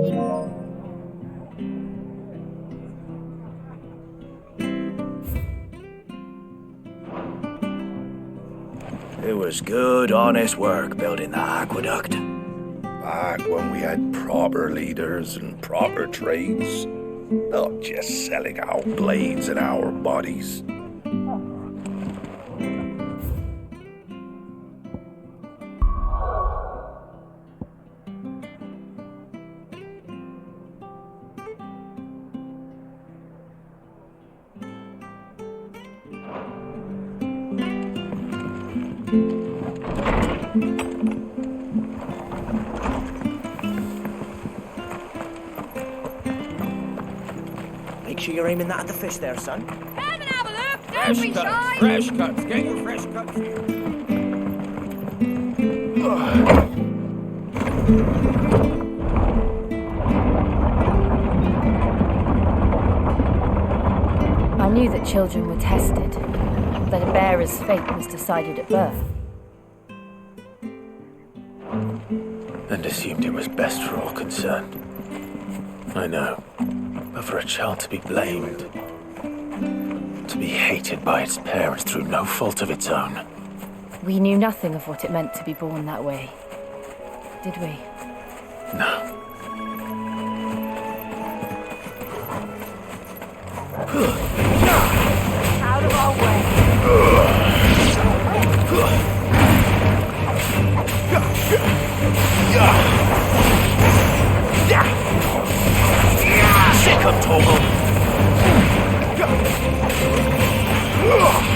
It was good, honest work building the aqueduct. Back when we had proper leaders and proper trades. Not just selling our blades and our bodies. Make sure you're aiming that at the fish there, son. Come and have a look! Don't be shy! Fresh cuts, get your fresh cuts here. I knew that children were tested, that a bearer's fate was decided at birth. And assumed it was best for all concerned. I know. But for a child to be blamed, to be hated by its parents through no fault of its own. We knew nothing of what it meant to be born that way, did we? No. Out of our way. Sick of Toggle!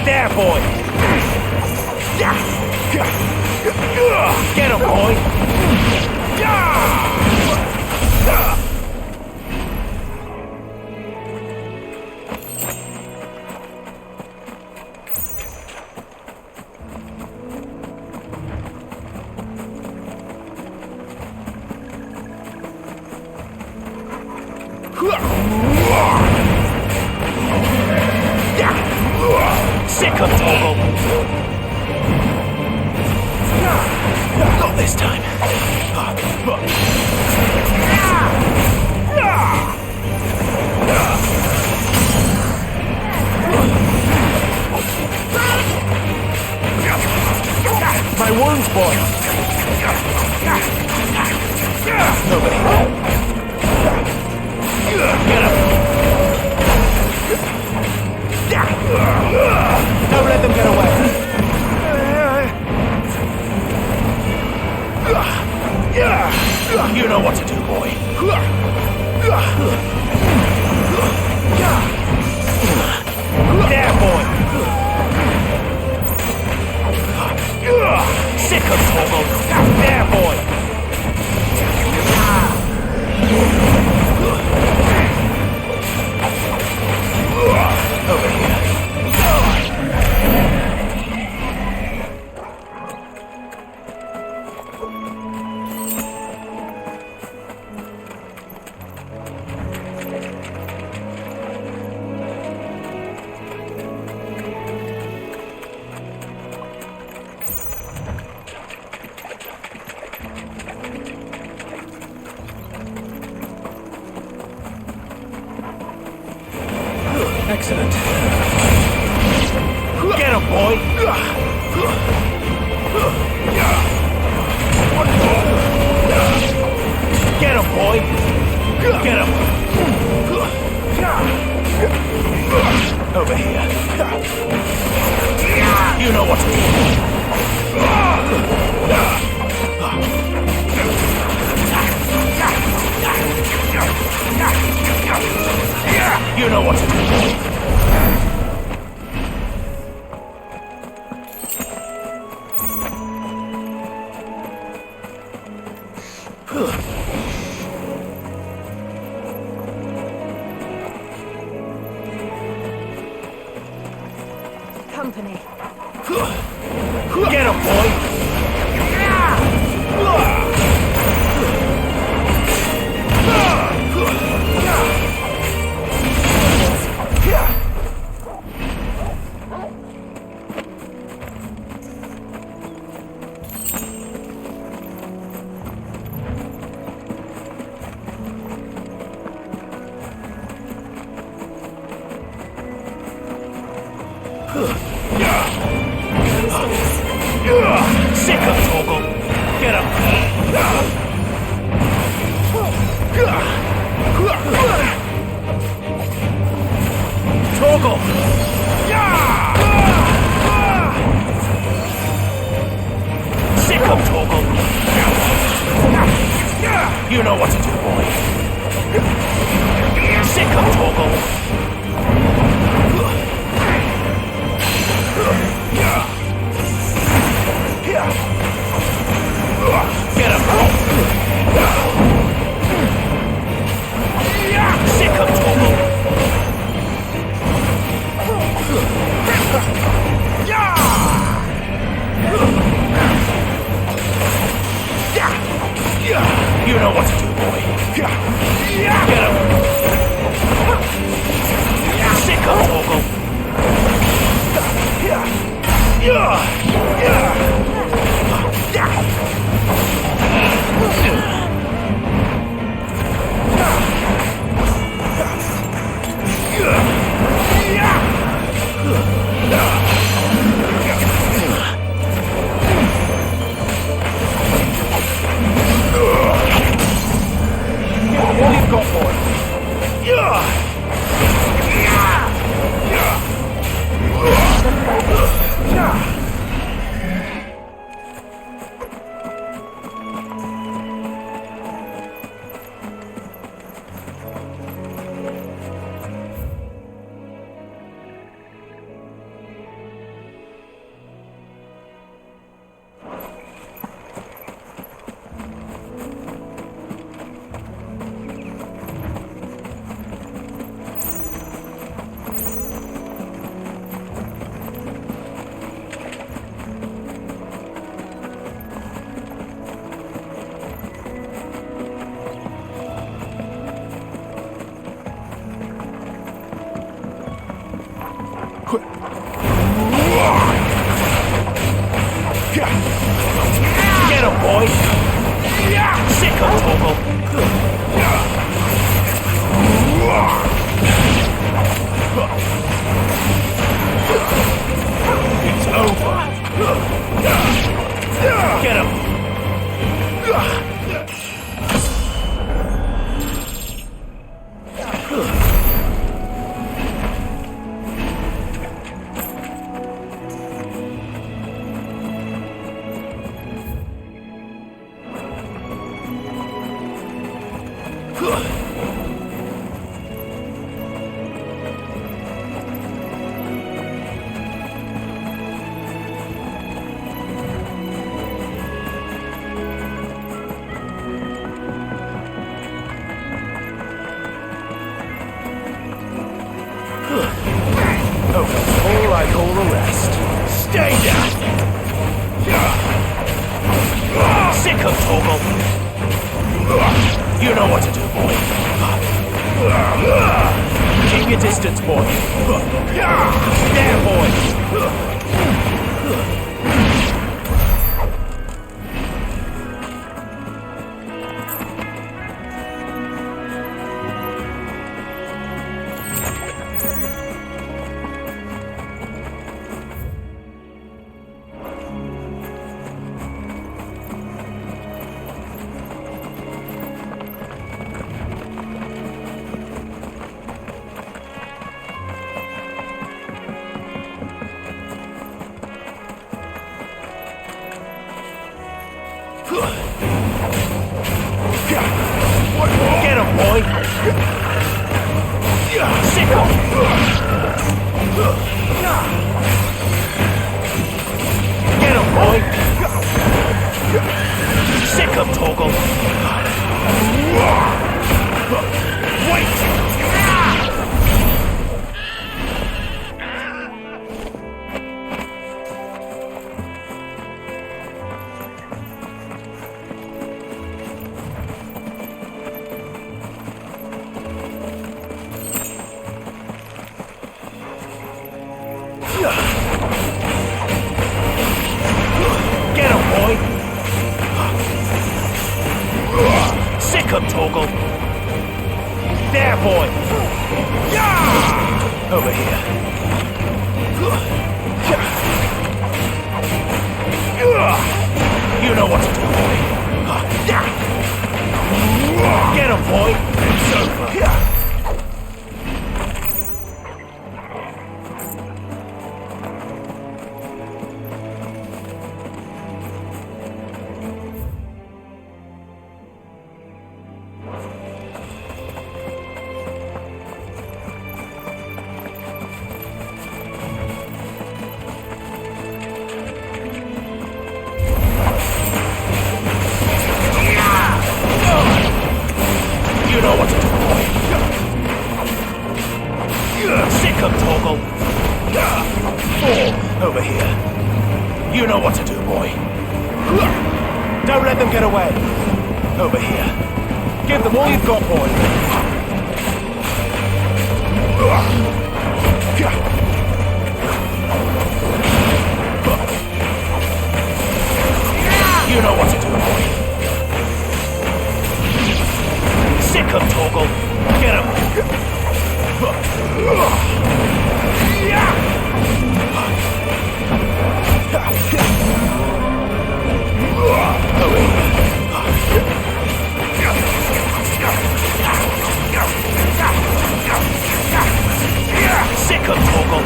There, boy! Get him, boy! Sick of Toggle! Not this time. My wounds, boy! Nobody. Get up! Don't let them get away! You know what to do, boy. There, boy! Sick of Toggle! There, boy! Over here. Excellent. Get him, boy! Get him, boy! Get him! Over here. You know what to do. You know what to do. Company. Get him, boy! Sick of Toggle! Get him! Toggle! Sick of Toggle! You know what to do, boy. Sick of Toggle! Get him! Sick of Toggle! You know what to do, boy. Get him! Sick of Toggle! All you've got, boy. Get him, boy! Sick of Toggle! It's over! Get him! All like all the rest. Stay down! Sick of Toggle! You know what to do, boy. Keep your distance, boy. There, boy! Get him, boy! Sick him! Get him, boy! Sick him, Toggle! Wait! Get him, boy! Sick him, Toggle! There, boy! Over here. You know what to do, boy. Get him, boy. It's over. You know what to do, boy. Sick of Toggle. Fall over here. You know what to do, boy. Don't let them get away. Over here. Give them all you've got, boy. You know what to do, boy. Sick of Toggle. Get him. Sick of Toggle.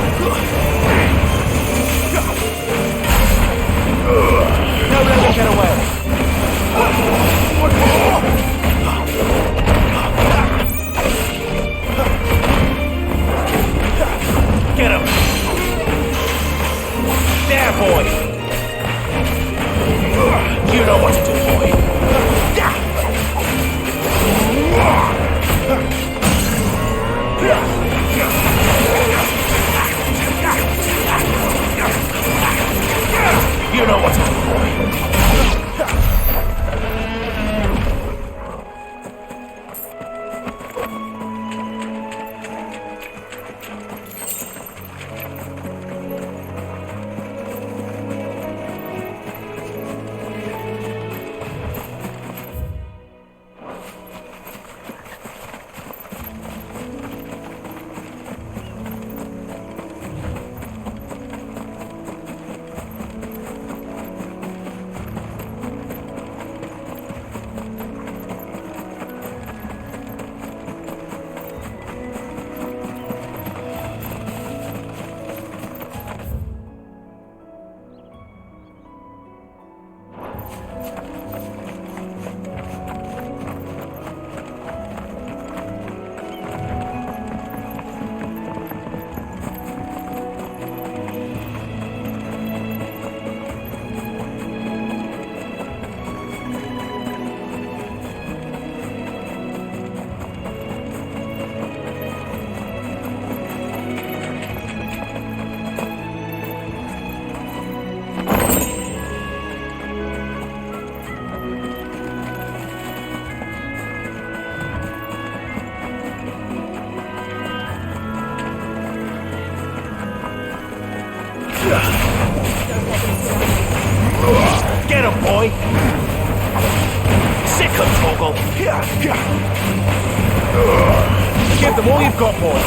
Don't let them get away. Get him! There, boy! You know what to do, boy! You know what to do, boy! Get him, boy! Sick of Toggle! Give them all you've got, boy!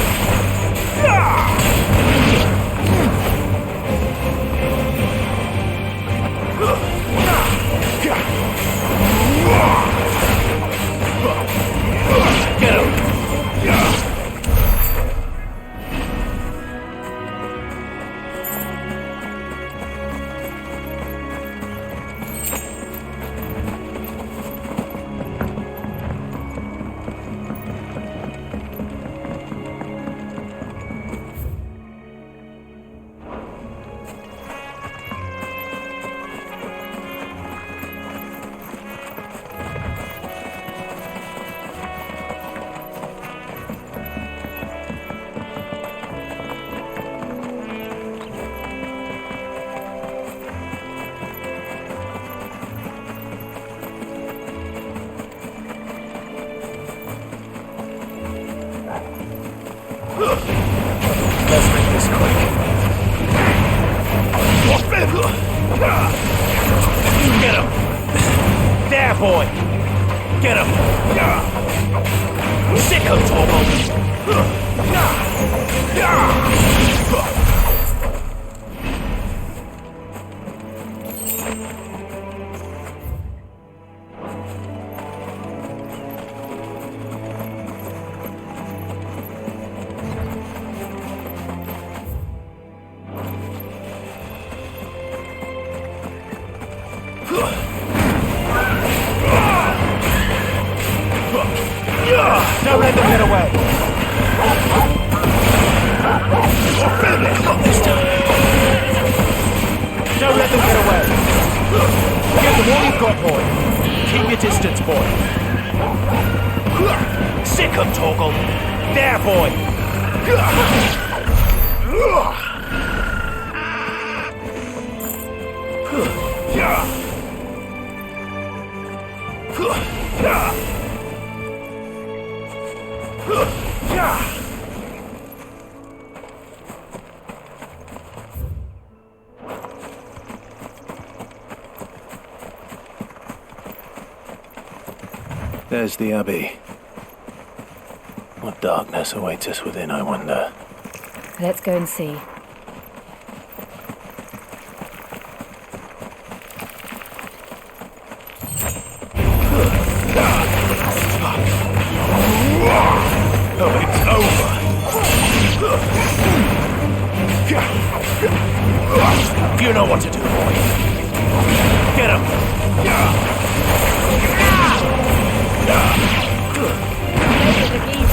Get him! Let's make this quick. Get him! There, boy! Get him! Sick of Toggle! There's the Abbey. What darkness awaits us within, I wonder? Let's go and see. Oh, it's over. You know what to do, boy. Get him. Make it look easy.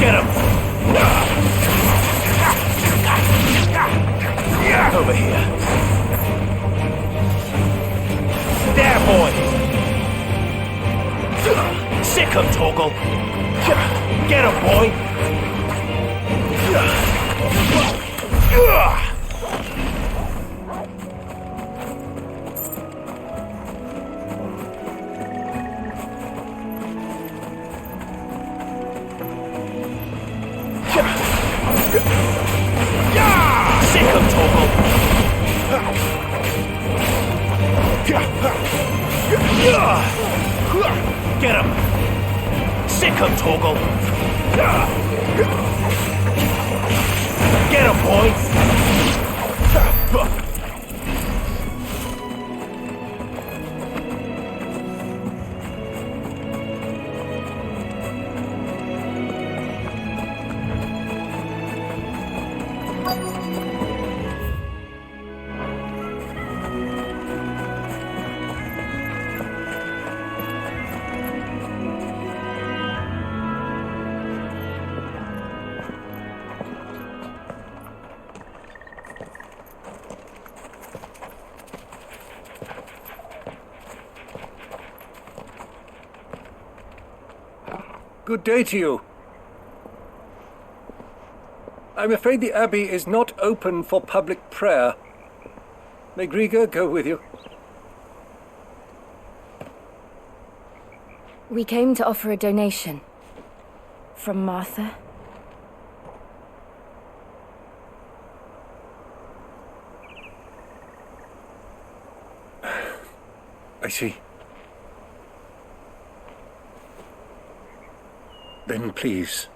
Get him. Over here. There, boy. Sick him, Torgal. Get him, boy. Sick him, Torgal. Get him. Sick him, Torgal. Get him, boy. Good day to you. I'm afraid the Abbey is not open for public prayer. May Griga go with you? We came to offer a donation. From Martha. I see. Then please,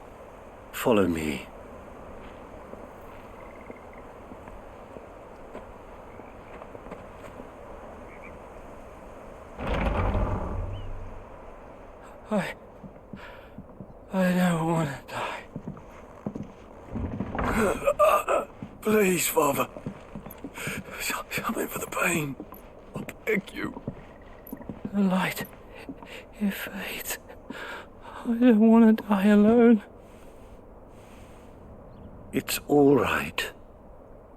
follow me. I don't want to die. Please, Father. Something for the pain. I beg you. The light, it fades. I don't want to die alone. It's all right.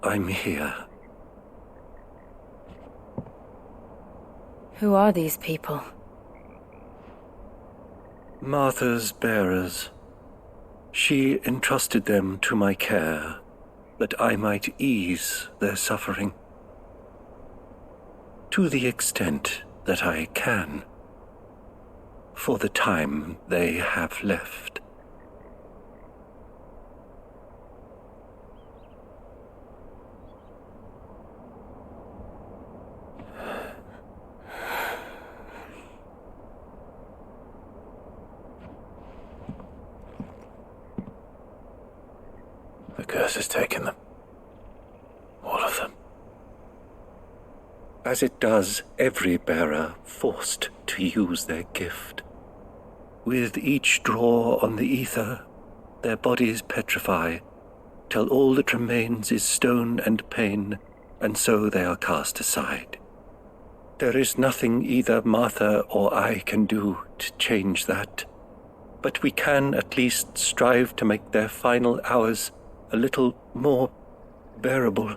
I'm here. Who are these people? Martha's bearers. She entrusted them to my care, that I might ease their suffering. To the extent that I can. For the time they have left. The curse has taken them. All of them. As it does every bearer forced to use their gift. With each draw on the ether, their bodies petrify, till all that remains is stone and pain, and so they are cast aside. There is nothing either Martha or I can do to change that. But we can at least strive to make their final hours a little more bearable.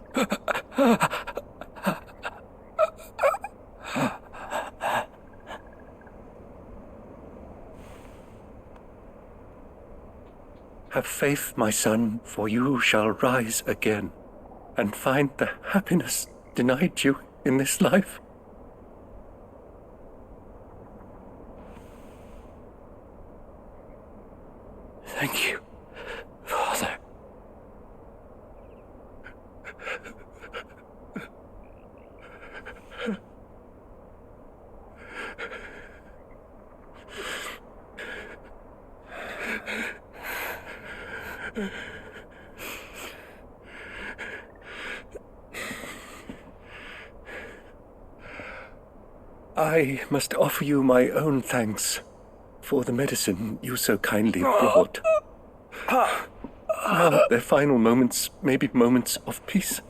Have faith, my son, for you shall rise again and find the happiness denied you in this life. Thank you, Father. I must offer you my own thanks for the medicine you so kindly brought. Now their final moments may be moments of peace.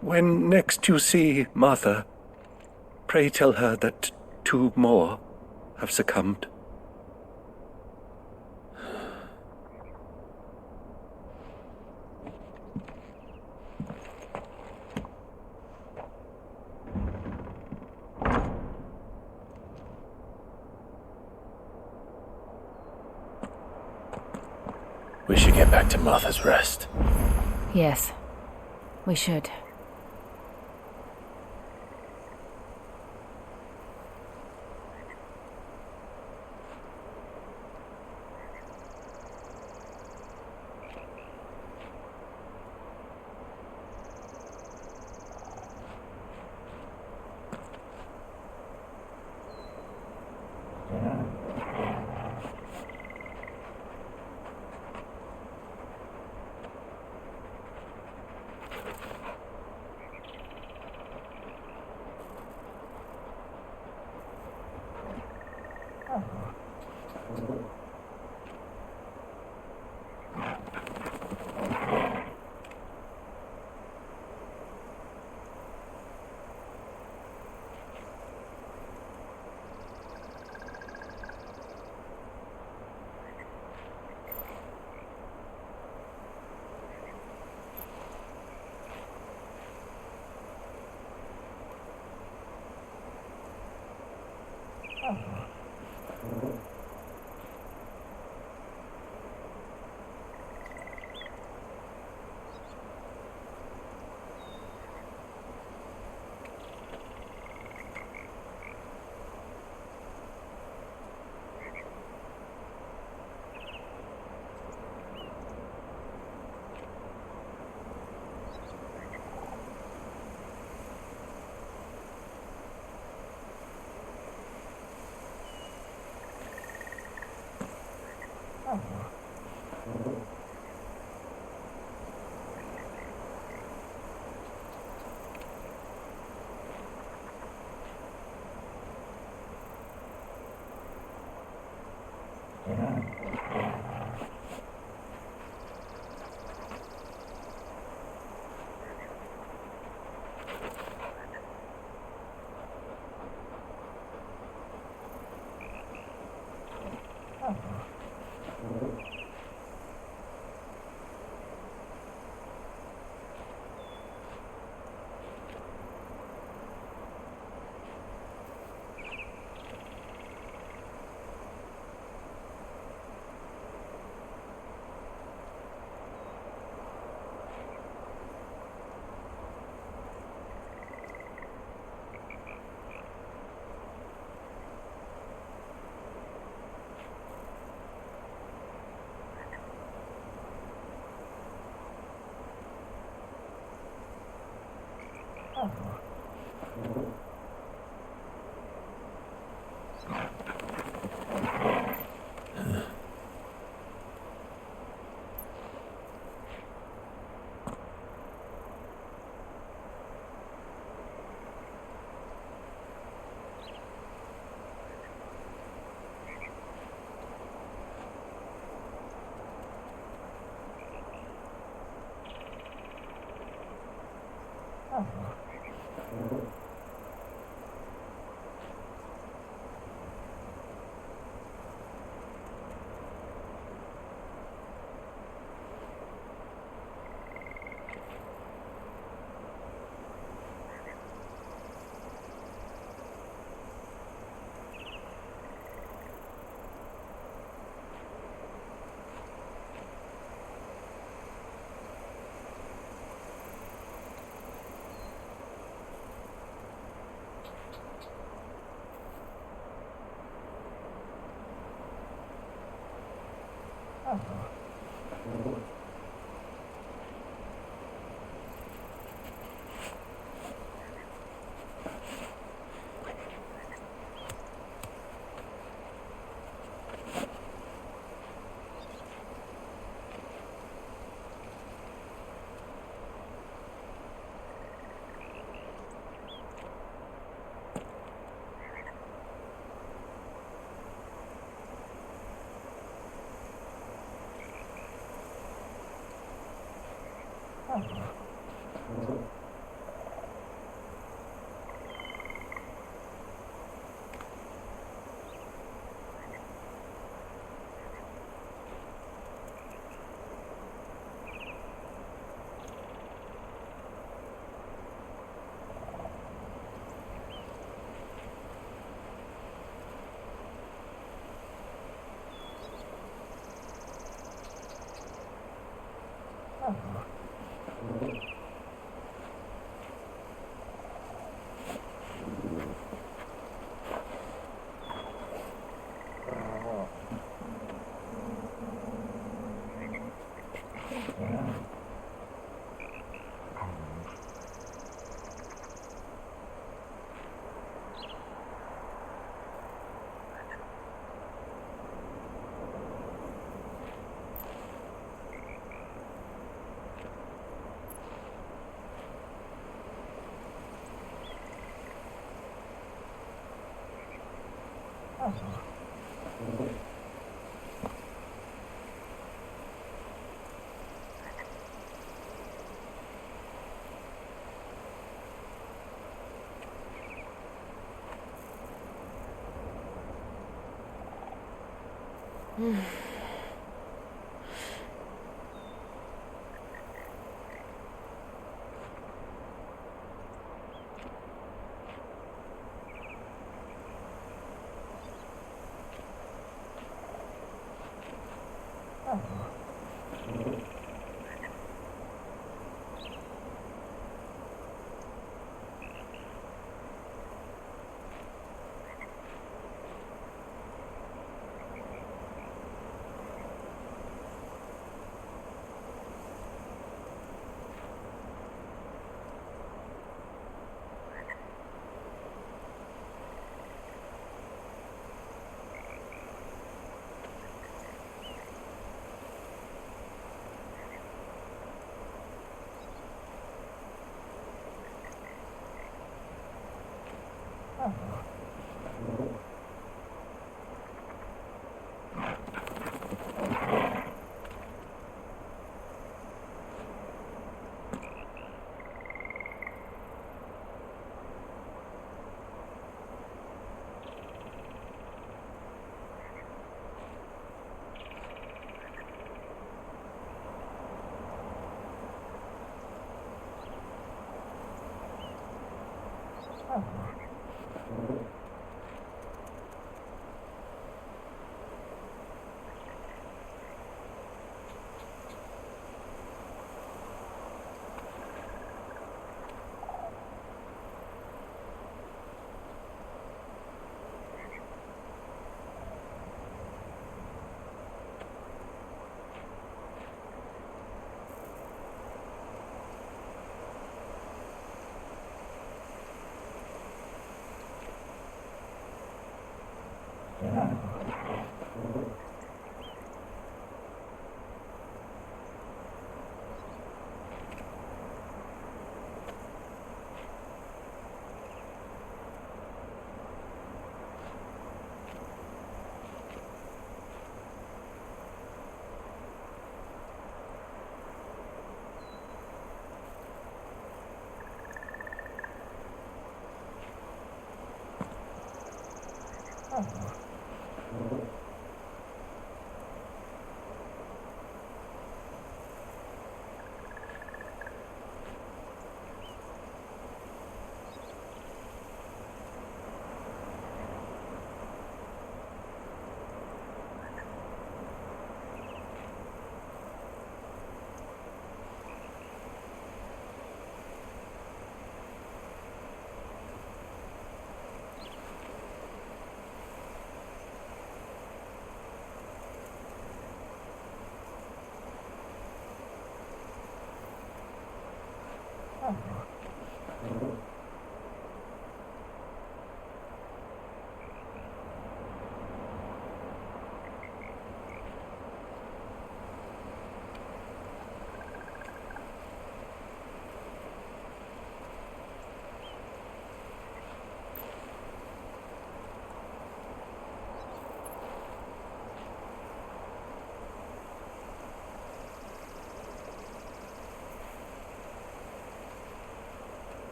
When next you see Martha, pray tell her that 2 more have succumbed. We should get back to Martha's Rest. Yes, we should.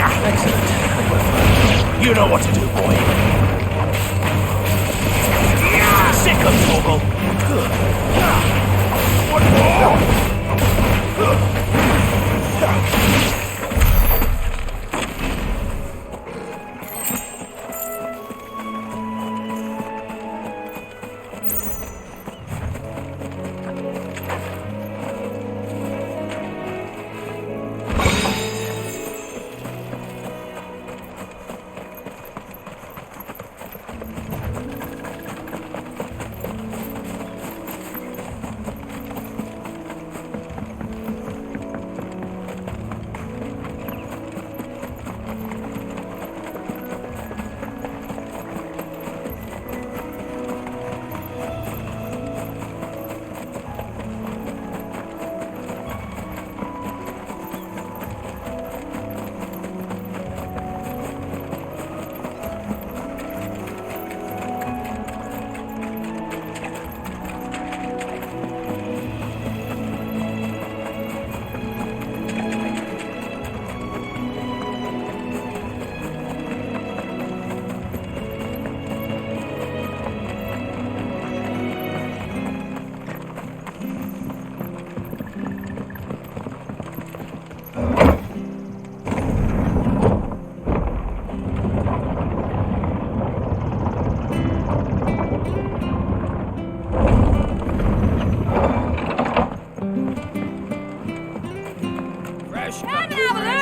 Excellent. You know what to do, boy. Sick of trouble. What more?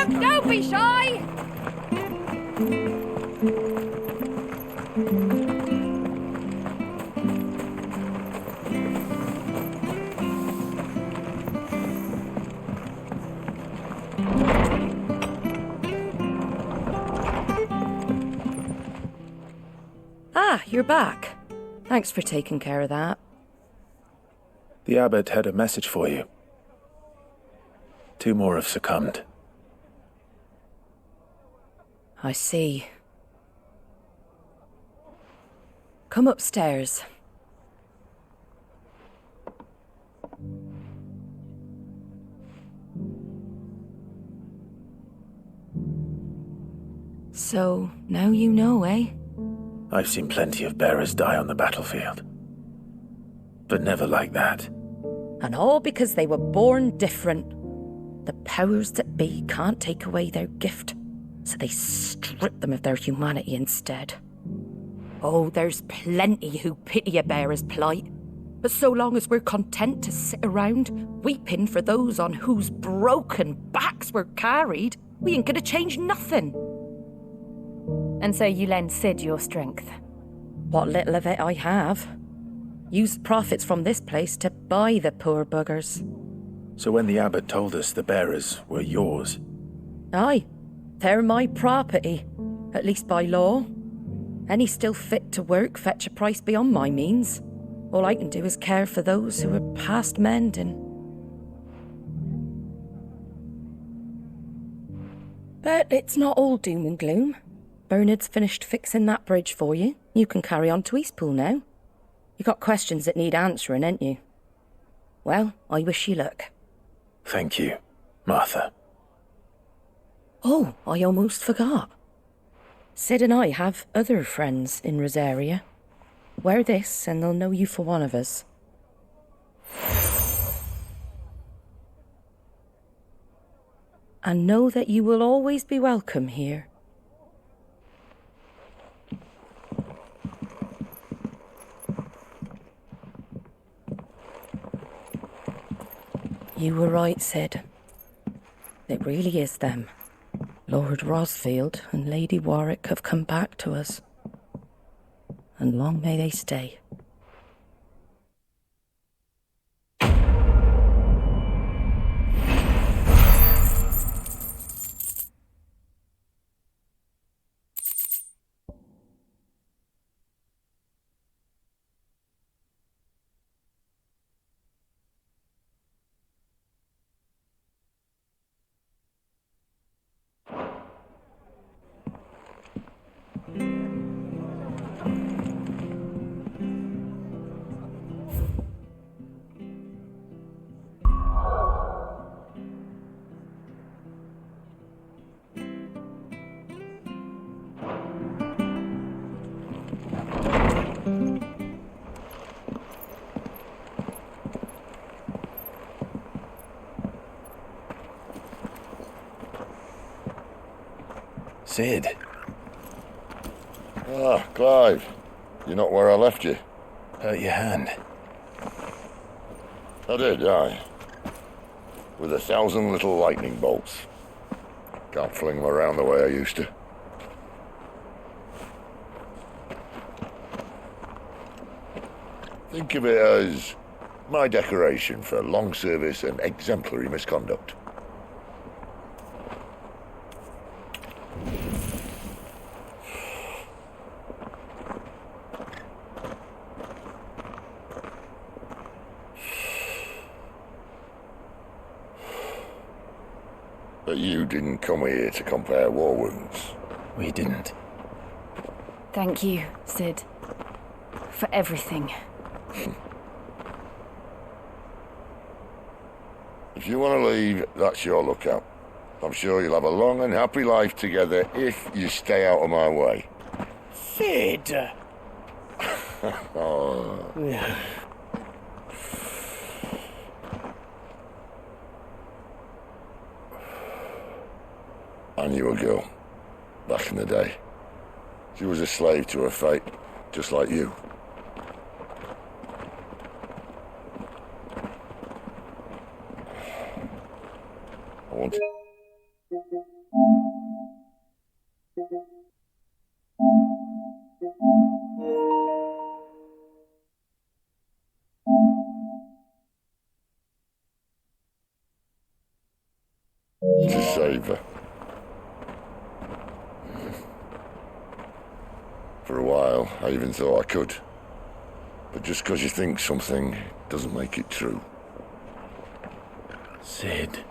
Don't be shy! Ah, you're back. Thanks for taking care of that. The abbot had a message for you. 2 more have succumbed. I see. Come upstairs. So, now you know, eh? I've seen plenty of bearers die on the battlefield. But never like that. And all because they were born different. The powers that be can't take away their gift, so they strip them of their humanity instead. Oh, there's plenty who pity a bearer's plight. But so long as we're content to sit around, weeping for those on whose broken backs we're carried, we ain't gonna change nothing. And so you lend Sid your strength? What little of it I have. Used profits from this place to buy the poor buggers. So when the abbot told us the bearers were yours... Aye, they're my property, at least by law. Any still fit to work fetch a price beyond my means. All I can do is care for those who are past mending. But it's not all doom and gloom. Bernard's finished fixing that bridge for you. You can carry on to Eastpool now. You got questions that need answering, ain't you? Well, I wish you luck. Thank you, Martha. Oh, I almost forgot. Sid and I have other friends in Rosaria. Wear this and they'll know you for one of us. And know that you will always be welcome here. You were right, Sid. It really is them. Lord Rosfield and Lady Warwick have come back to us. And long may they stay. Sid. Ah, Clive. You're not where I left you. Hurt your hand. I did, aye. With 1,000 little lightning bolts. Can't fling them around the way I used to. Think of it as my decoration for long service and exemplary misconduct. But you didn't come here to compare war wounds. We didn't. Thank you, Sid. For everything. If you want to leave, that's your lookout. I'm sure you'll have a long and happy life together if you stay out of my way. Sid! Oh. I knew a girl, back in the day. She was a slave to her fate, just like you. I want to save her. For a while, I even thought I could. But just because you think something doesn't make it true. Sid.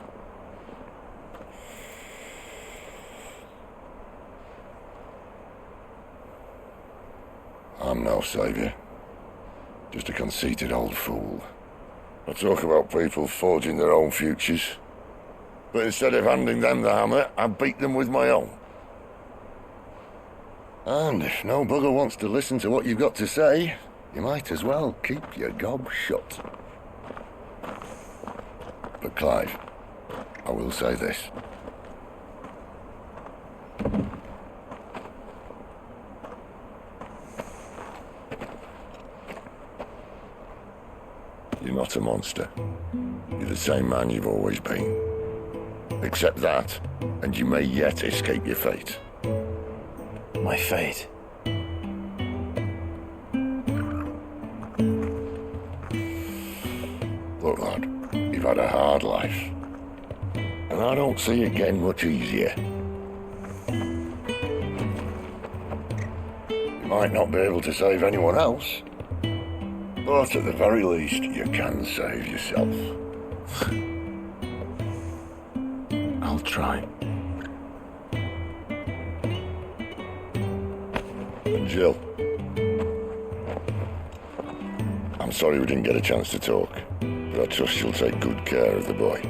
I'm no savior. Just a conceited old fool. I talk about people forging their own futures. But instead of handing them the hammer, I beat them with my own. And if no bugger wants to listen to what you've got to say, you might as well keep your gob shut. But Clive, I will say this. You're not a monster. You're the same man you've always been. Accept that, and you may yet escape your fate. My fate. Look, lad, you've had a hard life. And I don't see it getting much easier. You might not be able to save anyone else, but at the very least, you can save yourself. I'll try. And Jill, I'm sorry we didn't get a chance to talk, but I trust you'll take good care of the boy.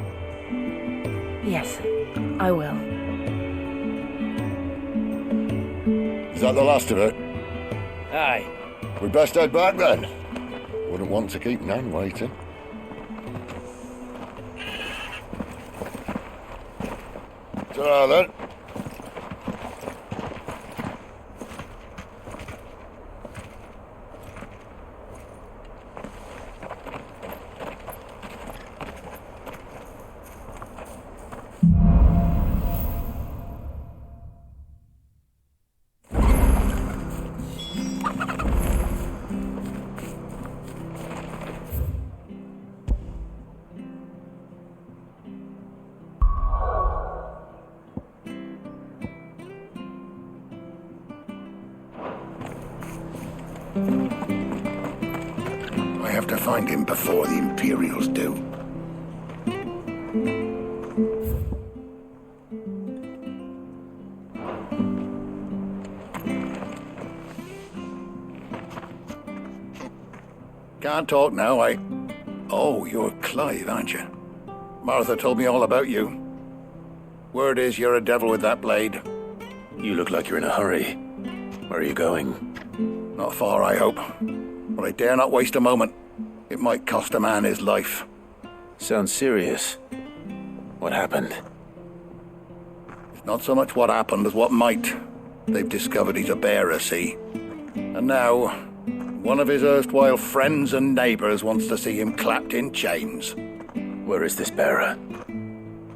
Yes, I will. Is that the last of it? Aye. We'd best head back then. Wouldn't want to keep Nan waiting. Ta-ra then. I have to find him before the Imperials do. Can't talk now, Oh, you're Clive, aren't you? Martha told me all about you. Word is you're a devil with that blade. You look like you're in a hurry. Where are you going? Not far, I hope. But I dare not waste a moment. It might cost a man his life. Sounds serious. What happened? If Not so much what happened as what might. They've discovered he's a bearer, see? And now, one of his erstwhile friends and neighbours wants to see him clapped in chains. Where is this bearer?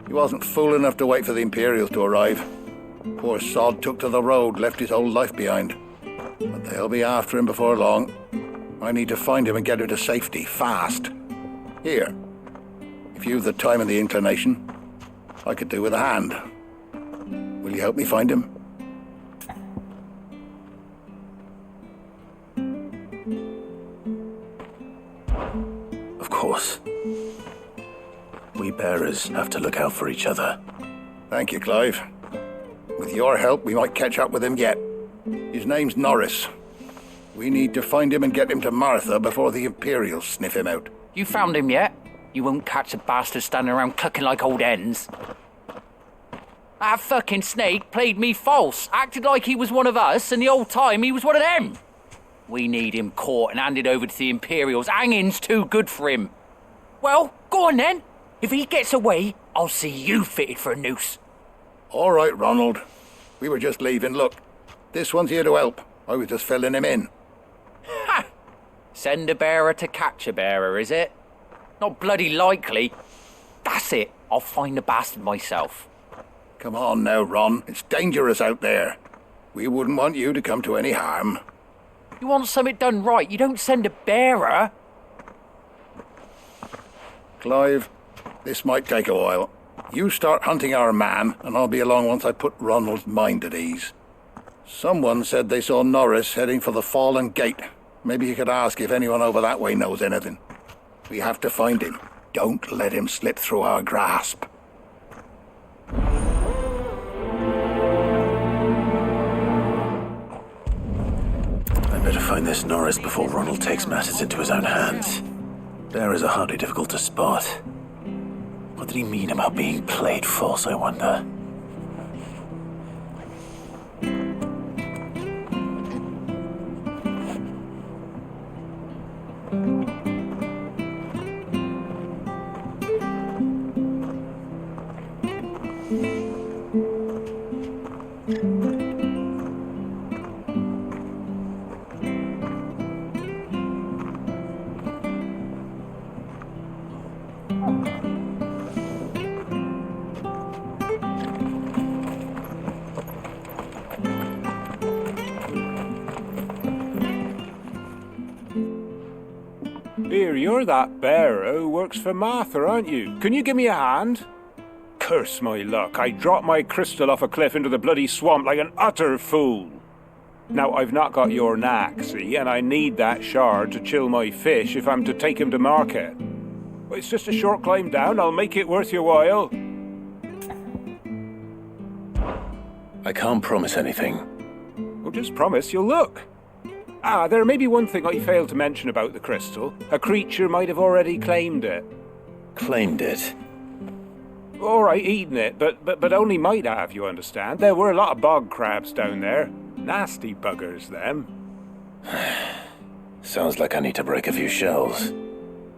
He wasn't fool enough to wait for the Imperials to arrive. Poor sod took to the road, left his whole life behind. But they'll be after him before long. I need to find him and get him to safety, fast. Here, if you've the time and the inclination, I could do with a hand. Will you help me find him? Of course. We bearers have to look out for each other. Thank you, Clive. With your help, we might catch up with him yet. His name's Norris. We need to find him and get him to Martha before the Imperials sniff him out. You found him yet? You won't catch a bastard standing around clucking like old hens. That fucking snake played me false, acted like he was one of us, and the whole time he was one of them. We need him caught and handed over to the Imperials. Hanging's too good for him. Well, go on then. If he gets away, I'll see you fitted for a noose. All right, Ronald. We were just leaving. Look, this one's here to help. I was just filling him in. Ha! Send a bearer to catch a bearer, is it? Not bloody likely. That's it. I'll find the bastard myself. Come on now, Ron. It's dangerous out there. We wouldn't want you to come to any harm. You want something done right, you don't send a bearer. Clive, this might take a while. You start hunting our man, and I'll be along once I put Ronald's mind at ease. Someone said they saw Norris heading for the Fallen Gate. Maybe you could ask if anyone over that way knows anything. We have to find him. Don't let him slip through our grasp. I'd better find this Norris before Ronald takes matters into his own hands. Bearers are hardly difficult to spot. What did he mean about being played false, I wonder? Here, you're that bearer who works for Martha, aren't you? Can you give me a hand? Curse my luck, I dropped my crystal off a cliff into the bloody swamp like an utter fool. Now, I've not got your knack, see, and I need that shard to chill my fish if I'm to take him to market. But it's just a short climb down, I'll make it worth your while. I can't promise anything. Well, just promise you'll look. Ah, there may be one thing I failed to mention about the crystal. A creature might have already claimed it. Claimed it? All right, eaten it, but only might have, you understand. There were a lot of bog crabs down there. Nasty buggers, them. Sounds like I need to break a few shells.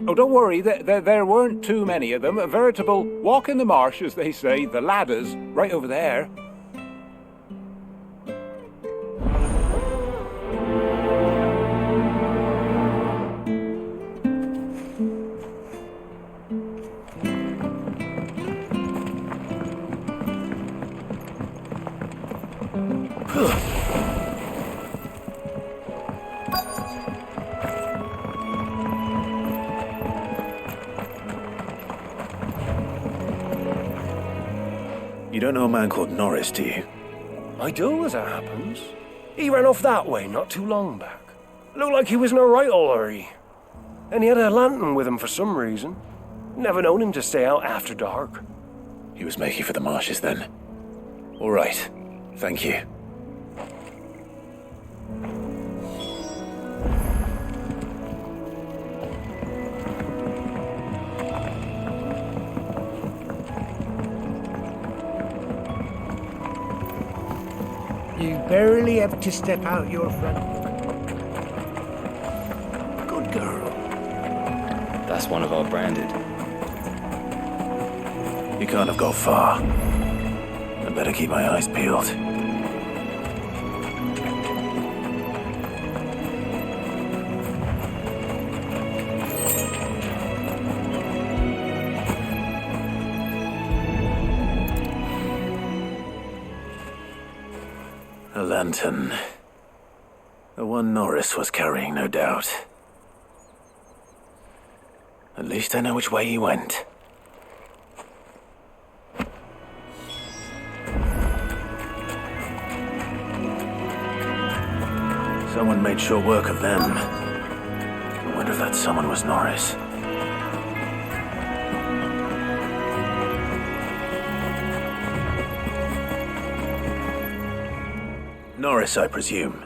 Oh, don't worry, there weren't too many of them. A veritable walk in the marsh, as they say. The ladders, right over there. You don't know a man called Norris, do you? I do, as it happens. He ran off that way not too long back. Looked like he was in a right old hurry. And he had a lantern with him for some reason. Never known him to stay out after dark. He was making for the marshes then. All right. Thank you. You barely have to step out your front door. Good girl. That's one of our branded. You can't have got far. The better keep my eyes peeled. A lantern. The one Norris was carrying, no doubt. At least I know which way he went. Someone made sure work of them. I wonder if that someone was Norris. Norris, I presume.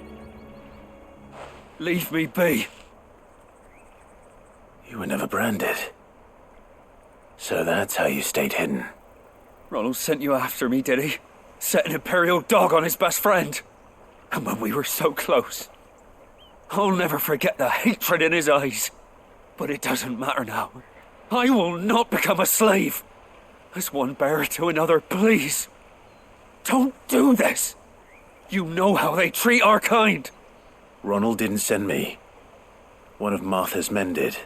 Leave me be. You were never branded. So that's how you stayed hidden. Ronald sent you after me, did he? Set an Imperial dog on his best friend. And when we were so close. I'll never forget the hatred in his eyes. But it doesn't matter now. I will not become a slave. As one bearer to another, please. Don't do this. You know how they treat our kind. Ronald didn't send me. One of Martha's men did.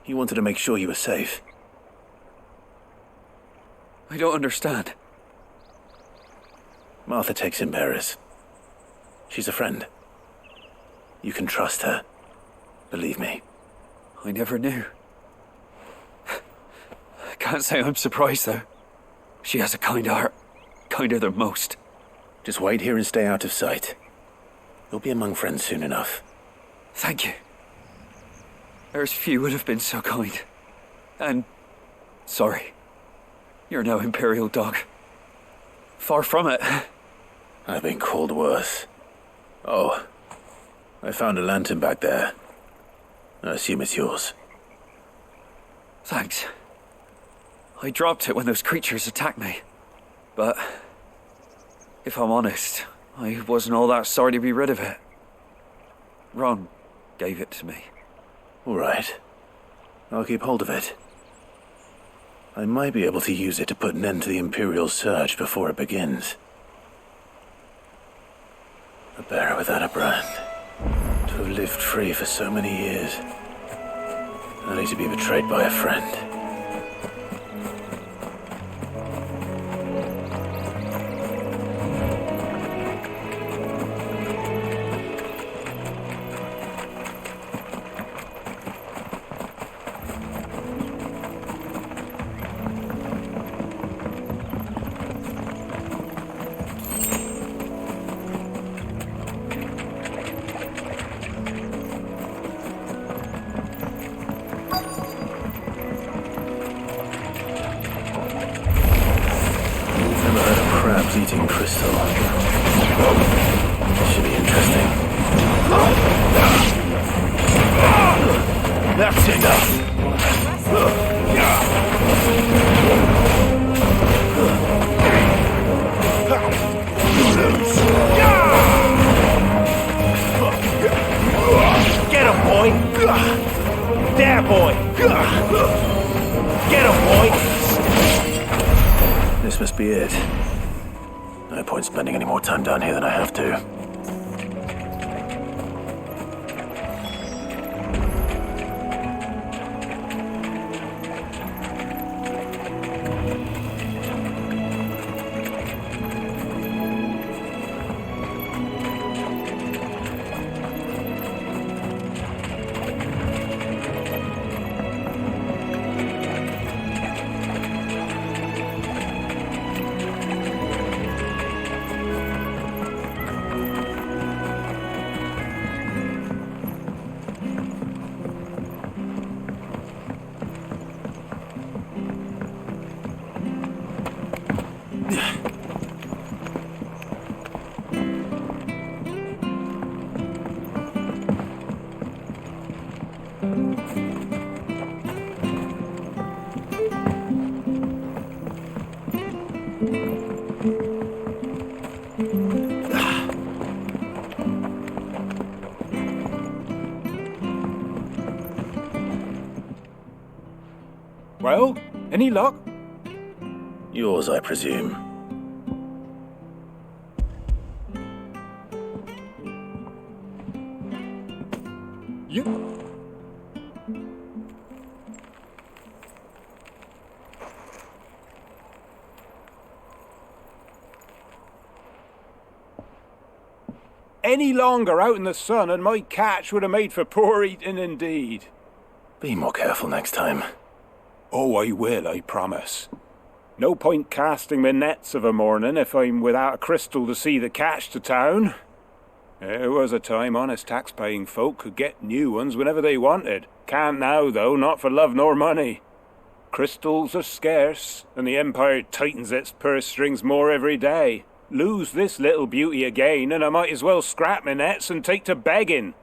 He wanted to make sure you were safe. I don't understand. Martha takes in bearers. She's a friend. You can trust her. Believe me. I never knew. I can't say I'm surprised, though. She has a kind heart. Kinder than most. Just wait here and stay out of sight. You'll be among friends soon enough. Thank you. There's few would have been so kind. And... sorry. You're no Imperial dog. Far from it. I've been called worse. Oh, I found a lantern back there. I assume it's yours. Thanks. I dropped it when those creatures attacked me. But... if I'm honest, I wasn't all that sorry to be rid of it. Ron gave it to me. All right. I'll keep hold of it. I might be able to use it to put an end to the Imperial surge before it begins. A bearer without a brand. To have lived free for so many years. Only to be betrayed by a friend. Eating crystal. Should be interesting. That's enough. Get him, boy. There, boy. Get him, boy. This must be it. No point spending any more time down here than I have to. Well, any luck? Yours, I presume. You... Any longer out in the sun and my catch would have made for poor eating indeed. Be more careful next time. Oh, I will, I promise. No point casting my nets of a morning if I'm without a crystal to see the catch to town. There was a time honest tax-paying folk could get new ones whenever they wanted. Can't now, though, not for love nor money. Crystals are scarce, and the Empire tightens its purse strings more every day. Lose this little beauty again, and I might as well scrap my nets and take to begging.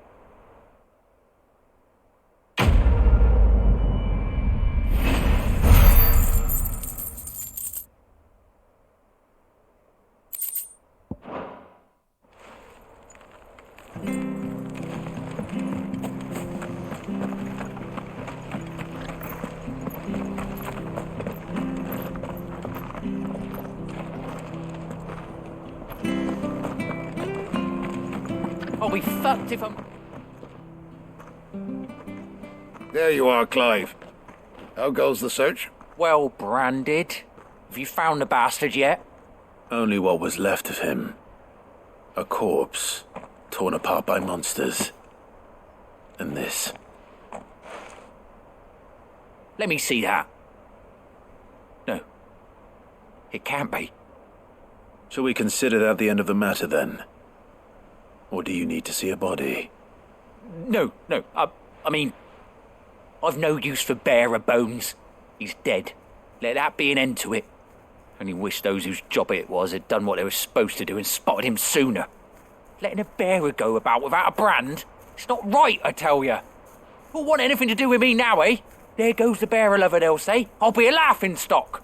I'll be fucked if I'm... There you are, Clive. How goes the search? Well branded. Have you found the bastard yet? Only what was left of him. A corpse, torn apart by monsters. And this. Let me see that. No. It can't be. Shall we consider that the end of the matter, then? Or do you need to see a body? No. I mean, I've no use for bearer bones. He's dead. Let that be an end to it. Only wish those whose job it was had done what they were supposed to do and spotted him sooner. Letting a bearer go about without a brand? It's not right, I tell you. Who'll want anything to do with me now, eh? There goes the bearer lover, they'll say. I'll be a laughing stock.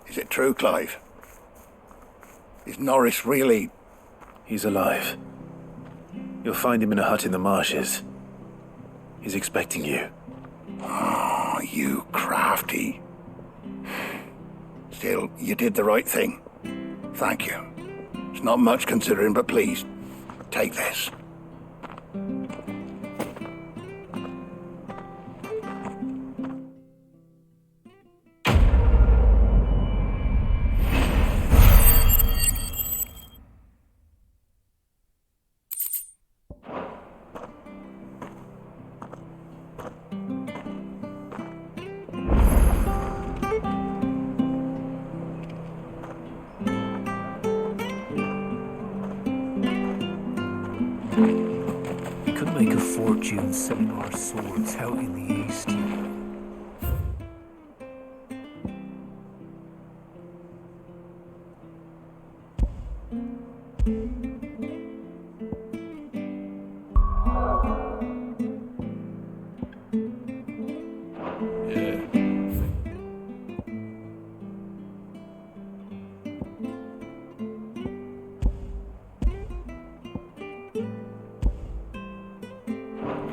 Is it true, Clive? Is Norris really... He's alive. You'll find him in a hut in the marshes. He's expecting you. Oh, you crafty. Still, you did the right thing. Thank you. It's not much considering, but please, take this. You could make a fortune selling our swords out in the east.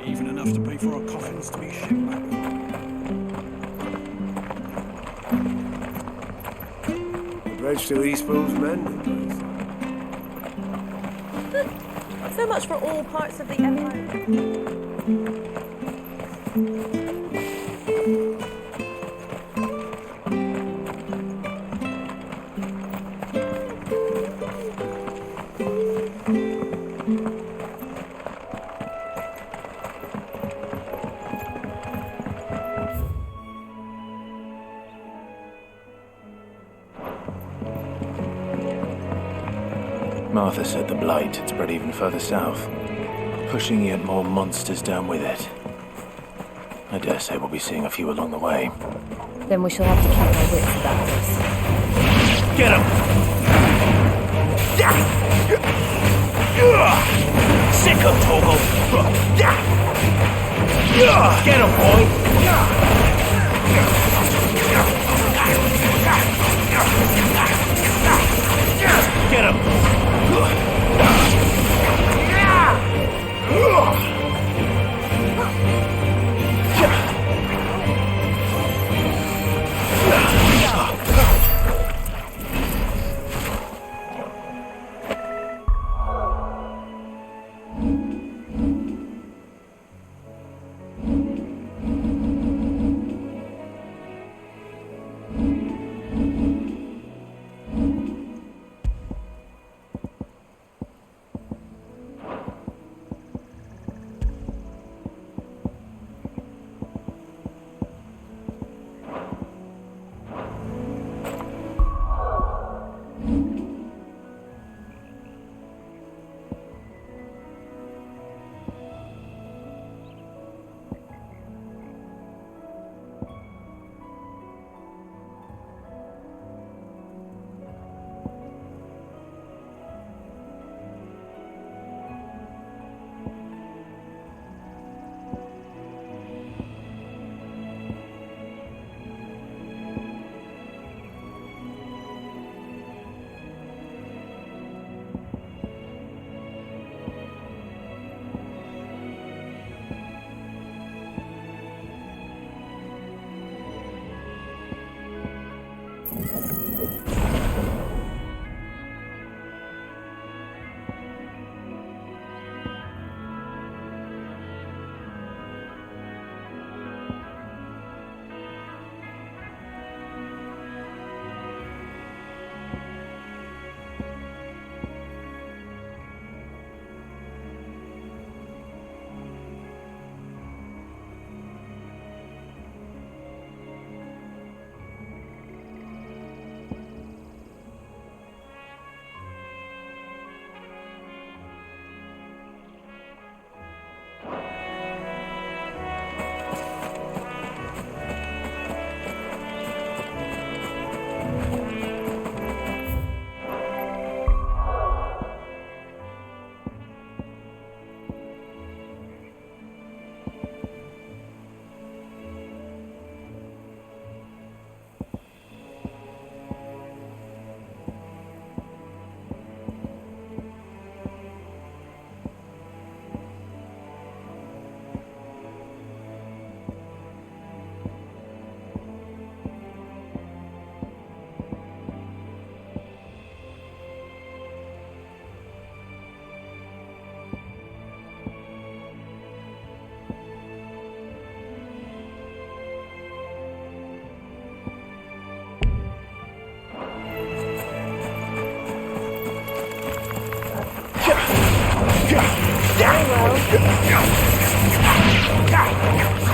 Even enough to pay for our coffins to be shipped back. The bridge to Eastbourne's mended. So much for all parts of the Empire. Martha said the blight had spread even further south, pushing yet more monsters down with it. I dare say we'll be seeing a few along the way. Then we shall have to keep our wits about us. Get him! Sick of Toggle! Get him, boy! Get him!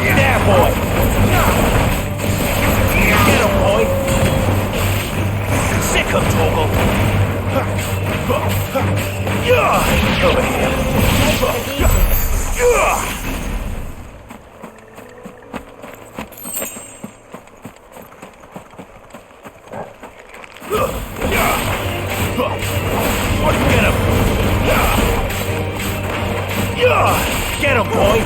There, boy! Get him, boy! Sick him, Torgal! Over here! Get him! Get him, boy!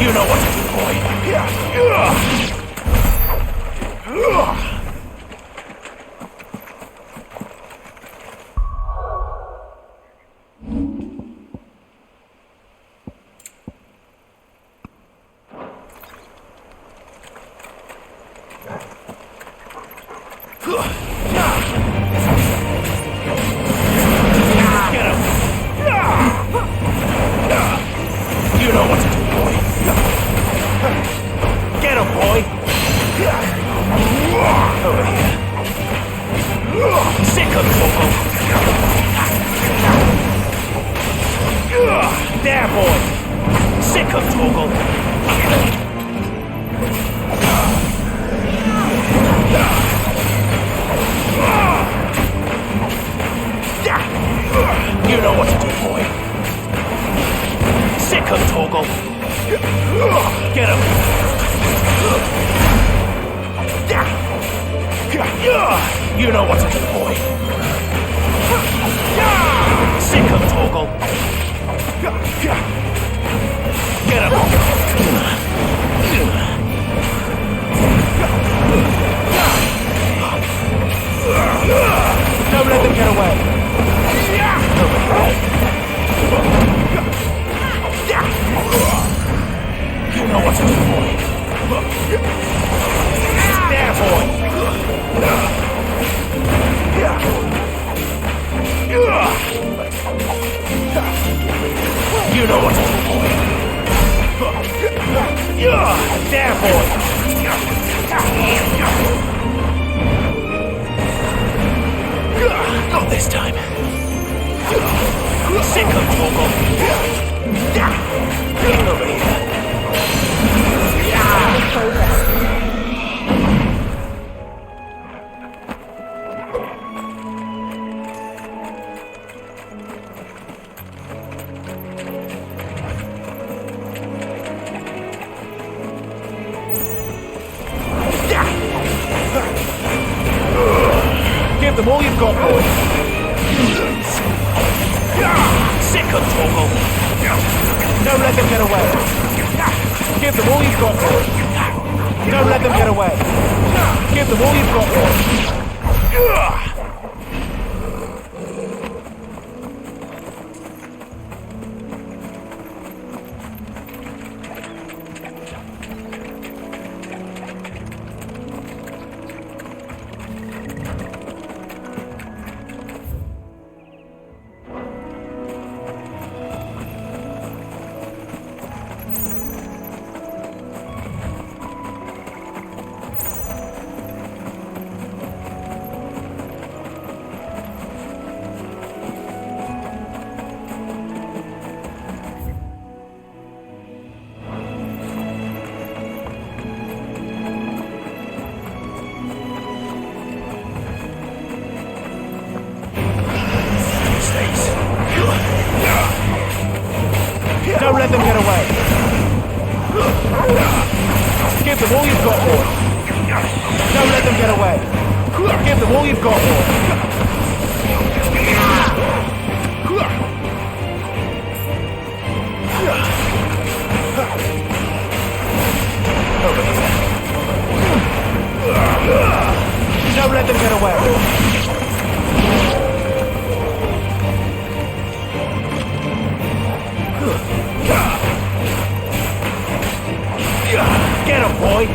You know what to do, boy! You know what to do, boy. Get him, boy. Over here. Sick of Torgal. There, boy. Sick of Torgal. You know what to do, boy. Sick of Torgal. Get him. You know what to do, boy. Sick of Torgal. Get him. Don't let them get away. You know what to do, boy. There, boy. You know what to do, boy. There, boy. Not this time. Sick of Torgal. Over here. Give them all you've got, boy. Sick of Torgal. Don't let them get away. Give them all you've got, boy. Don't let them get away. Give them all you've got, boy. them all you've got, boy. Don't let them get away. Give them all you've got, boy. Over here. Don't let them get away. Get him, boy!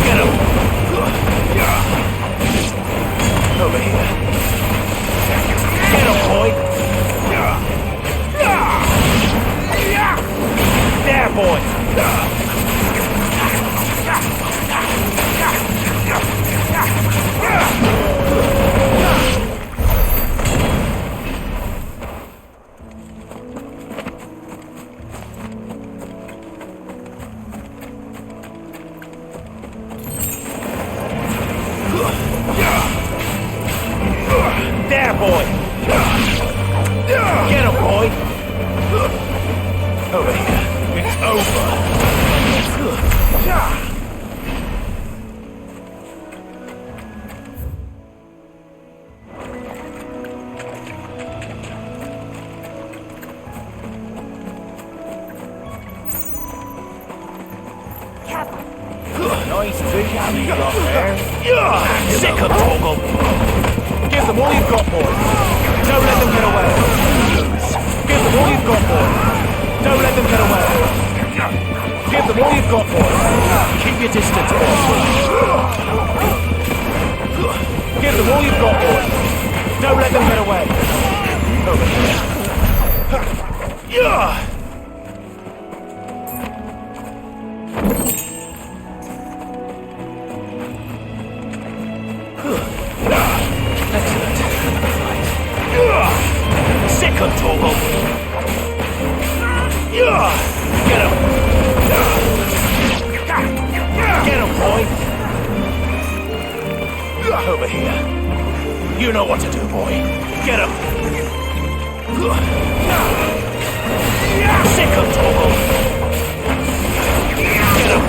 Get him! Over here. Get him, boy! There, boy! There, boy! Get him, boy! Over here. It's over. Nice big hand you got there. Sick of Toggle. Give them all you've got, boy. Don't let them get away. Give them all you've got, boy. Don't let them get away. Give them all you've got, boy. Keep your distance, boy. Give them all you've got, boy. Don't let them get away. Over here. Yeah. Sick of Toggle. Get him. Get him, boy. Over here. You know what to do, boy. Get him. Sick of Toggle. Get him.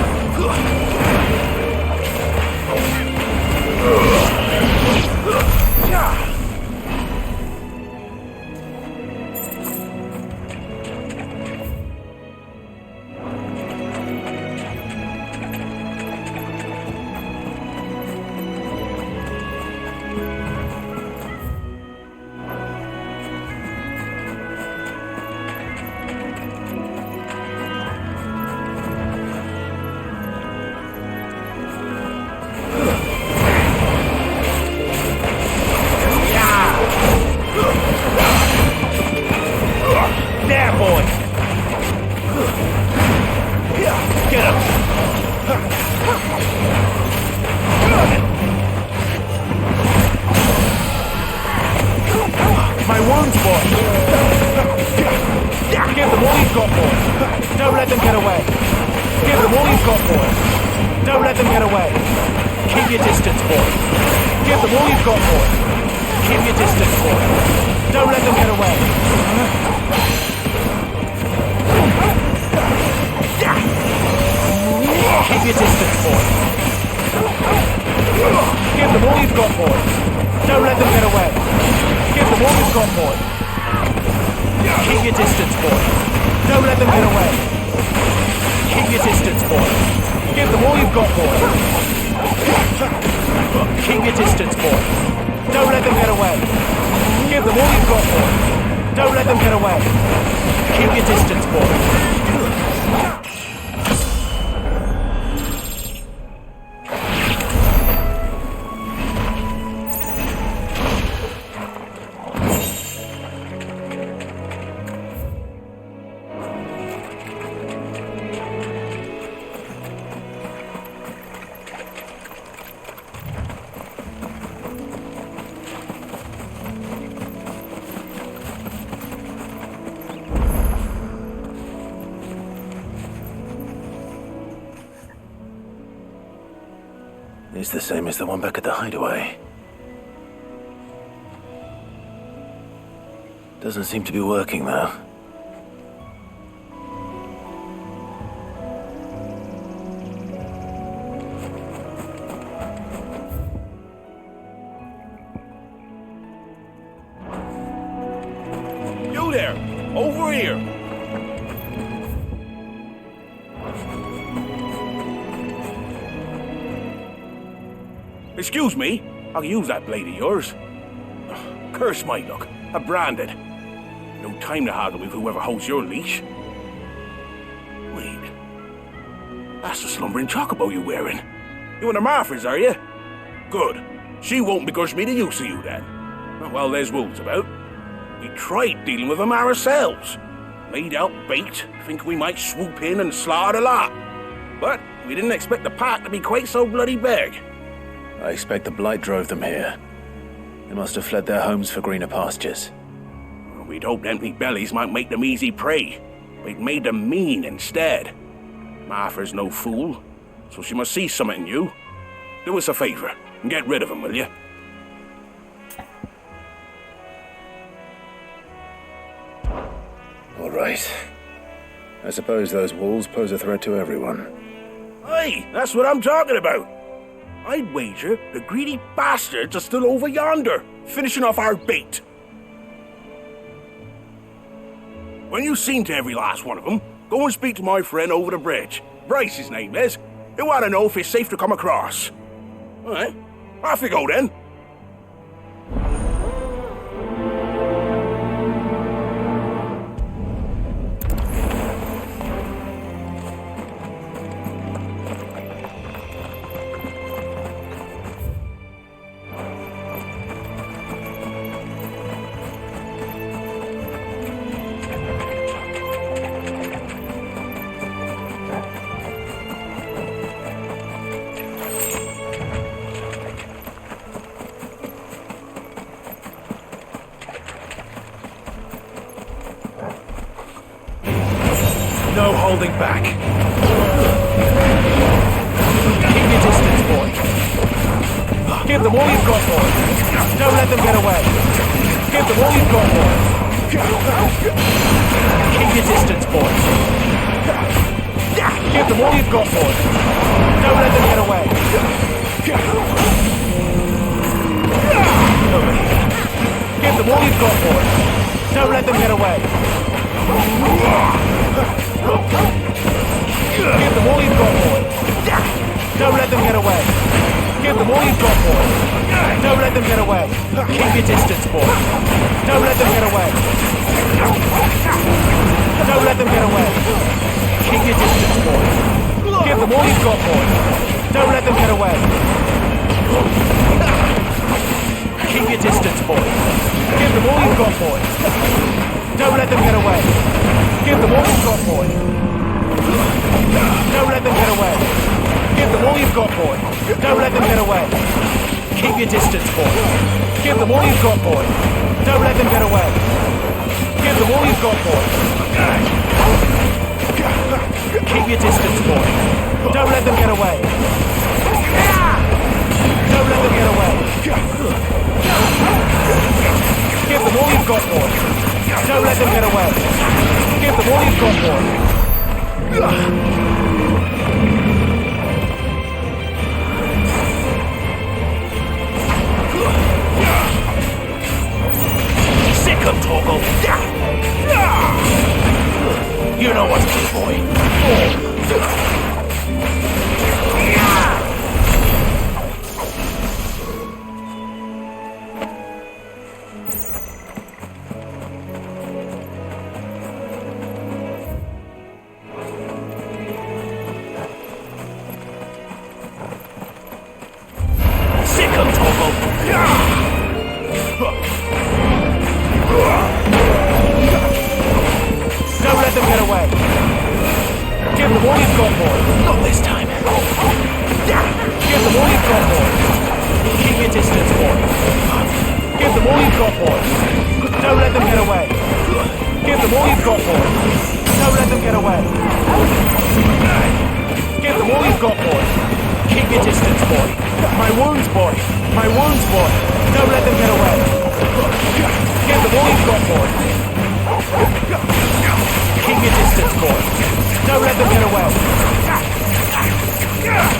There, boy! Get him! My wounds, boy! Give them all you've got, boy! Don't let them get away! Give them all you've got, boy! Don't let them get away! Keep your distance, boy! Give them all you've got, boy! Keep your distance, boy! Don't let them get away! Keep your distance, boy. Give them all you've got, boy. Don't let them get away. Give them all you've got, boy. Keep your distance, boy. Don't let them get away. Keep your distance, boy. Give them all you've got, boy. Keep your distance, boy. Don't let them get away. Give them all you've got, boy. Don't let them get away. Keep your distance, boy. Is the same as the one back at the hideaway. Doesn't seem to be working, though. You there! Over here! Excuse me, I can use that blade of yours. Curse my luck, I'm branded. No time to haggle with whoever holds your leash. Wait, that's the slumbering chocobo you're wearing. You and the Marthas, are you? Good. She won't begrudge me the use of you then. Well, there's rules about. We tried dealing with them ourselves. Laid out bait, think we might swoop in and slaughter the lot. But we didn't expect the pack to be quite so bloody big. I expect the blight drove them here. They must have fled their homes for greener pastures. We'd hoped empty bellies might make them easy prey. We'd made them mean instead. Martha's no fool, so she must see something in you. Do us a favor and get rid of them, will you? All right. I suppose those walls pose a threat to everyone. Hey, that's what I'm talking about. I'd wager the greedy bastards are still over yonder, finishing off our bait. When you've seen to every last one of them, go and speak to my friend over the bridge. Bryce, his name is. He'll want to know if it's safe to come across. All right, off you go then. No holding back. Keep your distance, boy. Give them all you've got, boy. Don't let them get away. Give them all you've got, boy. Keep your distance, boy. Give them all you've got, boy. Don't let them get away. Over here. Give them all you've got, boy. Don't let them get away. Give them all you've got, boy. Don't let them get away. Give them all you've got, boy. Don't let them get away. Keep your distance, boy. Don't let them get away. Don't let them get away. Keep your distance, boy. Give them all you've got, boy. Don't let them get away. Keep your distance, boy. Give them all you've got, boy. Don't let them get away. Give them all you've got, boy. Don't let them get away. Give them all you've got, boy. Don't let them get away. Keep your distance, boy. Give them all you've got, boy. Don't let them get away. Give them all you've got, boy. Keep your distance, boy. Don't let them get away. Don't let them get away. Give them all you've got, boy. Don't let them get away. Give them all you've got, boy. Sick of Toggle. You know what to do, boy. Keep your distance, boy. boy. Don't let them get away.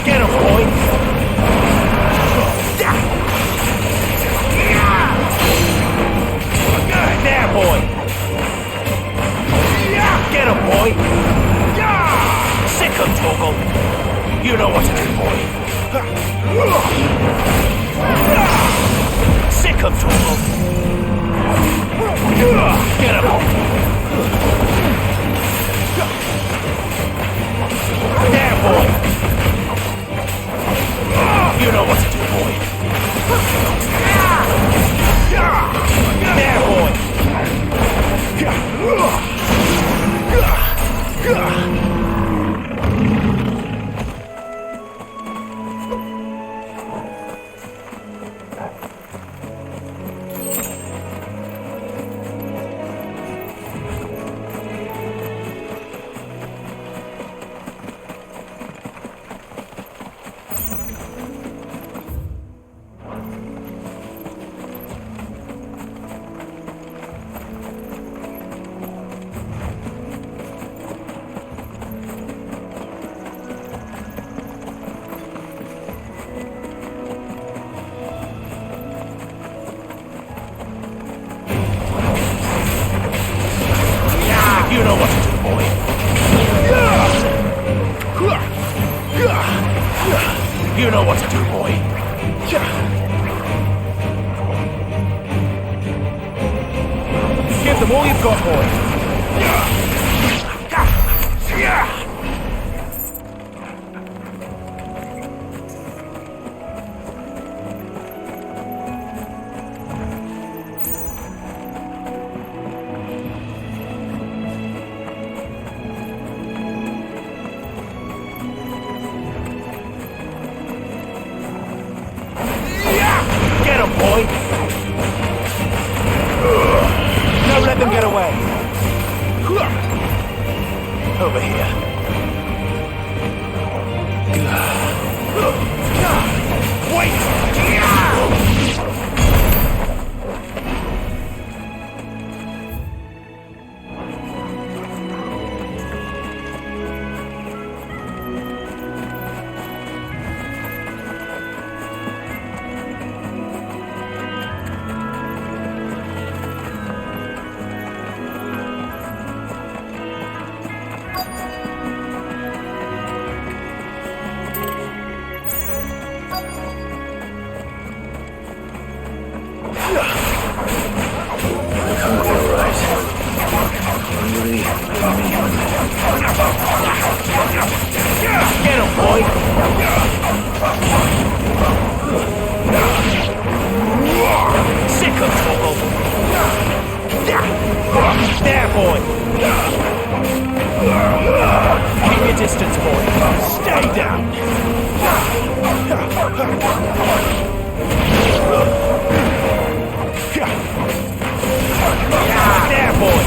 Get him, boy. There, boy. Get him, boy. Sick him, Toggle. You know what to do, boy. Sick him, Toggle. Get him. There, boy. You know what to do, boy. There, boy. You know what to do, boy. You know what to do, boy. Give them all you've got, boy. Get him, boy! Don't let them get away! Over here. Wait! Get him, boy! Sick of trouble! There, boy! Keep your distance, boy! Stay down! There, boy!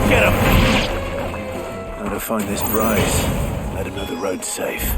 Get him! How to find this Bryce? Let him know the road's safe.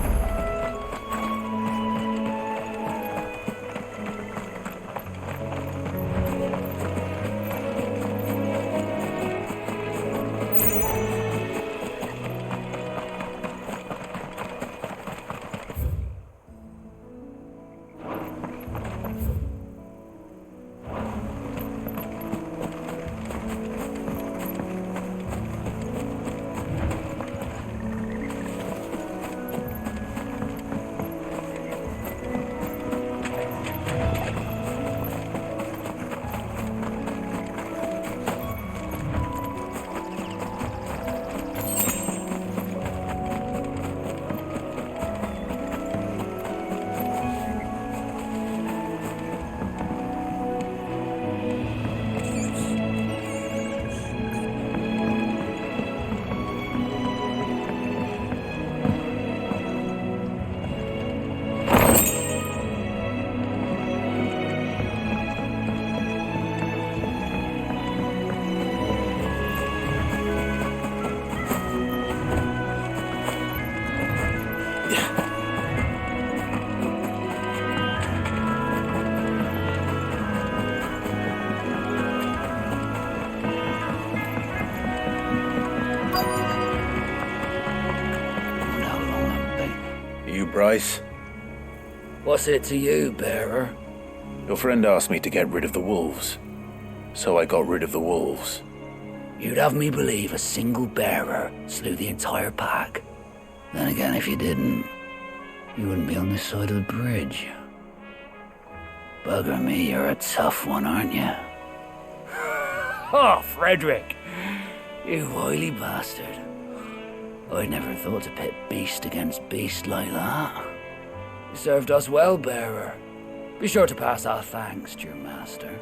Bryce. What's it to you, bearer? Your friend asked me to get rid of the wolves, so I got rid of the wolves. You'd have me believe a single bearer slew the entire pack. Then again, if you didn't, you wouldn't be on this side of the bridge. Bugger me, you're a tough one, aren't you? Oh, Frederick! You wily bastard. I never thought to pit beast against beast like that. You served us well, bearer. Be sure to pass our thanks to your master.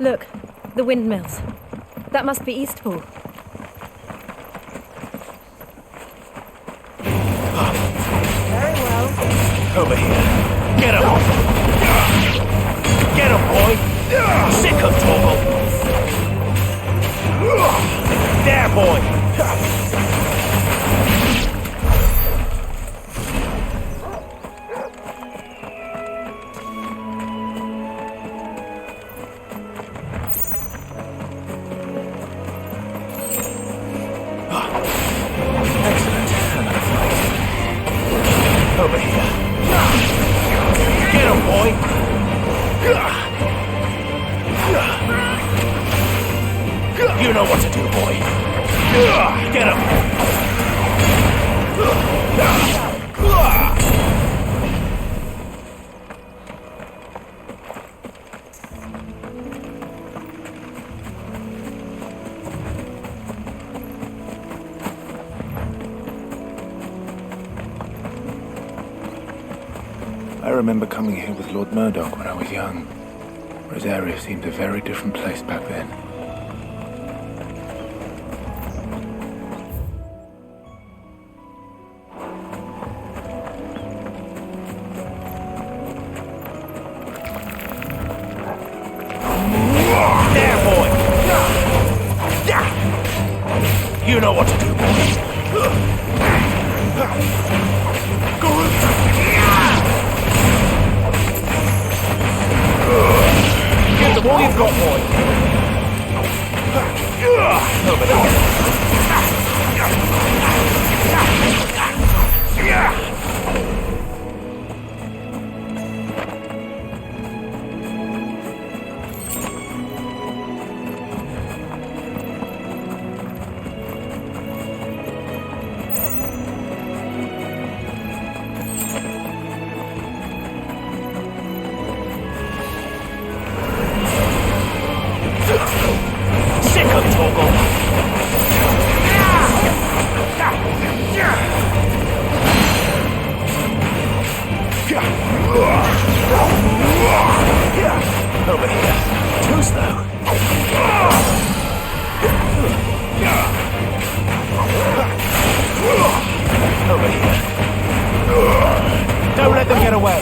Look, the windmills. That must be Eastpool. Very well. Over here. Get him! Get him, boy! Sick of Toggle! There, boy! Over here. Get him, boy! You know what to do, boy. Get him! I remember coming here with Lord Murdoch when I was young. Rosaria seemed a very different place back then. There, boy! You know what to do, boy. Give them all you've got, boy. Over there. Sick of Toggle! Over here. Too slow. Over here. Don't let them get away.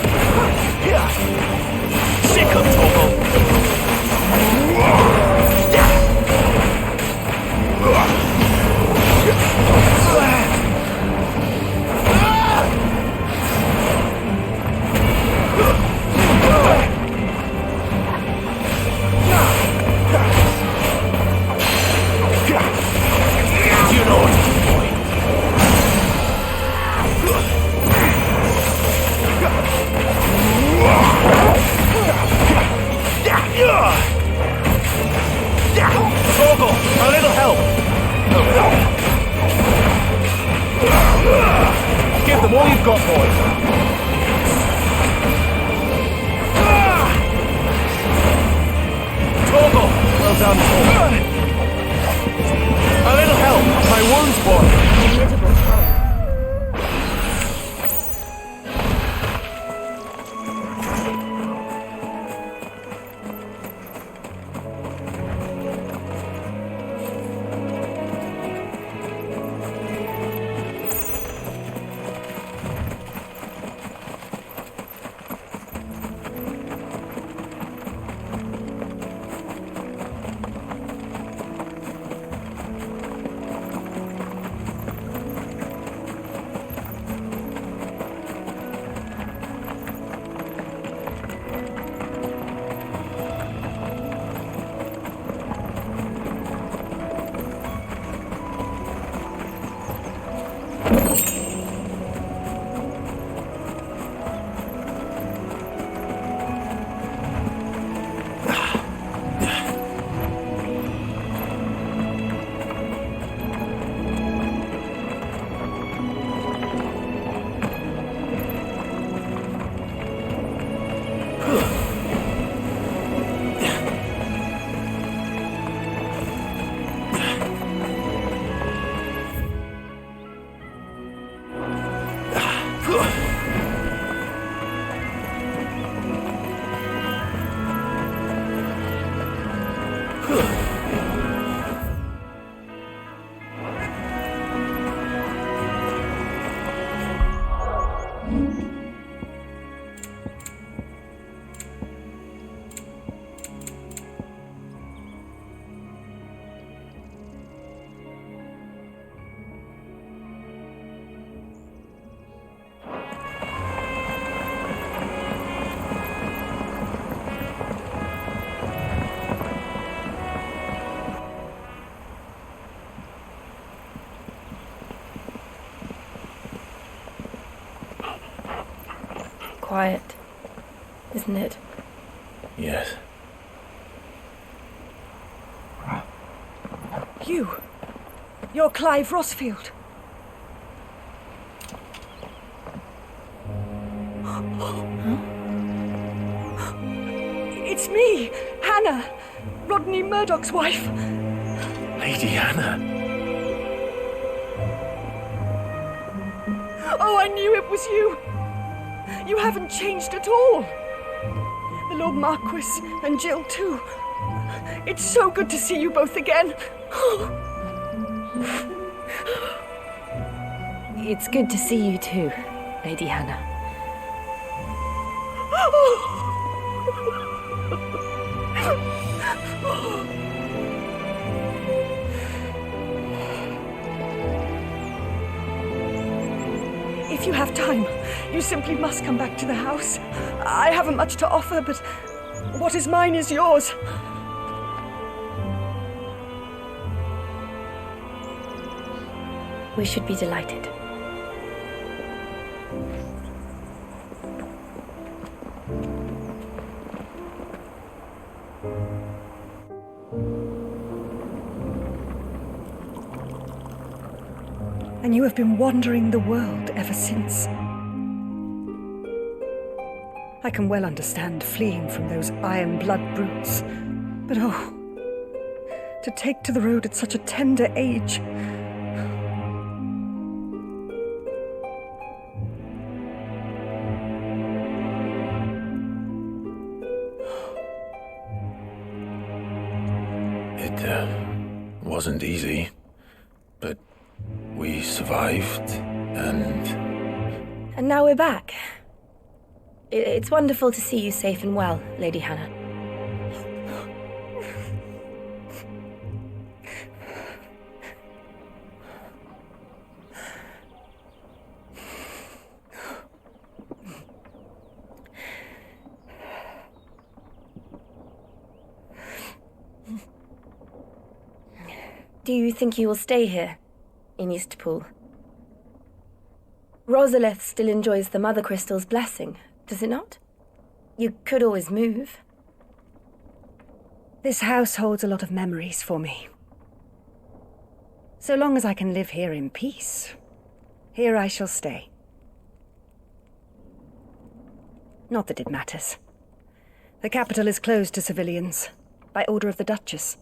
Sick of Toggle! Quiet, isn't it? Yes. You're Clive Rossfield. It's me, Hannah, Rodney Murdoch's wife. Lady Hannah. Oh, I knew it was you. You haven't changed at all. The Lord Marquis and Jill too. It's so good to see you both again. It's good to see you too, Lady Hannah. If you have time, you simply must come back to the house. I haven't much to offer, but what is mine is yours. We should be delighted. And you have been wandering the world ever since. I can well understand fleeing from those iron blood brutes. But oh, to take to the road at such a tender age. It wasn't easy, but we survived, and now we're back. It's wonderful to see you safe and well, Lady Hannah. Do you think you will stay here, in Eastpool? Rosalith still enjoys the Mother Crystal's blessing, does it not? You could always move. This house holds a lot of memories for me. So long as I can live here in peace, here I shall stay. Not that it matters. The capital is closed to civilians, by order of the Duchess.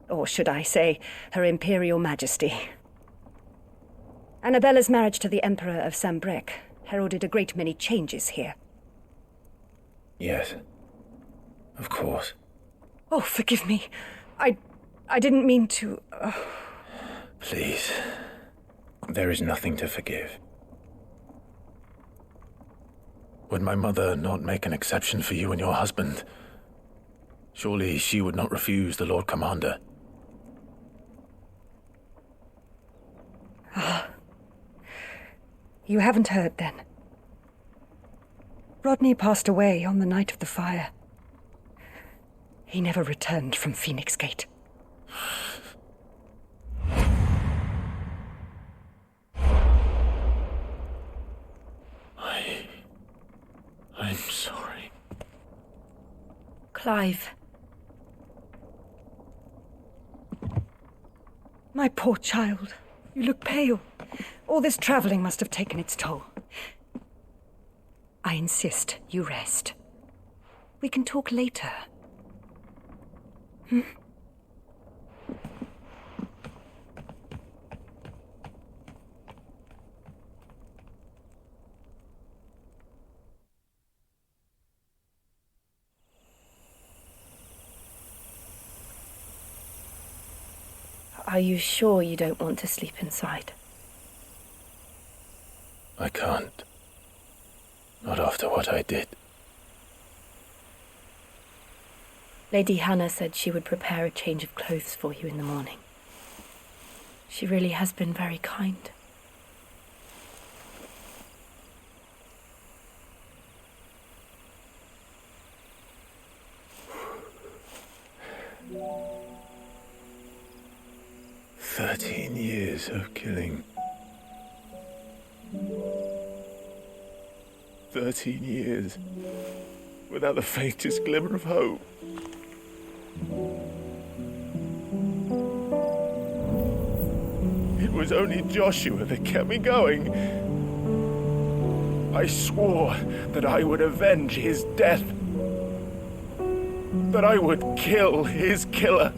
Or should I say, Her Imperial Majesty. Annabella's marriage to the Emperor of Sambrec heralded a great many changes here. yes, of course. Oh, forgive me. I didn't mean to... Please, there is nothing to forgive. Would my mother not make an exception for you and your husband? Surely she would not refuse the Lord Commander. You haven't heard, then. Rodney passed away on the night of the fire. He never returned from Phoenix Gate. I'm sorry. Clive. My poor child. You look pale. All this traveling must have taken its toll. I insist you rest. We can talk later. Hmm? Are you sure you don't want to sleep inside? I can't. Not after what I did. Lady Hannah said she would prepare a change of clothes for you in the morning. She really has been very kind. Years of killing. 13 years without the faintest glimmer of hope. It was only Joshua that kept me going. I swore that I would avenge his death. That I would kill his killer.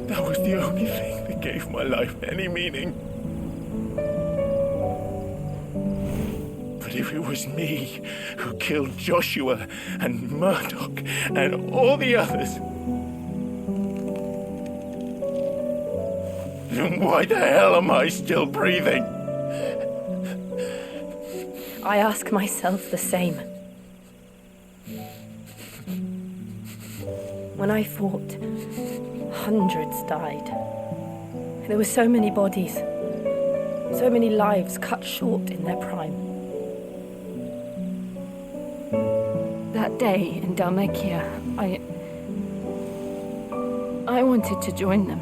That was the only thing that gave my life any meaning. But if it was me who killed Joshua and Murdoch and all the others, then why the hell am I still breathing? I ask myself the same. When I fought, hundreds died. There were so many bodies, so many lives cut short in their prime. That day in Dalmekia, I wanted to join them.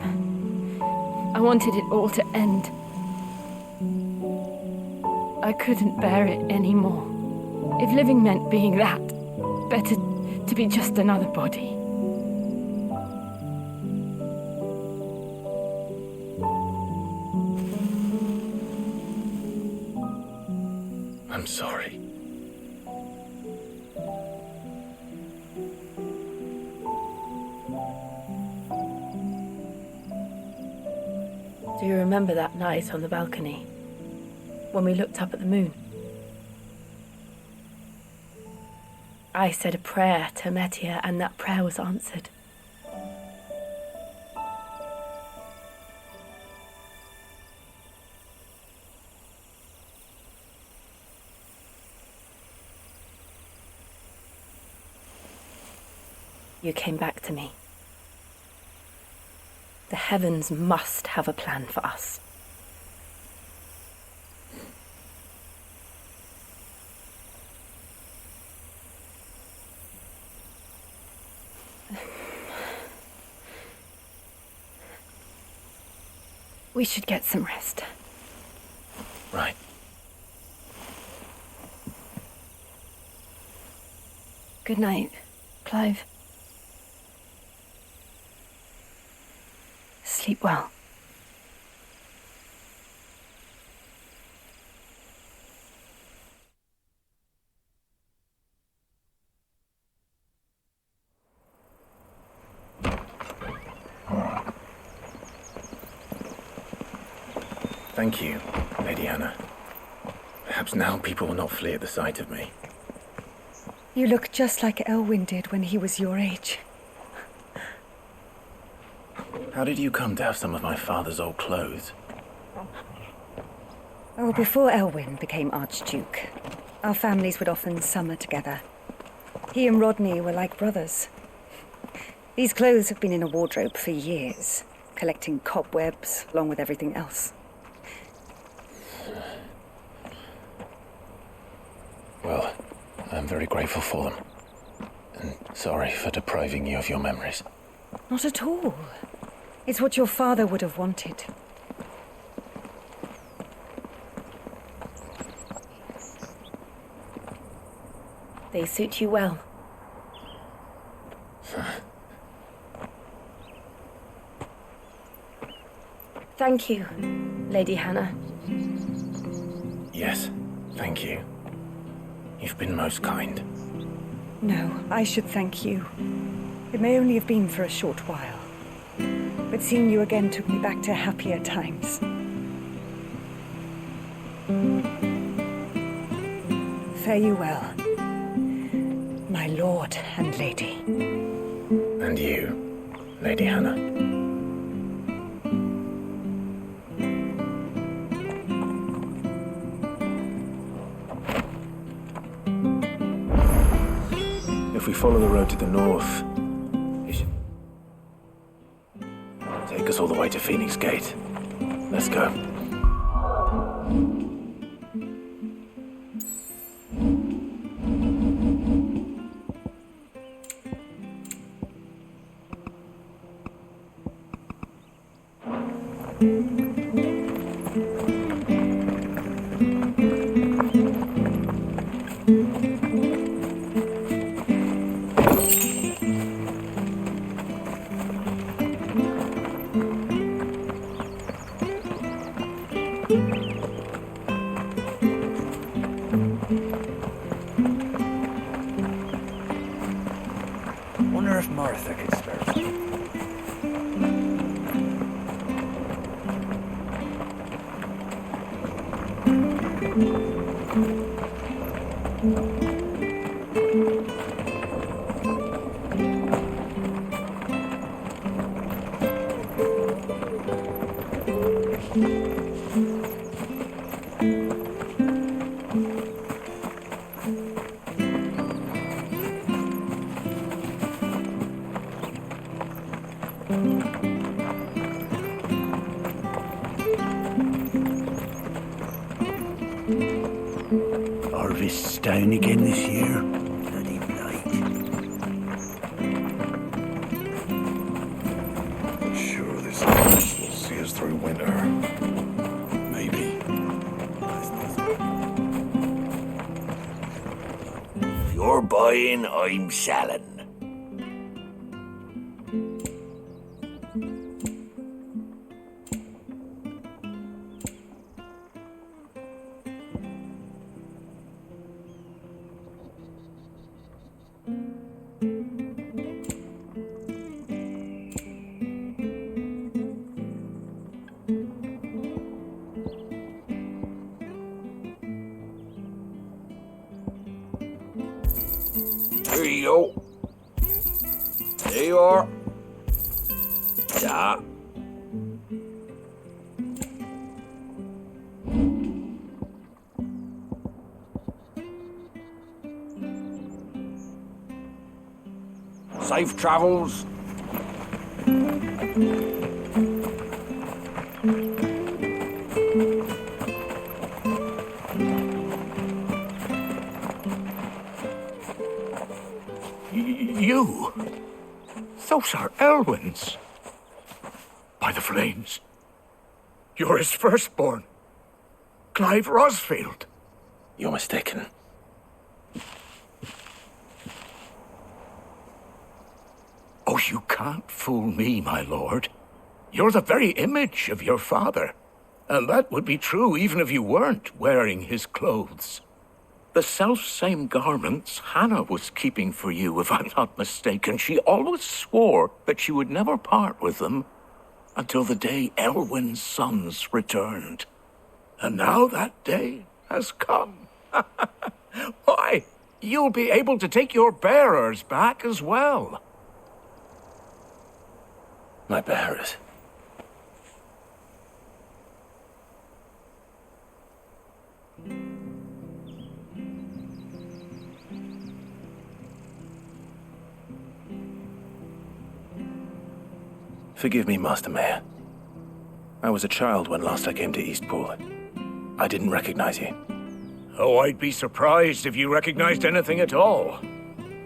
I wanted it all to end. I couldn't bear it anymore. If living meant being that, better to be just another body. I'm sorry. Do you remember that night on the balcony, when we looked up at the moon? I said a prayer to Metia, and that prayer was answered. You came back to me. The heavens must have a plan for us. We should get some rest. Right. Good night, Clive. Sleep well. Thank you, Lady Hannah. Perhaps now people will not flee at the sight of me. You look just like Elwyn did when he was your age. How did you come to have some of my father's old clothes? Oh, before Elwyn became Archduke, our families would often summer together. He and Rodney were like brothers. These clothes have been in a wardrobe for years, collecting cobwebs along with everything else. Well, I'm very grateful for them. And sorry for depriving you of your memories. Not at all. It's what your father would have wanted. They suit you well. Thank you, Lady Hannah. Yes, thank you. You've been most kind. No, I should thank you. It may only have been for a short while, but seeing you again took me back to happier times. Fare you well, my lord and lady. And you, Lady Hannah. if we follow the road to the north, it should take us all the way to Phoenix Gate. Let's go. Wonder if Martha could spare some. Harvest's down again this year. Bloody blight. Sure, this harvest will see us through winter. Maybe. If you're buying, I'm selling. Here you go. There you are. Yeah. Safe travels. You? Those are Elwyn's. By the flames. You're his firstborn. Clive Rosfield. You're mistaken. Oh, you can't fool me, my lord. You're the very image of your father. And that would be true even if you weren't wearing his clothes. The self-same garments Hannah was keeping for you, if I'm not mistaken. She always swore that she would never part with them until the day Elwyn's sons returned. And now that day has come. Why, you'll be able to take your bearers back as well. My bearers. Forgive me, Master Mayor. I was a child when last I came to Eastpool. I didn't recognize you. Oh, I'd be surprised if you recognized anything at all.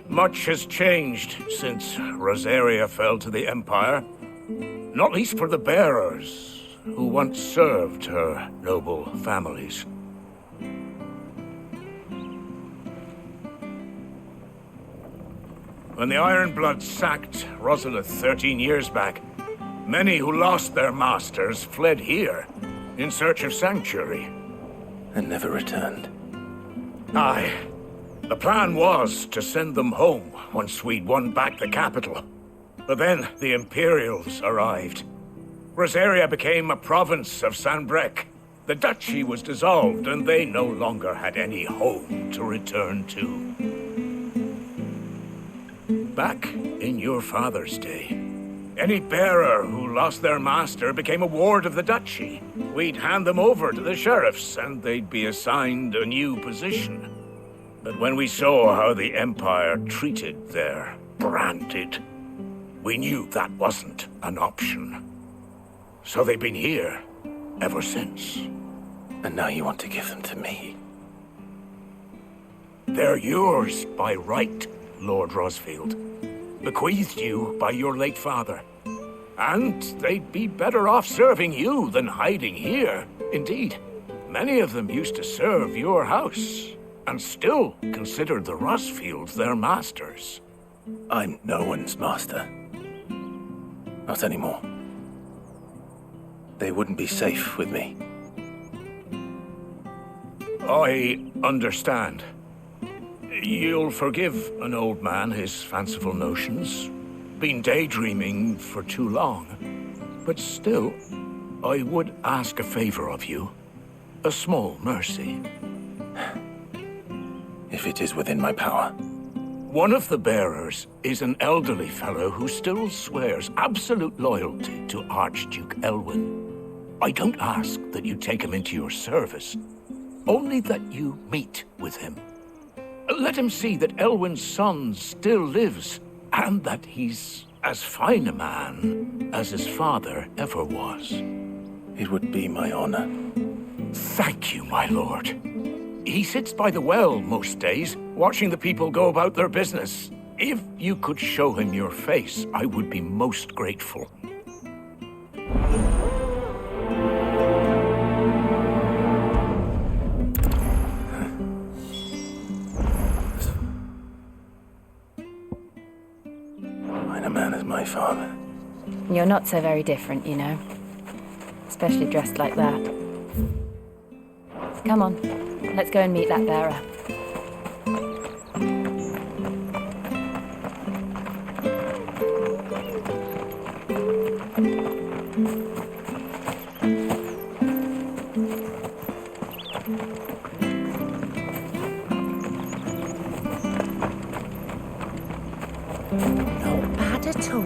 Much has changed since Rosaria fell to the Empire. Not least for the bearers, who once served her noble families. When the Ironbloods sacked Rosalith 13 years back, many who lost their masters fled here in search of sanctuary. And never returned. Aye. The plan was to send them home once we'd won back the capital. But then the Imperials arrived. Rosaria became a province of Sanbrec. The duchy was dissolved, and they no longer had any home to return to. Back in your father's day, any bearer who lost their master became a ward of the duchy. We'd hand them over to the sheriffs, and they'd be assigned a new position. But when we saw how the Empire treated their branded, we knew that wasn't an option. So they've been here ever since. And now you want to give them to me? They're yours by right, Lord Rosfield. Bequeathed you by your late father. And they'd be better off serving you than hiding here. Indeed, many of them used to serve your house, and still considered the Rosfields their masters. I'm no one's master. Not anymore. They wouldn't be safe with me. I understand. You'll forgive an old man his fanciful notions. Been daydreaming for too long. But still, I would ask a favor of you. A small mercy. If it is within my power. One of the bearers is an elderly fellow who still swears absolute loyalty to Archduke Elwyn. I don't ask that you take him into your service, only that you meet with him. Let him see that Elwyn's son still lives, and that he's as fine a man as his father ever was. It would be my honor. Thank you, my lord. He sits by the well most days, watching the people go about their business. If you could show him your face, I would be most grateful. Fine a man as my father. You're not so very different, you know. Especially dressed like that. Come on, let's go and meet that bearer. Not bad at all.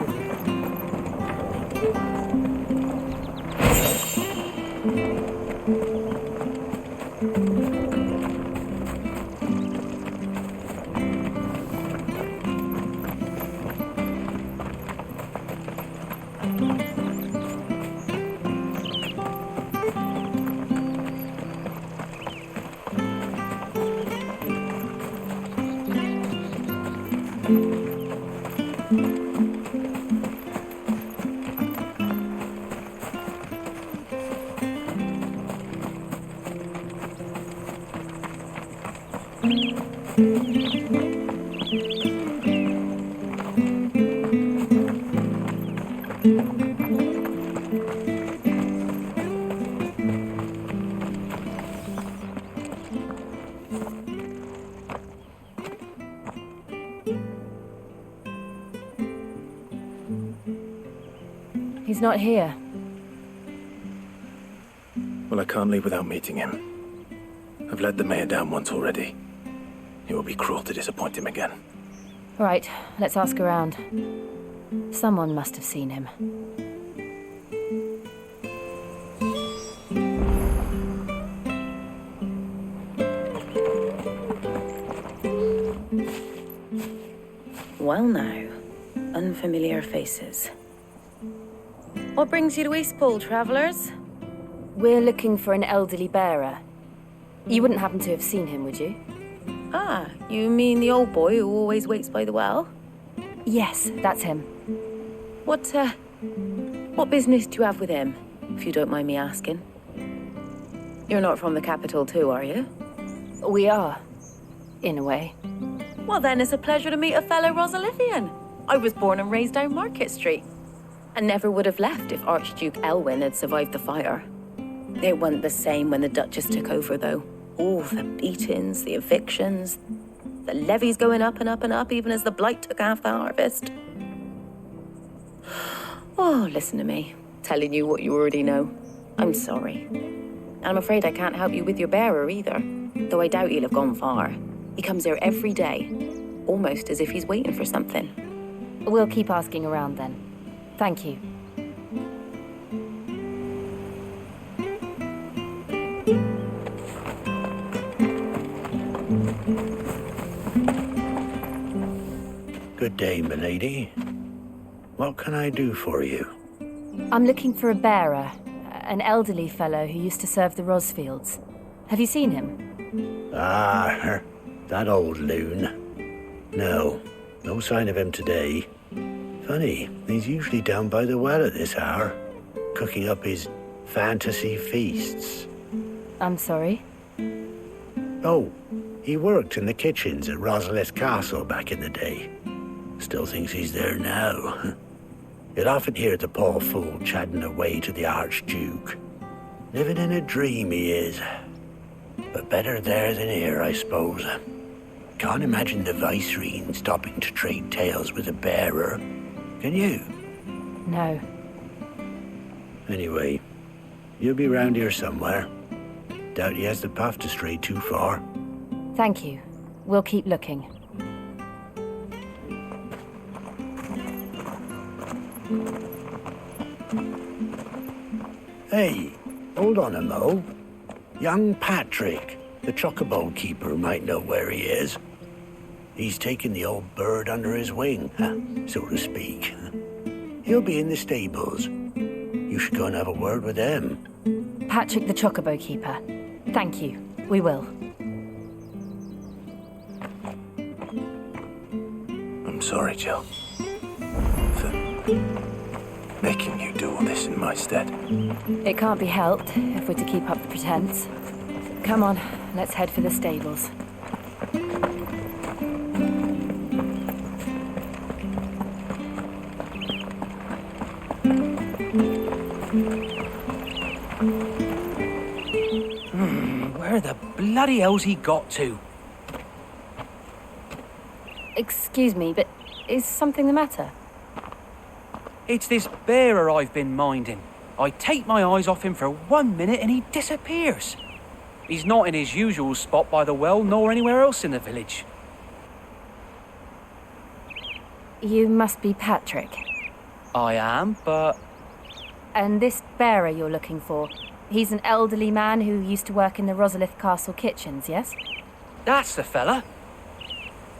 He's not here. Well, I can't leave without meeting him. I've let the mayor down once already. It will be cruel to disappoint him again. All right, let's ask around. Someone must have seen him. Well now, unfamiliar faces. What brings you to Eastpool, travellers? We're looking for an elderly bearer. You wouldn't happen to have seen him, would you? Ah, you mean the old boy who always waits by the well? Yes, that's him. What business do you have with him, if you don't mind me asking? You're not from the capital too, are you? We are, in a way. Well then, it's a pleasure to meet a fellow Rosalifian. I was born and raised down Market Street, and never would have left if Archduke Elwyn had survived the fire. It wasn't the same when the Duchess took over, though. All the beatings, the evictions, the levies going up and up and up, even as the blight took half the harvest. Oh, listen to me, telling you what you already know. I'm sorry. And I'm afraid I can't help you with your bearer either, though I doubt he'll have gone far. He comes here every day, almost as if he's waiting for something. We'll keep asking around then. Thank you. Good day, milady. What can I do for you? I'm looking for a bearer, an elderly fellow who used to serve the Rosfields. Have you seen him? Ah, that old loon. No sign of him today. Funny, he's usually down by the well at this hour, cooking up his fantasy feasts. I'm sorry? Oh, he worked in the kitchens at Rosalith Castle back in the day. Still thinks he's there now. You'd often hear the poor fool chatting away to the Archduke. Living in a dream he is. But better there than here, I suppose. Can't imagine the Vicereine stopping to trade tales with a bearer. Can you? No. Anyway, you'll be round here somewhere. Doubt he has the path to stray too far. Thank you. We'll keep looking. Hey, hold on a mo. Young Patrick, the chocobo keeper, might know where he is. He's taken the old bird under his wing, so to speak. He'll be in the stables. You should go and have a word with them. Patrick the chocobo keeper. Thank you. We will. I'm sorry, Jill. For making you do all this in my stead. It can't be helped if we're to keep up the pretense. Come on, let's head for the stables. Where the bloody hell's he got to? Excuse me, but is something the matter? It's this bearer I've been minding. I take my eyes off him for 1 minute and he disappears. He's not in his usual spot by the well, nor anywhere else in the village. You must be Patrick. I am, but... And this bearer you're looking for, he's an elderly man who used to work in the Rosalith Castle kitchens, yes? That's the fella.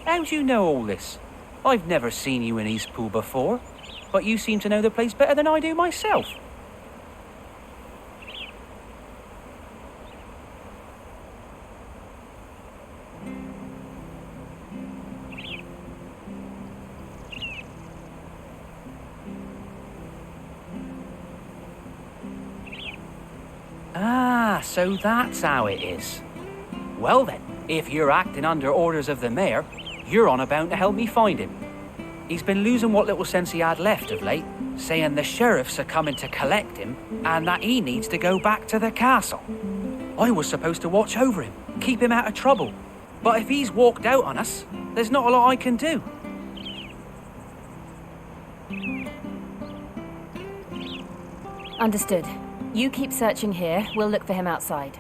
How do you know all this? I've never seen you in Eastpool before, but you seem to know the place better than I do myself. Ah, so that's how it is. Well then, if you're acting under orders of the mayor, you're on about to help me find him. He's been losing what little sense he had left of late, saying the sheriffs are coming to collect him and that he needs to go back to the castle. I was supposed to watch over him, keep him out of trouble. But if he's walked out on us, there's not a lot I can do. Understood. You keep searching here, we'll look for him outside.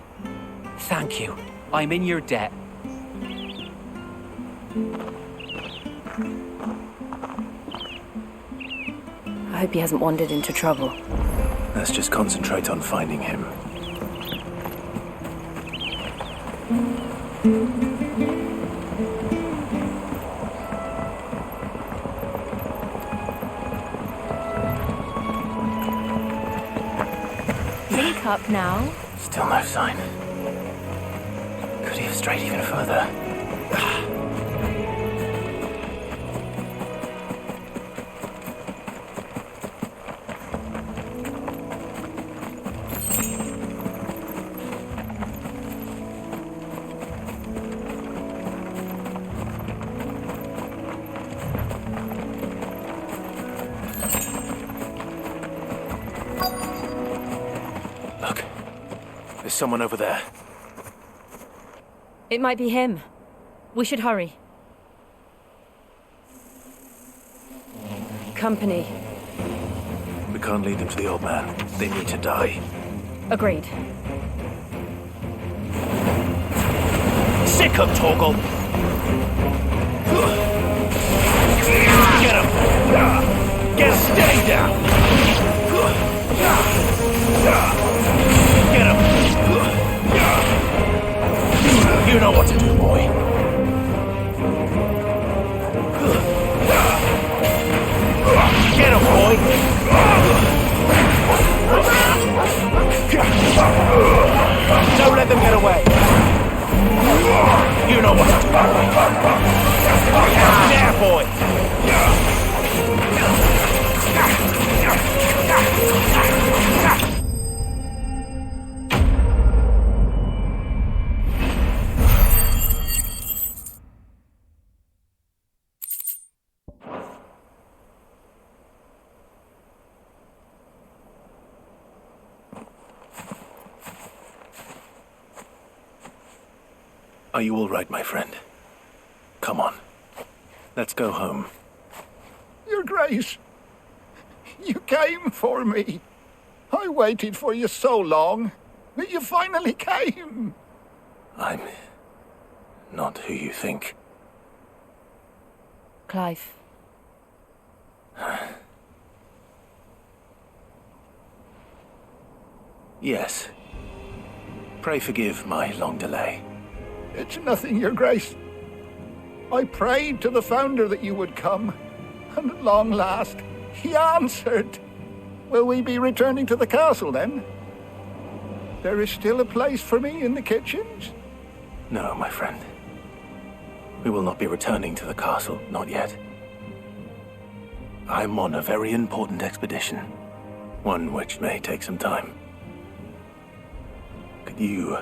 Thank you. I'm in your debt. I hope he hasn't wandered into trouble. Let's just concentrate on finding him. Think up now. Still no sign. Could he have strayed even further? Look, there's someone over there. It might be him. We should hurry. Company. We can't lead them to the old man. They need to die. Agreed. Sick of Torgal! Get him! Get him! Stay down! Get him! You know what to do, boy. Don't let them get away. You know what to do, boy. There, boy. Are you all right, my friend? Come on. Let's go home. Your Grace, you came for me. I waited for you so long, but you finally came. I'm not who you think. Clive. Yes. Pray forgive my long delay. It's nothing, Your Grace. I prayed to the Founder that you would come, and at long last, he answered. Will we be returning to the castle, then? There is still a place for me in the kitchens? No, my friend. We will not be returning to the castle, not yet. I'm on a very important expedition, one which may take some time. Could you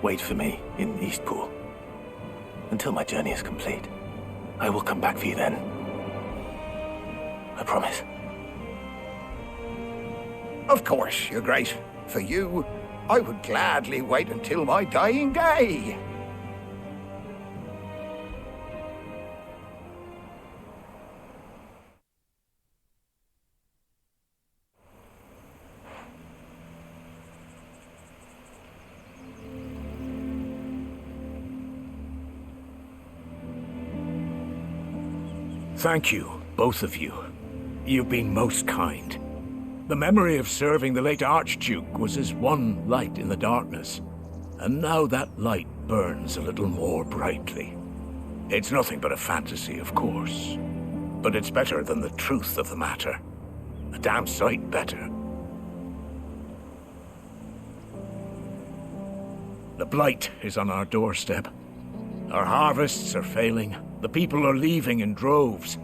wait for me in Eastpool until my journey is complete? I will come back for you then. I promise. Of course, Your Grace. For you, I would gladly wait until my dying day. Thank you, both of you. You've been most kind. The memory of serving the late Archduke was as one light in the darkness, and now that light burns a little more brightly. It's nothing but a fantasy, of course, but it's better than the truth of the matter. A damn sight better. The blight is on our doorstep. Our harvests are failing. The people are leaving in droves.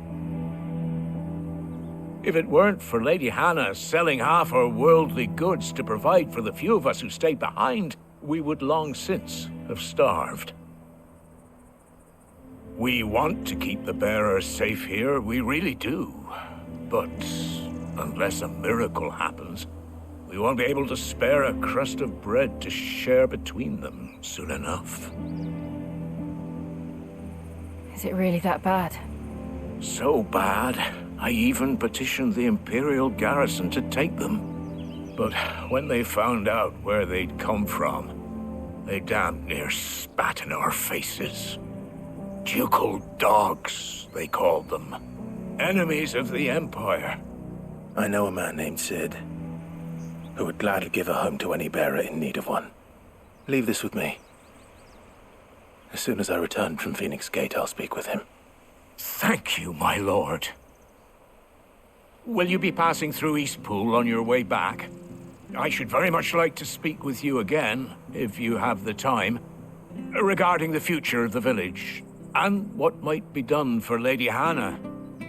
If it weren't for Lady Hannah selling half her worldly goods to provide for the few of us who stayed behind, we would long since have starved. We want to keep the bearers safe here, we really do. But unless a miracle happens, we won't be able to spare a crust of bread to share between them soon enough. Is it really that bad? So bad, I even petitioned the Imperial garrison to take them. But when they found out where they'd come from, they damn near spat in our faces. Ducal dogs, they called them. Enemies of the Empire. I know a man named Sid, who would gladly give a home to any bearer in need of one. Leave this with me. As soon as I return from Phoenix Gate, I'll speak with him. Thank you, my lord. Will you be passing through Eastpool on your way back? I should very much like to speak with you again, if you have the time, regarding the future of the village, and what might be done for Lady Hannah,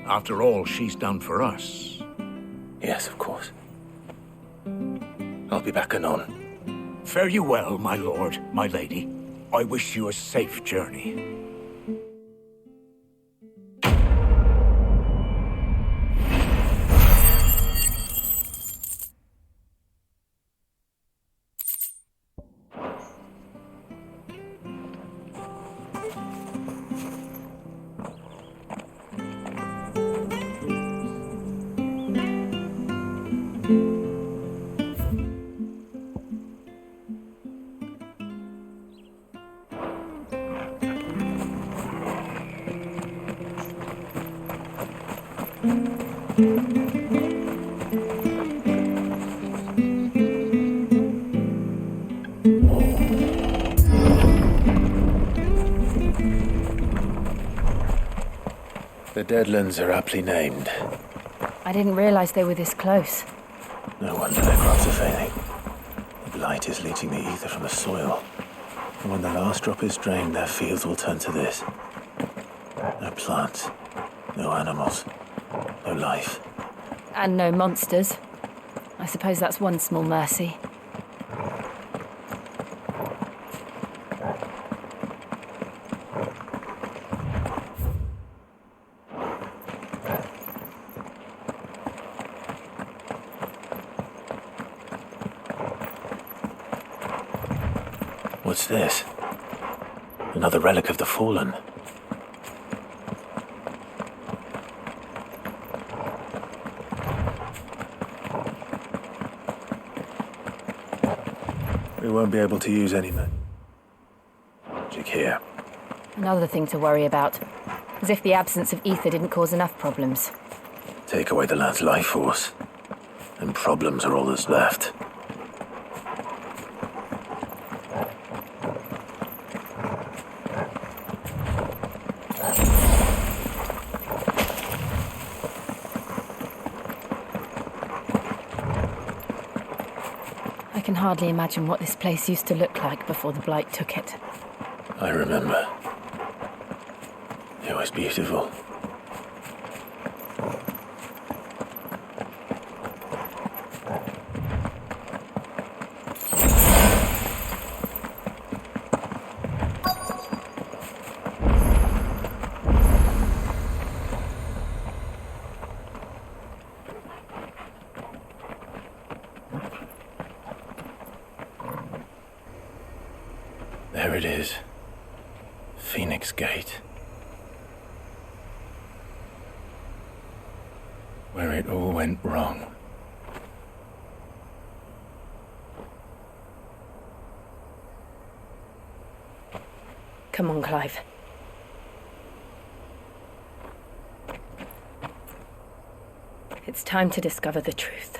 after all she's done for us. Yes, of course. I'll be back anon. Fare you well, my lord, my lady. I wish you a safe journey. The Deadlands are aptly named. I didn't realize they were this close. No wonder their crops are failing. blight is leaching the ether from the soil. And when the last drop is drained, their fields will turn to this. No plants, no animals, no life. And no monsters. I suppose that's one small mercy. What's this? Another relic of the fallen. We won't be able to use any magic here. Another thing to worry about. As if the absence of ether didn't cause enough problems. Take away the lad's life force, and problems are all that's left. I can hardly imagine what this place used to look like before the blight took it. I remember. It was beautiful. There it is. Phoenix Gate. Where it all went wrong. Come on, Clive. It's time to discover the truth.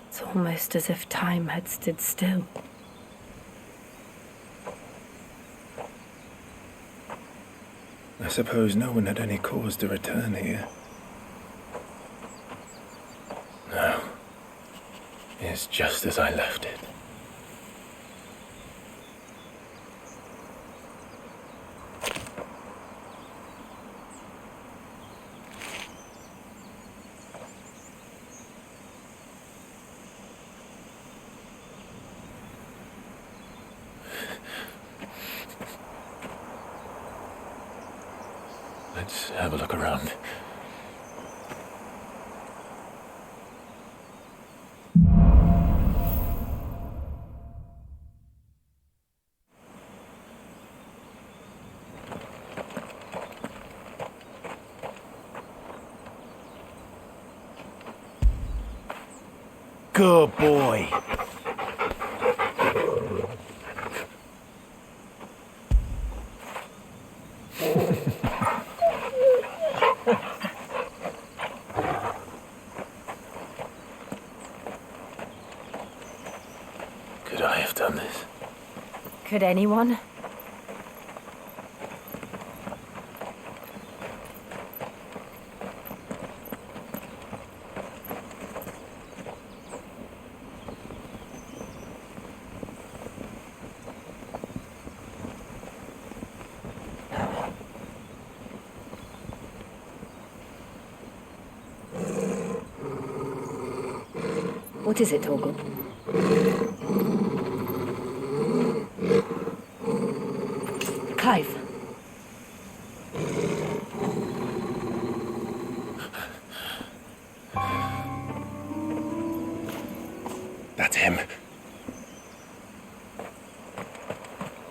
It's almost as if time had stood still. I suppose no one had any cause to return here. No. It's just as I left it. Let's have a look around. Good boy. Could I have done this? Could anyone? What is it, Torgal? Clive. That's him.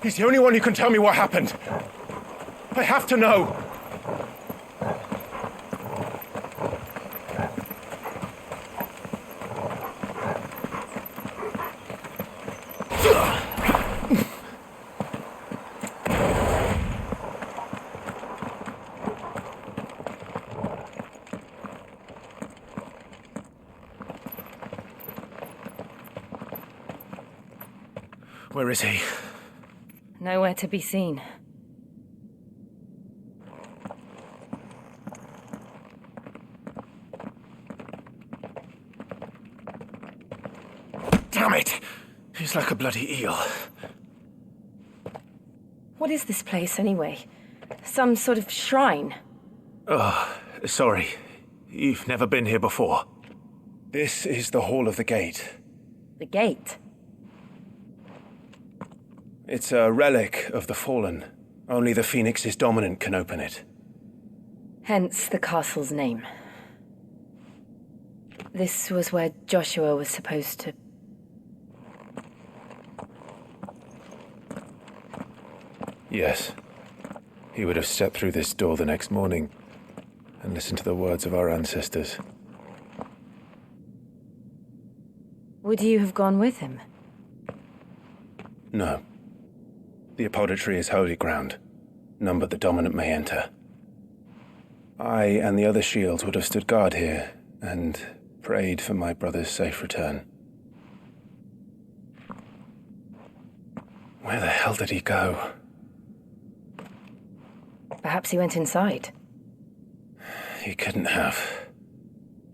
He's the only one who can tell me what happened. I have to know. Where is he? Nowhere to be seen. Damn it! He's like a bloody eel. What is this place, anyway? Some sort of shrine? Oh, sorry. You've never been here before. This is the Hall of the Gate. The gate? It's a relic of the Fallen. Only the Phoenix's dominant can open it. Hence the castle's name. This was where Joshua was supposed to... Yes. He would have stepped through this door the next morning and listened to the words of our ancestors. Would you have gone with him? No. The apodatory is holy ground. None but the dominant may enter. I and the other shields would have stood guard here and prayed for my brother's safe return. Where the hell did he go? Perhaps he went inside. He couldn't have.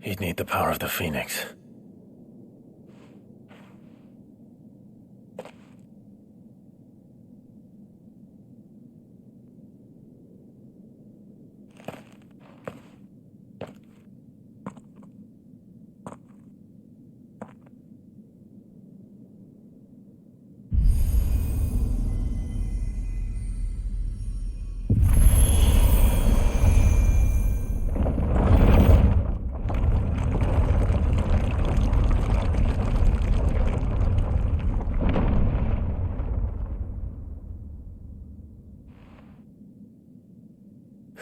He'd need the power of the Phoenix.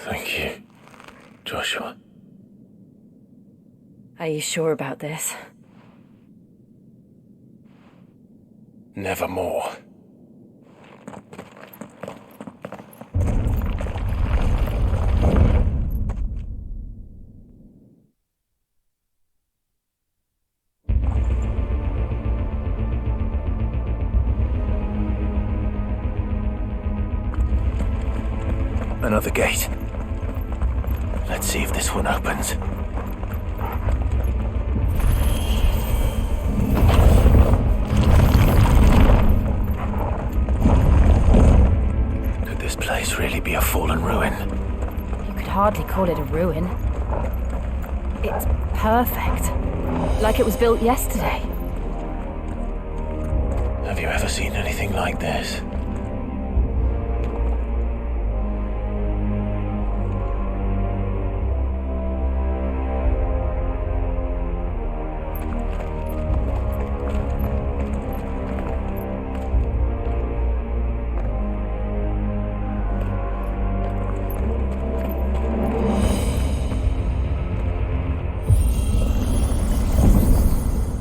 Thank you, Joshua. Are you sure about this? Nevermore. Another gate. Let's see if this one opens. Could this place really be a fallen ruin? You could hardly call it a ruin. It's perfect. Like it was built yesterday. Have you ever seen anything like this?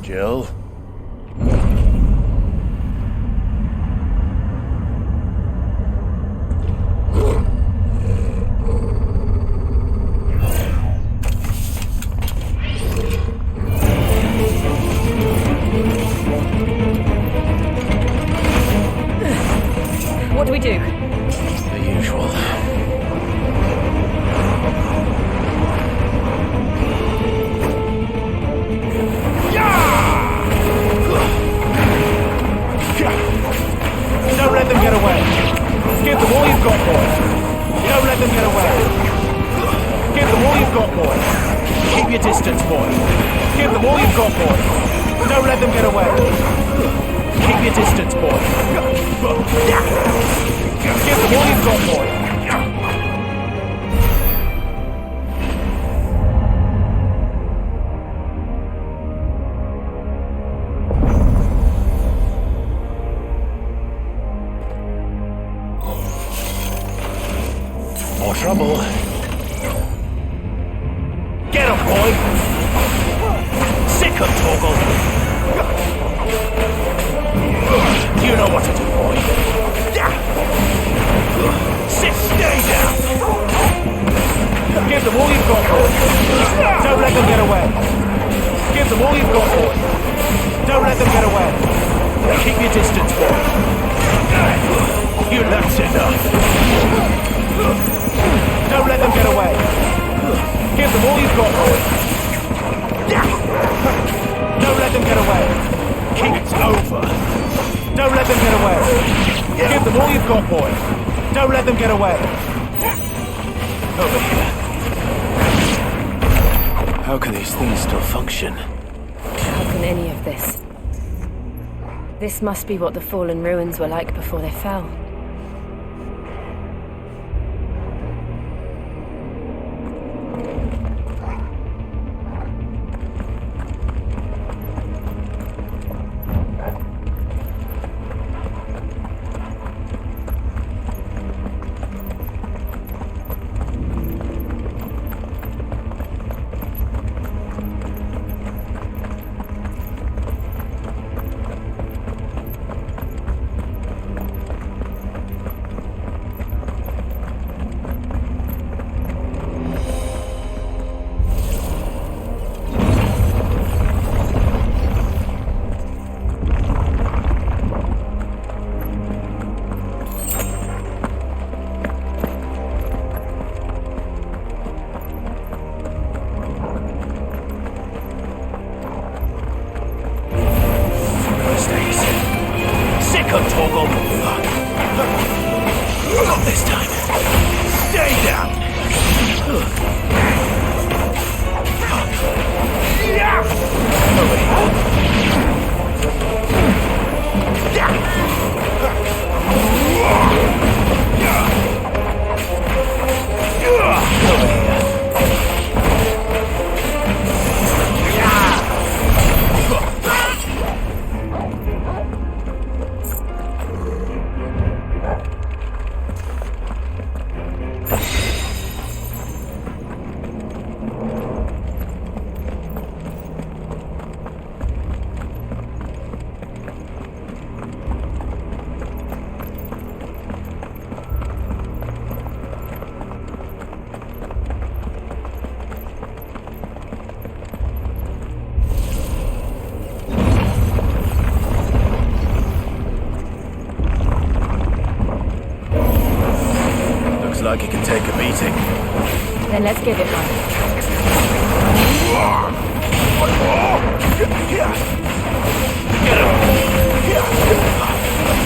Jill? What do we do? The usual. Don't let them get away. Give them all you've got, boy. Don't let them get away. Give them all you've got, boy. Keep your distance, boy. Give them all you've got, boy. Don't let them get away. Keep your distance, boy. Give them all you've got, boy. More trouble. Get him, boy! Sick of Torgal! You know what to do, boy. Stay down! Give them all you've got, boy. Don't let them get away. Give them all you've got, boy. Don't let them get away. Keep your distance, boy. That's enough. Don't let them get away. Give them all you've got, boy. Don't let them get away. It's over. Don't let them get away. Give them all you've got, boy. Don't let them get away. Over here. How can these things still function? How can any of this? This must be what the fallen ruins were like before they fell. Not this time. Stay down. Over like it can take a beating. Then let's give it one.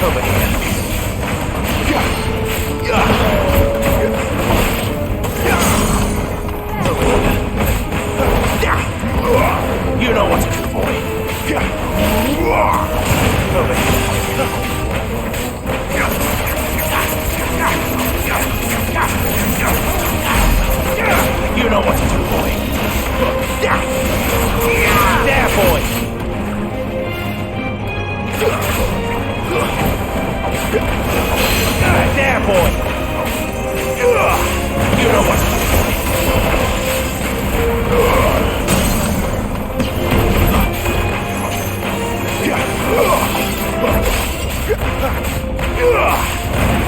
Over here. You know what to do, boy. Over here. You know what to do, boy. There, boy. There, boy. You know what to do, boy.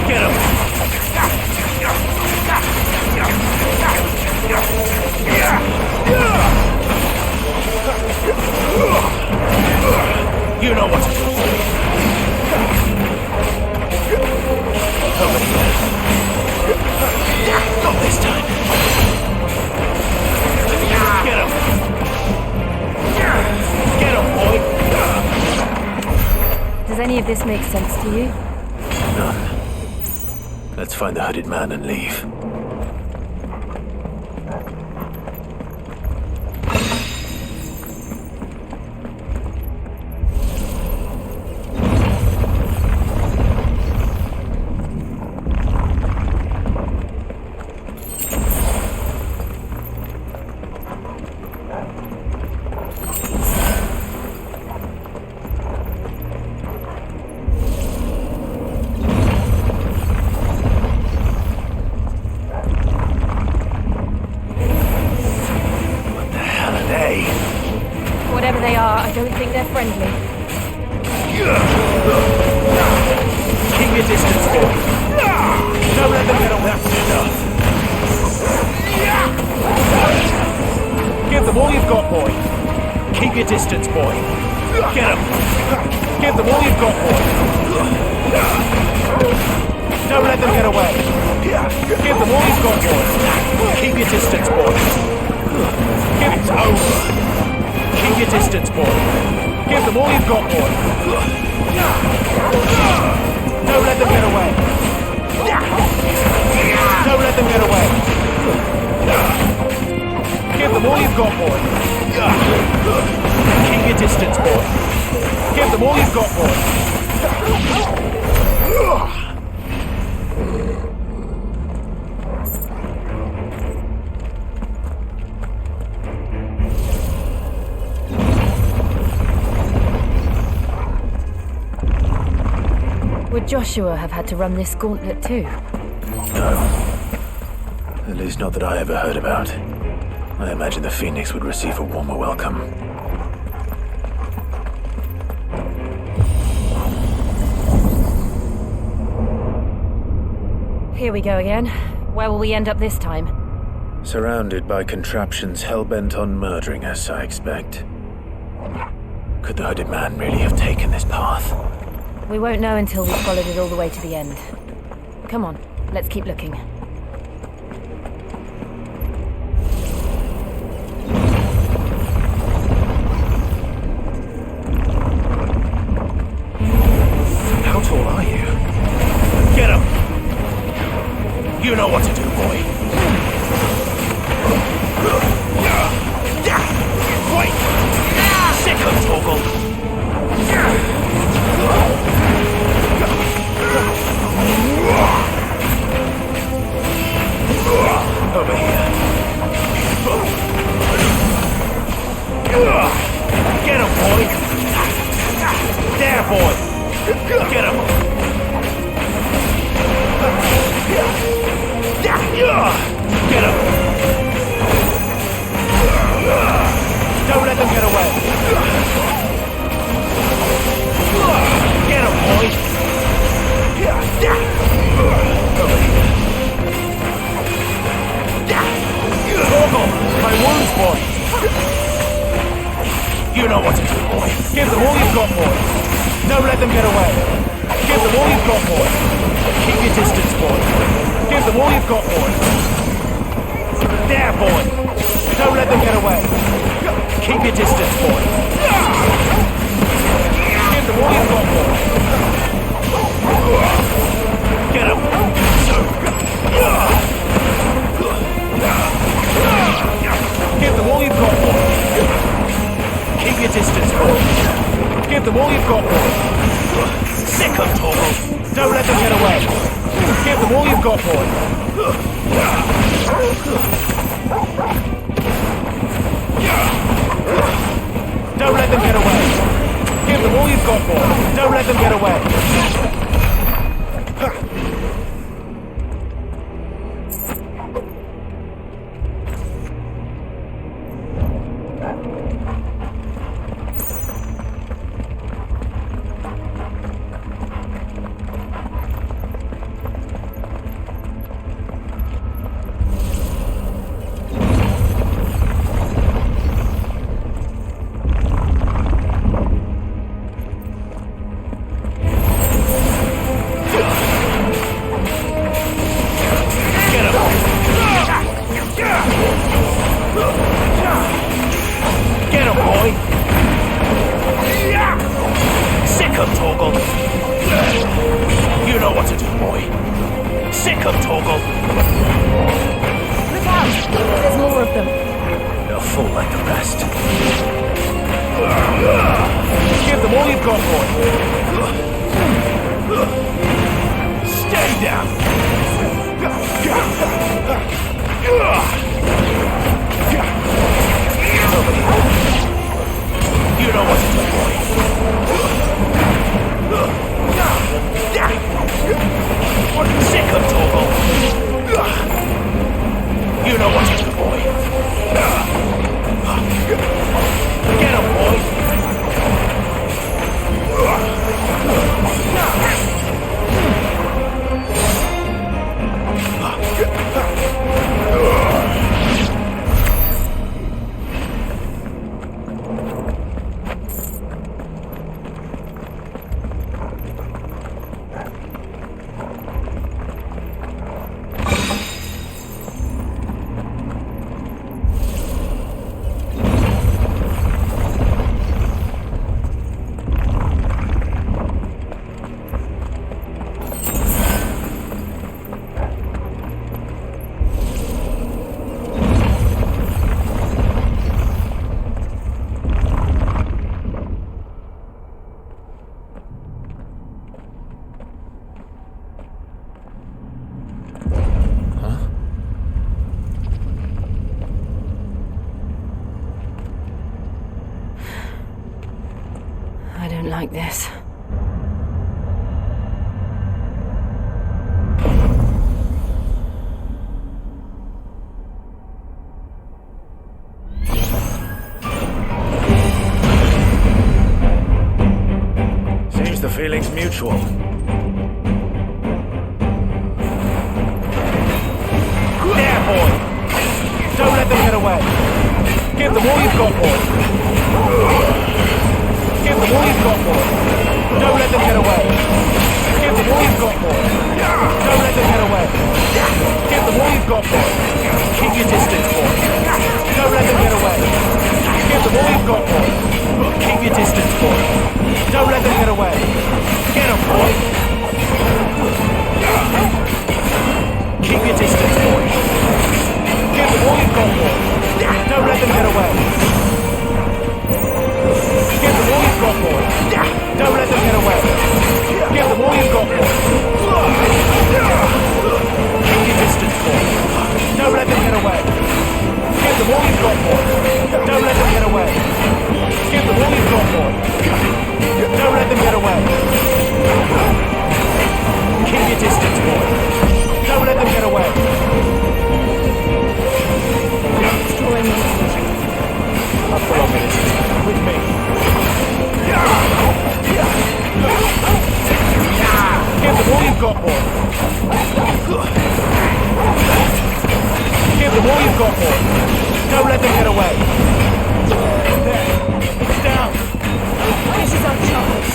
Get him. You know what to do. Over here. Not this time. Get him. Get him, boy. Does any of this make sense to you? None. Let's find the hooded man and leave. friendly. Keep your distance, boy. Don't let them get away. Give them all you've got, boy. Keep your distance, boy. Get him. Give them all you've got, boy. Don't let them get away. Give them all you've got, boy. Keep your distance, boy. Give it over. Keep your distance, boy. Give them all you've got, boy. Don't let them get away. Don't let them get away. Give them all you've got, boy. Keep your distance, boy. Give them all you've got, boy. Would Joshua have had to run this gauntlet too? No. At least not that I ever heard about. I imagine the Phoenix would receive a warmer welcome. Here we go again. Where will we end up this time? Surrounded by contraptions hell-bent on murdering us, I expect. Could the hooded man really have taken this path? We won't know until we've followed it all the way to the end. Come on, let's keep looking. How tall are you? Get him! You know what to do, boy. Wait! Sick of Toggle! Over here. Get him, boy! There, boy! Get him! Get him! Don't let them get away! Get him, boy! Over here. Torgal, my wounds, boy! You know what to do, boy. Give them all you've got, boy. Don't let them get away. Give them all you've got, boy. Keep your distance, boy. Give them all you've got, boy. There, boy. Don't let them get away. Keep your distance, boy. Give them all you've got, boy. Get him. Give them all you've got, boy. Keep your distance, boy. Give them all you've got, boy. Sick of Torgal. Don't let them get away. Give them all you've got, boy. Don't let them get away. Give them all you've got, boy. Don't let them get away. like this. Seems the feeling's mutual. There, boy! Don't let them get away. Give them all you've got, boy. Give them all you've got, boy. Don't let them get away. Give them all you've got, boy. Don't let them get away. Give them all you've got, boy. Keep your distance, boy. Don't let them get away. Give them all you've got, boy. Keep your distance, boy. Don't let them get away. Get them, boy. Keep your distance, boy. Give them all you've got, boy. Don't let them get away. Give them all you've got, boy. Don't let them get away. Give them all you've got, boy. Keep your distance, boy. Don't let them get away. Give them all you've got, boy. Don't let them get away. Give them all you've got, boy. Don't let them get away. Keep your distance, boy. Don't let them get away. Destroying me. Up for a minute. With me. Give them all you've got, boy. Give them all you've got, boy. Don't let them get away. There. It's down. This is our chance.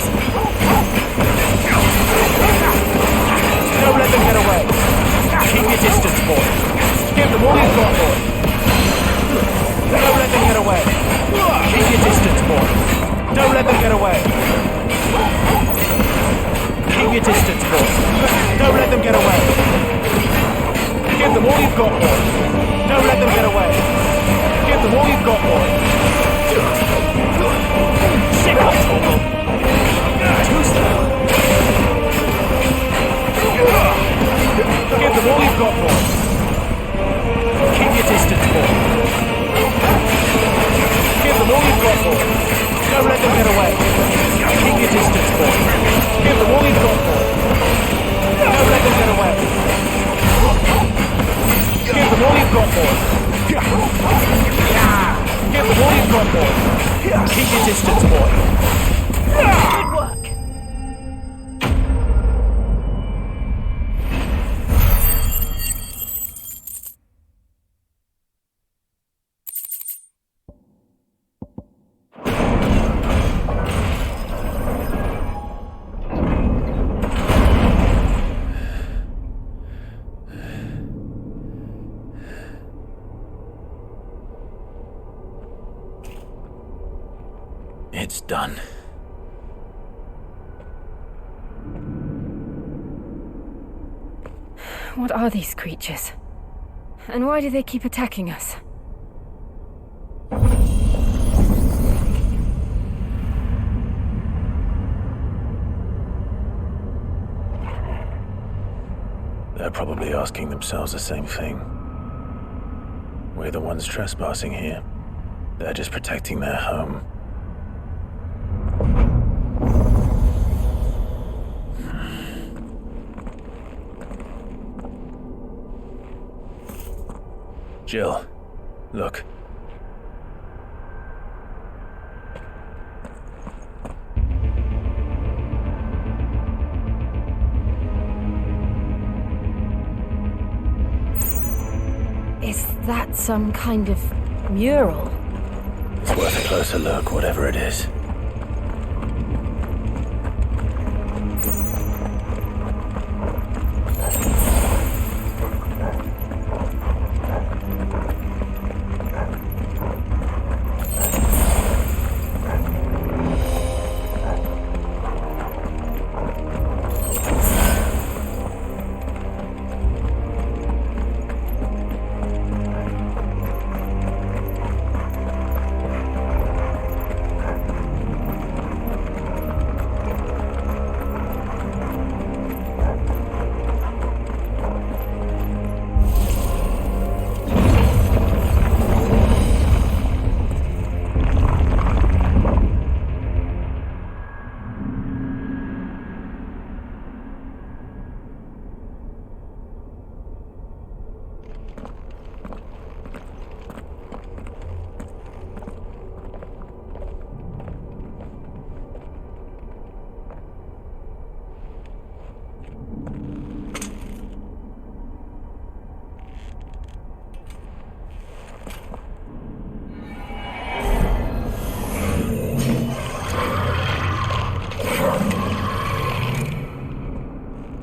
Don't let them get away. Keep your distance, boy. Give them all you've got, boy. Don't let them get away. Keep your distance, boy. Don't let them get away. Keep your distance, boy. Don't let them get away. Give them all you've got, boy. Don't let them get away. Give them all you've got, boy. Sick of trouble. Too slow. Give them all you've got, boy. Keep your distance, boy. Give them all you've got, boy. Don't let them get away. Keep your distance, boy. Give them all you've got, boy. Don't let them get away. Give them all you've got, boy. Give them all you've got, boy. Keep your distance, boy. Good work. It's done. What are these creatures? And why do they keep attacking us? They're probably asking themselves the same thing. We're the ones trespassing here. They're just protecting their home. Jill, look. Is that some kind of mural? It's worth a closer look, whatever it is.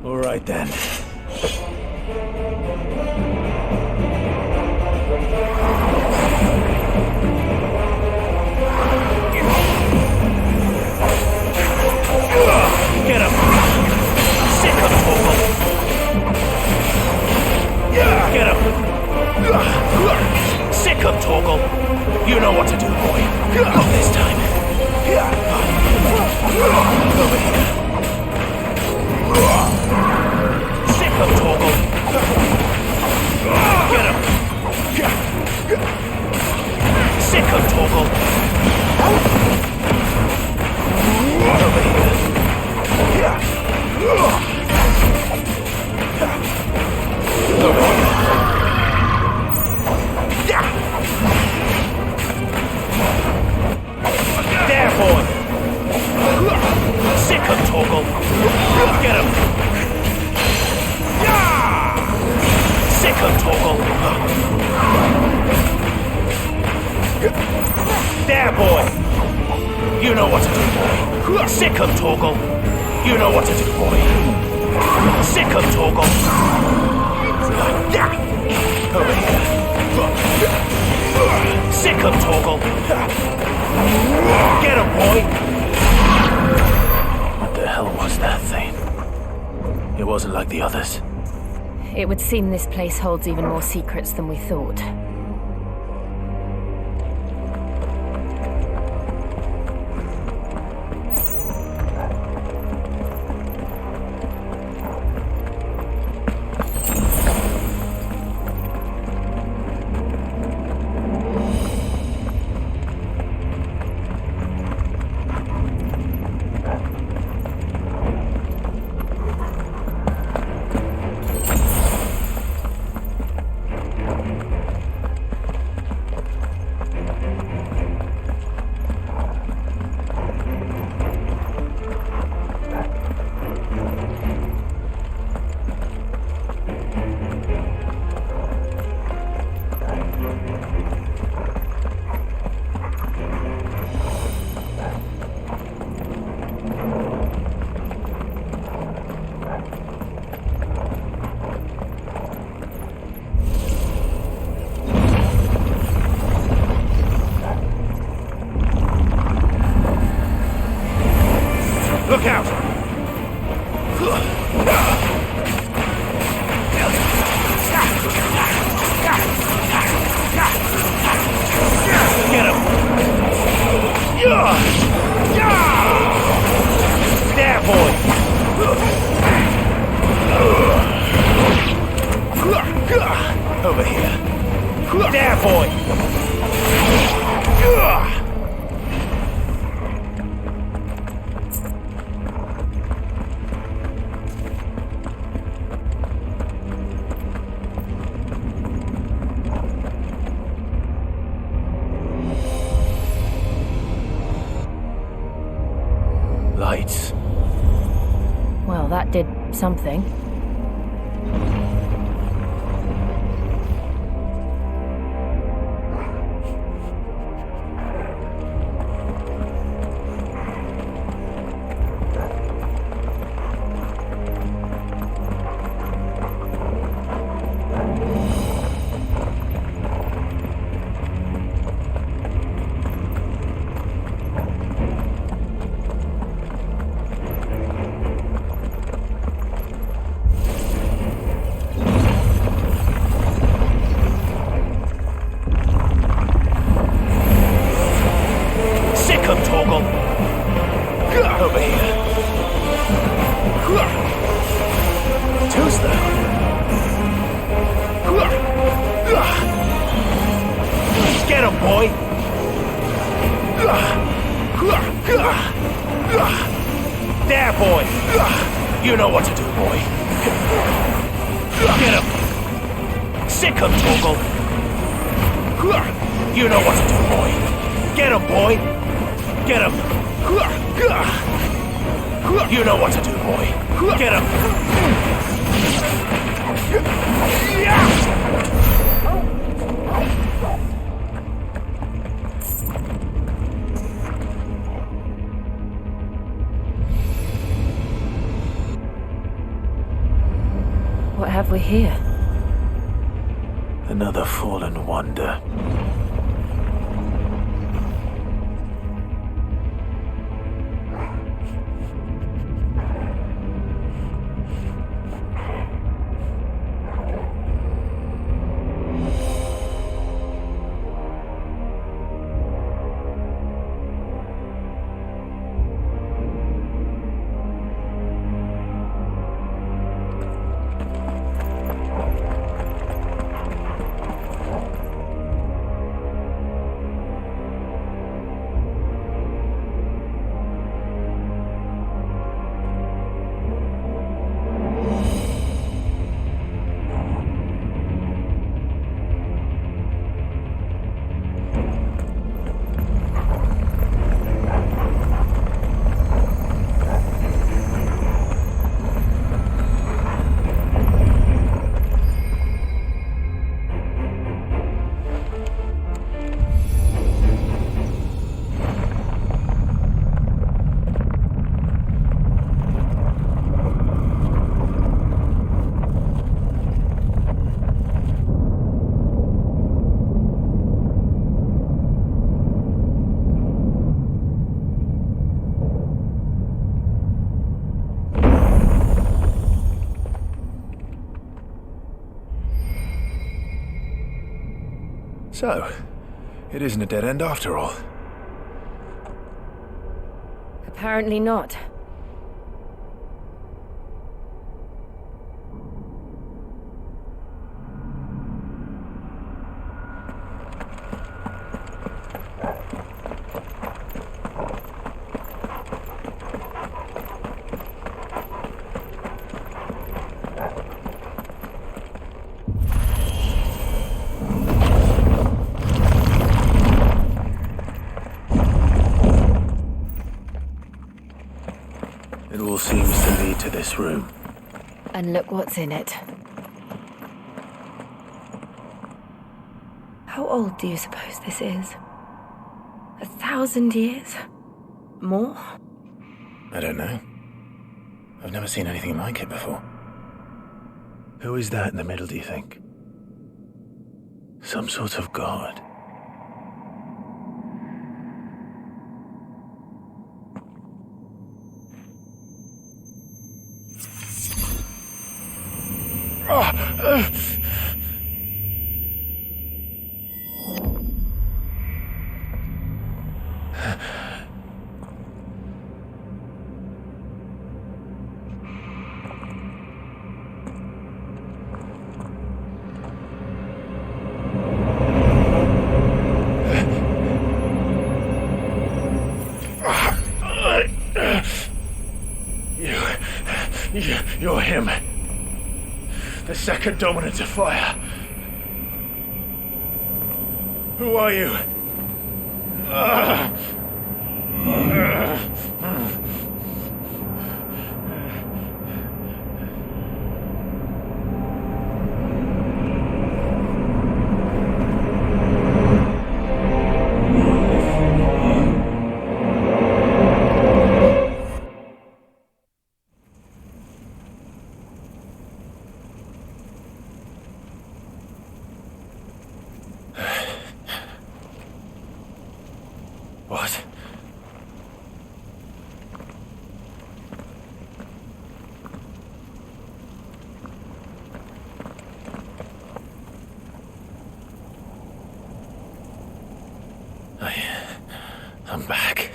All right then. Get him! Sick of Torgal! Get him! Sick of Torgal! You know what to do, boy. Not this time. Over here. Sick of Torgal! Get him! Sick of Torgal! Over here. Over here. There, boy! Sick of Torgal! Get him! Sick of Torgal! There, boy! You know what to do, boy. Sick of Torgal. You know what to do, boy. Sick of Torgal. Over here. Sick of Torgal. Get him, boy. What the hell was that thing? It wasn't like the others. It would seem this place holds even more secrets than we thought. Look out! Get him! There, boy! Over here. There, boy! Lights. Well, that did something. Over here. Too slow. Get him, boy! There, boy! You know what to do, boy. Get him! Sick him, Torgal! You know what to do, boy. Get him, boy! Get him! You know what to do, boy. Get him! here? Another fallen wonder. So, it isn't a dead end after all. Apparently not. It all seems to lead to this room. And look what's in it. How old do you suppose this is? 1,000 years? More? I don't know. I've never seen anything like it before. Who is that in the middle, do you think? Some sort of god. You're him. The second dominant of fire. Who are you? What? I'm back.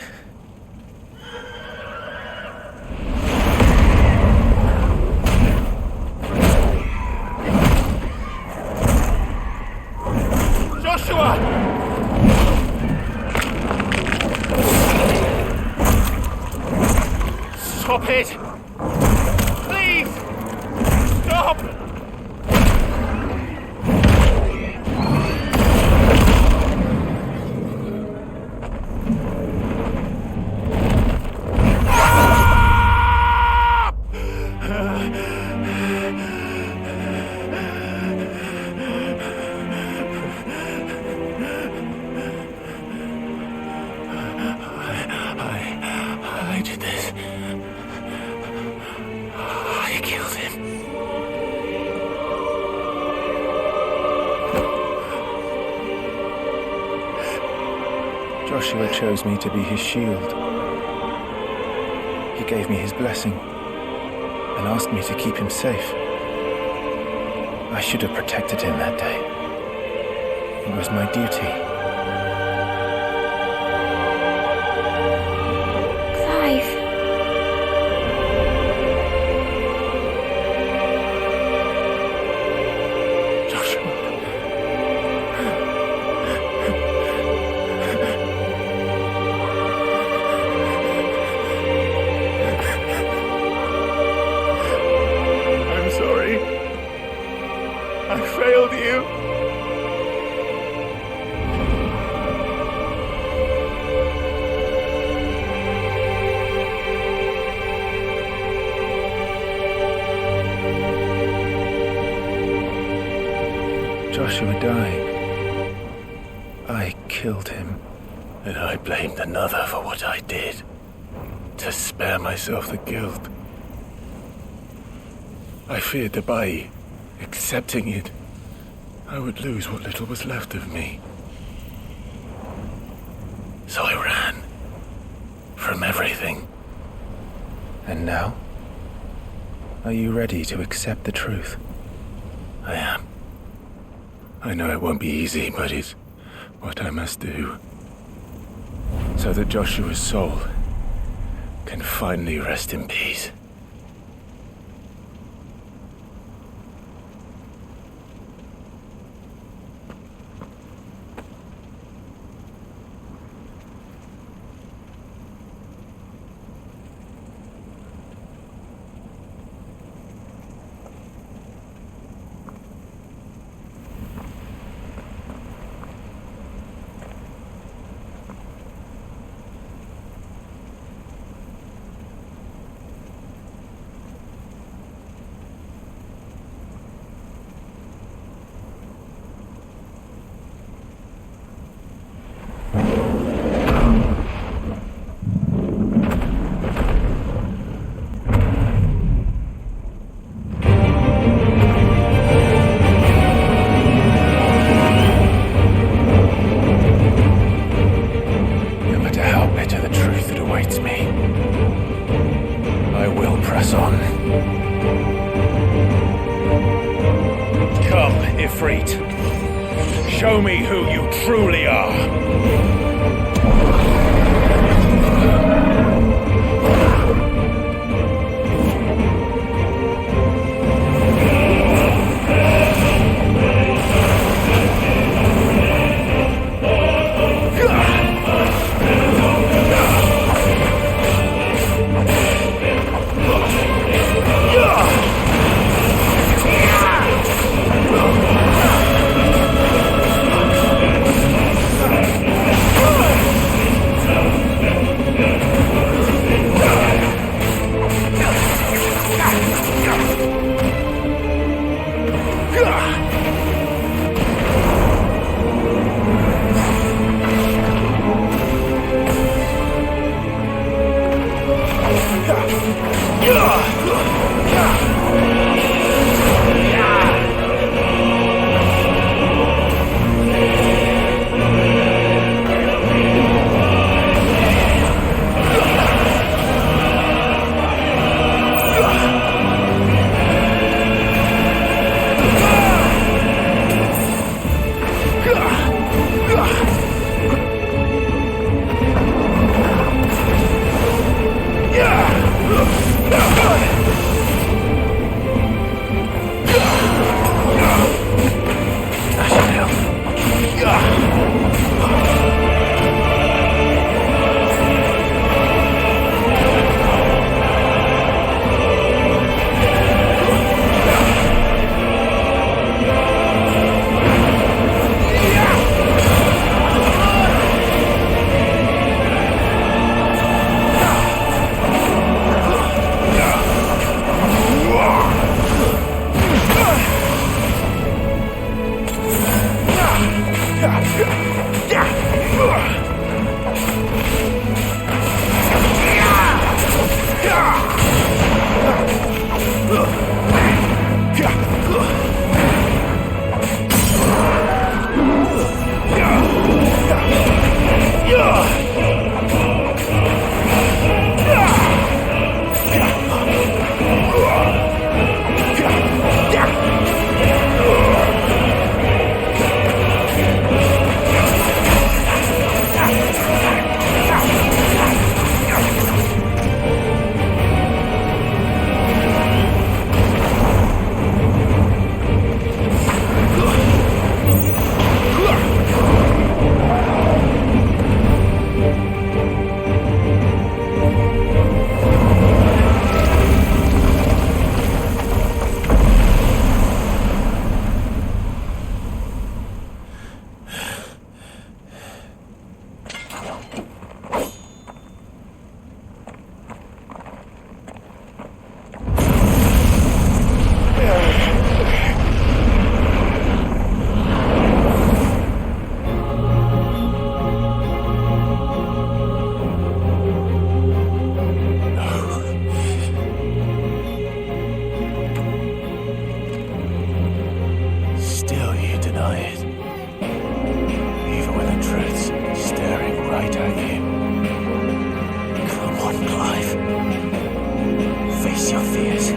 Joshua! Stop it! Please! Stop! Joshua chose me to be his shield. He gave me his blessing and asked me to keep him safe. I should have protected him that day. It was my duty. Clive. Joshua died. I killed him. And I blamed another for what I did, to spare myself the guilt. I feared that by accepting it, I would lose what little was left of me. So I ran from everything. And now? Are you ready to accept the truth? I am. I know it won't be easy, but it's what I must do. So that Joshua's soul can finally rest in peace. Show me who you truly are. deny it. Even when the truth's staring right at you. Come on, Clive. Face your fears.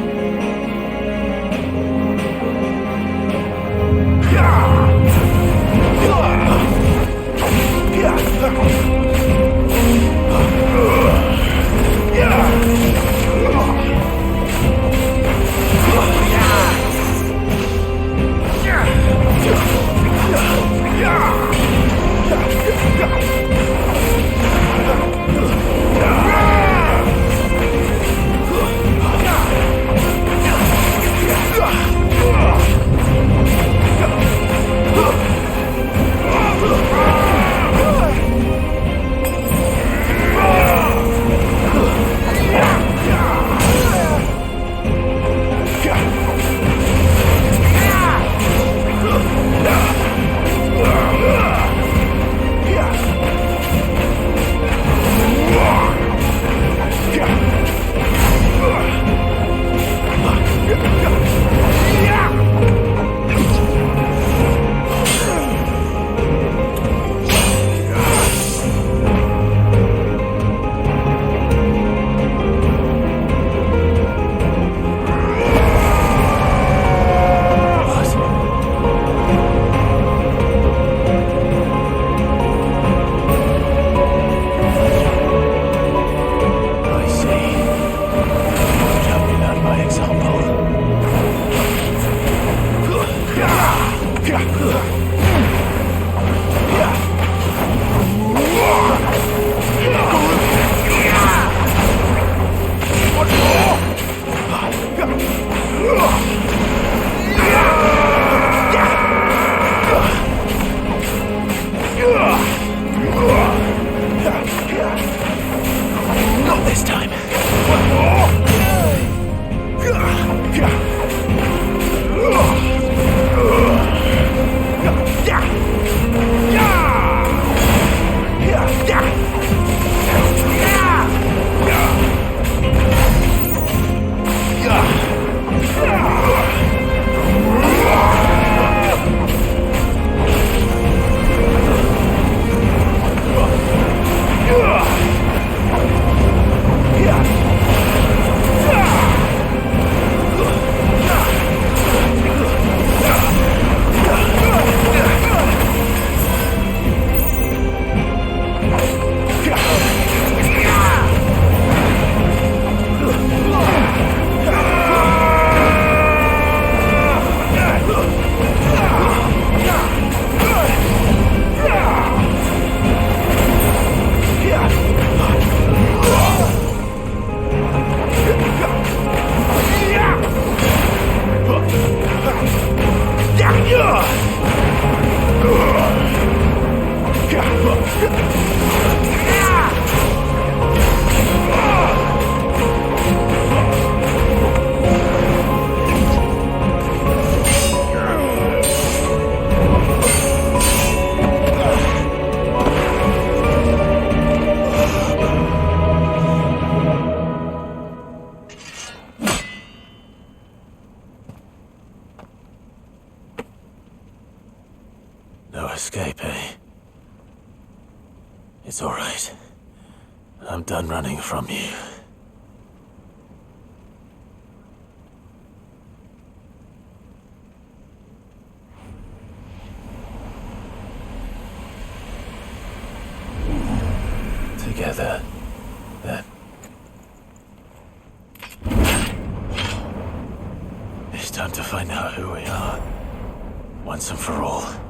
Escape, eh? It's all right. I'm done running from you. Together, then. It's time to find out who we are, once and for all.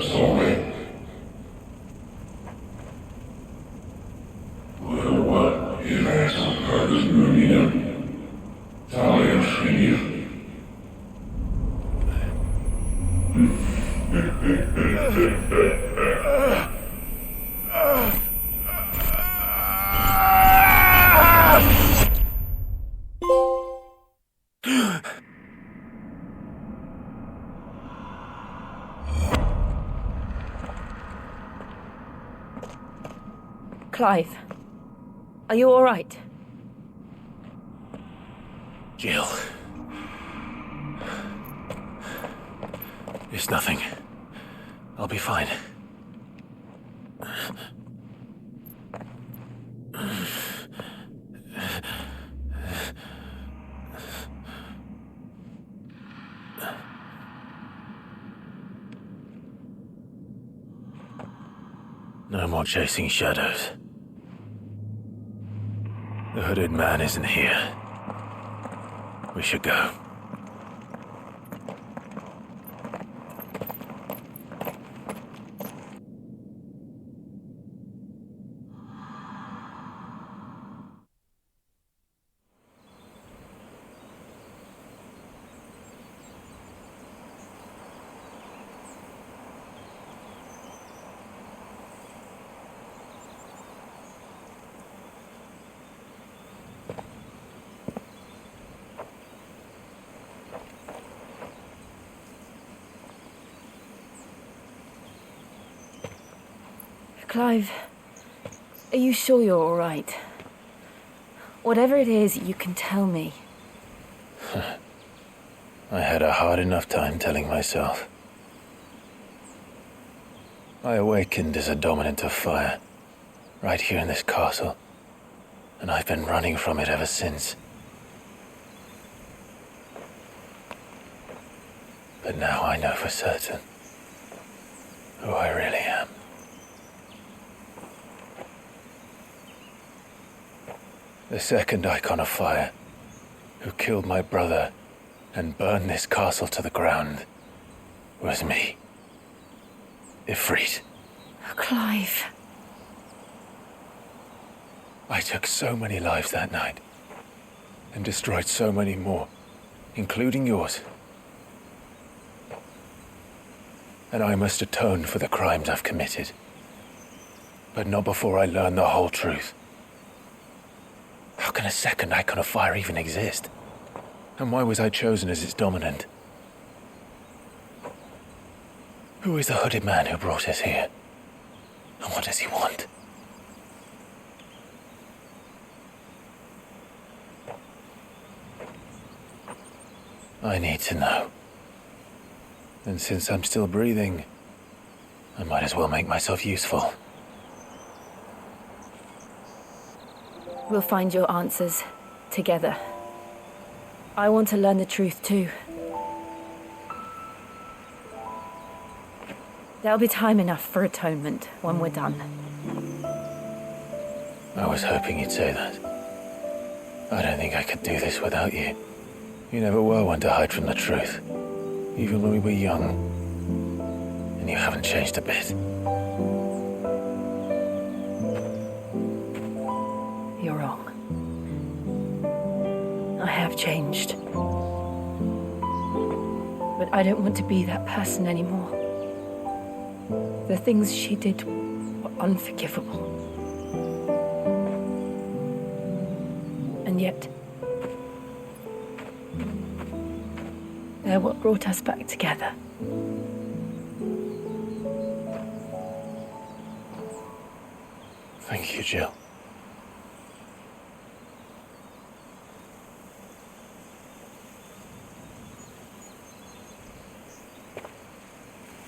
saw me. What you guys on purpose, Marina? Tell me I'm you. Clive, are you all right? Jill. It's nothing. I'll be fine. No more chasing shadows. The hooded man isn't here. We should go. Clive, are you sure you're all right? Whatever it is, you can tell me. I had a hard enough time telling myself. I awakened as a dominant of fire, right here in this castle, and I've been running from it ever since. But now I know for certain who I really am. The second icon of fire, who killed my brother and burned this castle to the ground, was me. Ifrit. Clive. I took so many lives that night, and destroyed so many more, including yours. And I must atone for the crimes I've committed. But not before I learn the whole truth. How can a second icon of fire even exist? And why was I chosen as its dominant? Who is the hooded man who brought us here? And what does he want? I need to know. And since I'm still breathing, I might as well make myself useful. We'll find your answers together. I want to learn the truth too. There'll be time enough for atonement when we're done. I was hoping you'd say that. I don't think I could do this without you. You never were one to hide from the truth, even when we were young. And you haven't changed a bit. You're wrong. I have changed. But I don't want to be that person anymore. The things she did were unforgivable. And yet, they're what brought us back together. Thank you, Jill.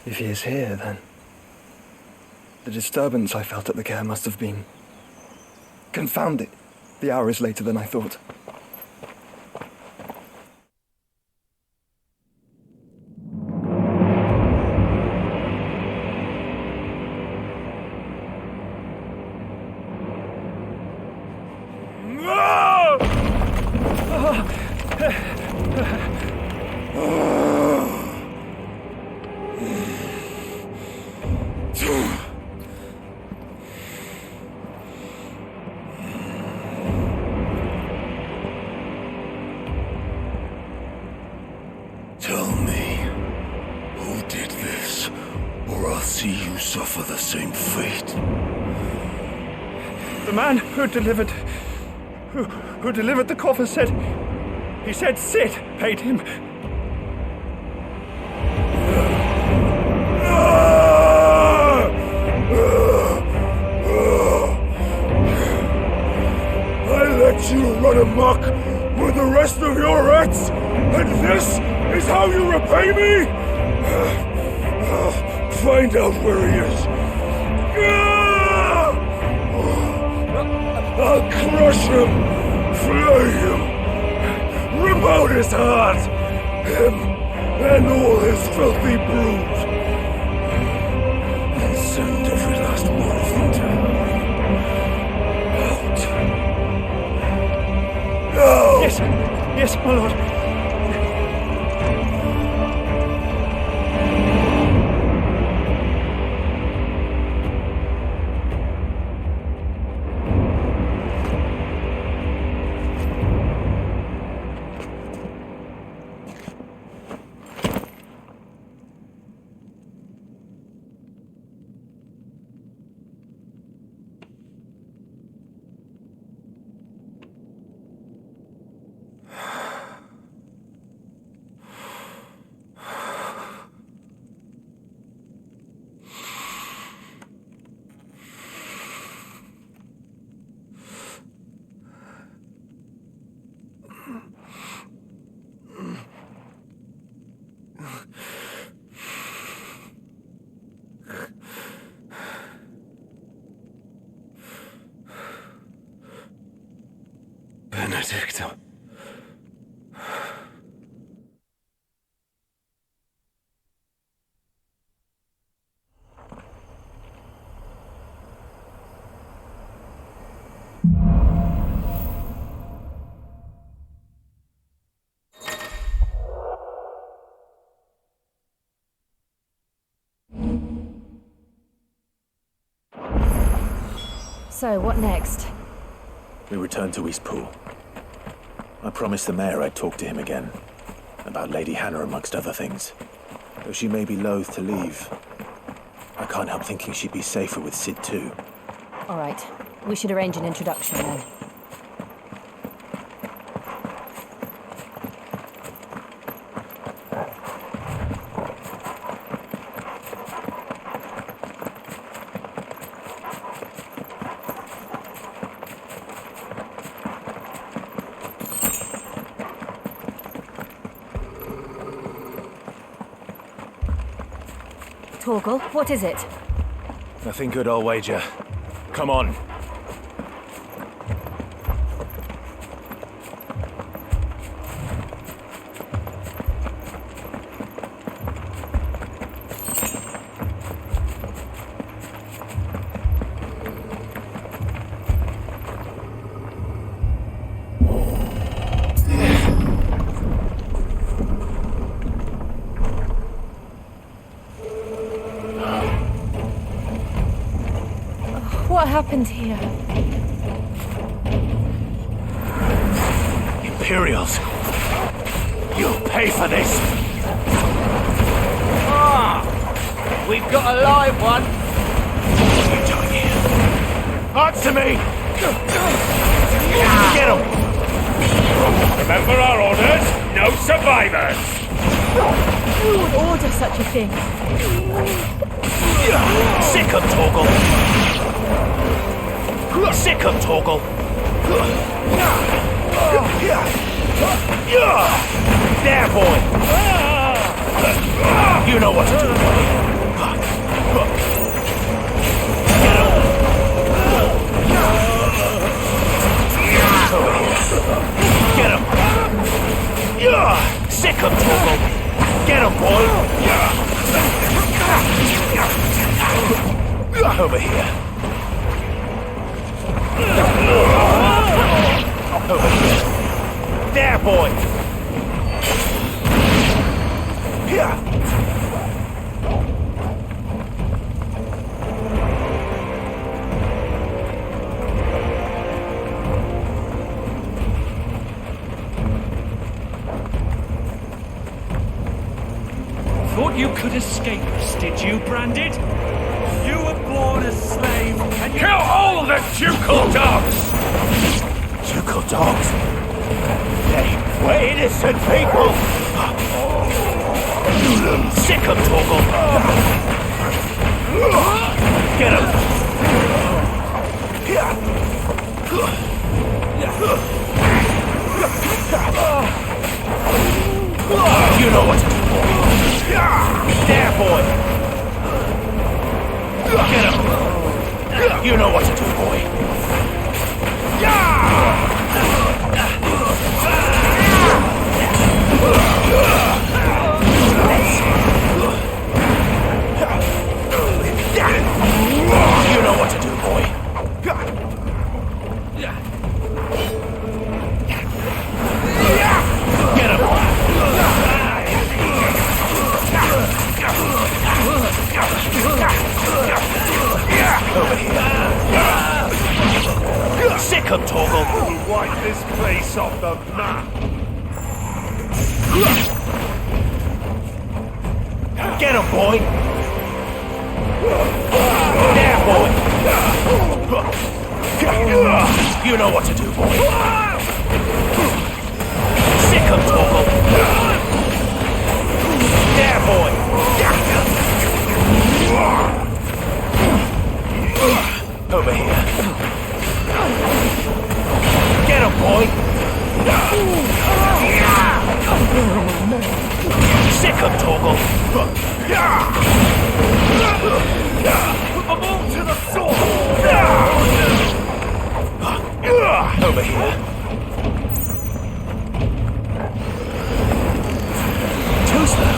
If he is here, then the disturbance I felt at the care must have been... Confound it! The hour is later than I thought. suffer the same fate. The man who delivered the coffin said Sid paid him. I let you run amok with the rest of your rats, and this is how you repay me? Find out where he is. I'll crush him, flay him, rip out his heart, him and all his filthy brood, and send every last one of them to hell. Out. No! Yes, my lord. Benedicta. So, what next? We return to Eastpool. I promised the mayor I'd talk to him again. About Lady Hannah, amongst other things. Though she may be loath to leave, I can't help thinking she'd be safer with Sid too. All right. We should arrange an introduction then. Torgal, what is it? Nothing good, I'll wager. Come on. What happened here? Imperials! You'll pay for this! We've got a live one! What are you doing here? Answer me! Get him! Remember our orders? No survivors! Who would order such a thing? Sick of Torgal! Sick of Torgal! There, boy! You know what to do, boy! Get him! Over here! Get him! Sick of Torgal! Get him, boy! Over here! Over here. There, boy! Here! Thought you could escape us, did you, Branded? You born a slave and kill all of the ducal dogs! Ducal dogs? They were innocent people! Sick of Torgal! Get him! You know what to do, boy! There, boy! Get him! You know what to do, boy! You know what to do, boy! Get him! Over here. Sick of Torgal. Wipe this place off the map. Get him, boy. There, boy. You know what to do, boy. Sick of Torgal. There, boy. Over here. Get him, boy! Sick of Torgal! Put them all to the sword! Over here. Too slow.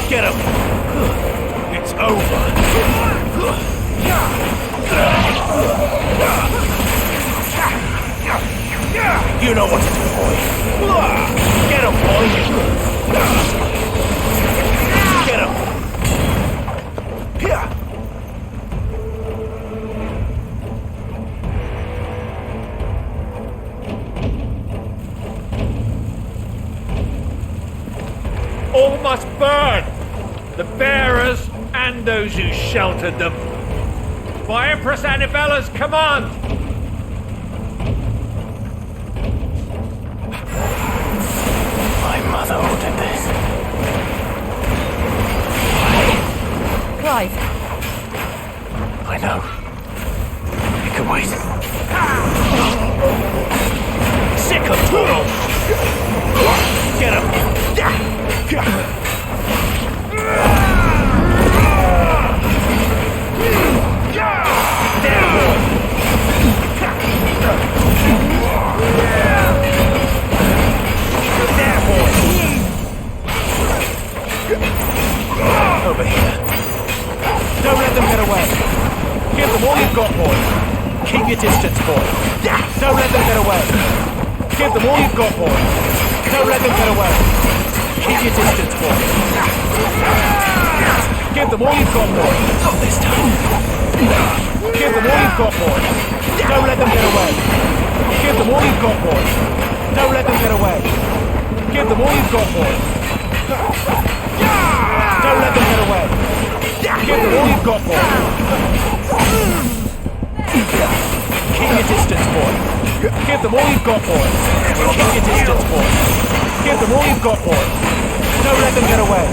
Get him! It's over! You know what to do, boy. Get him, boy. Get him. Here. All must burn! The bearers and those who sheltered them. By Empress Annibella's command! My mother ordered this. Clive. I know. You can wait. Sick of Toro! Get him! There, boy! There, boy! Over here. Don't let them get away. Give them all you've got, boy. Keep your distance, boy. Don't let them get away. Give them all you've got, boy. Don't let them get away. Keep your distance, boy. Give them all you've got, boy. Not this time. Give them all you've got, boy. Don't let them get away. Give them all you've got, boy. Don't let them get away. Give them all you've got, boy. Don't let them get away. Give them all you've got, boy. Keep your distance, boy. Give them all you've got, boy. Keep your distance, boy. Give them all you've got, boy. Don't let them get away.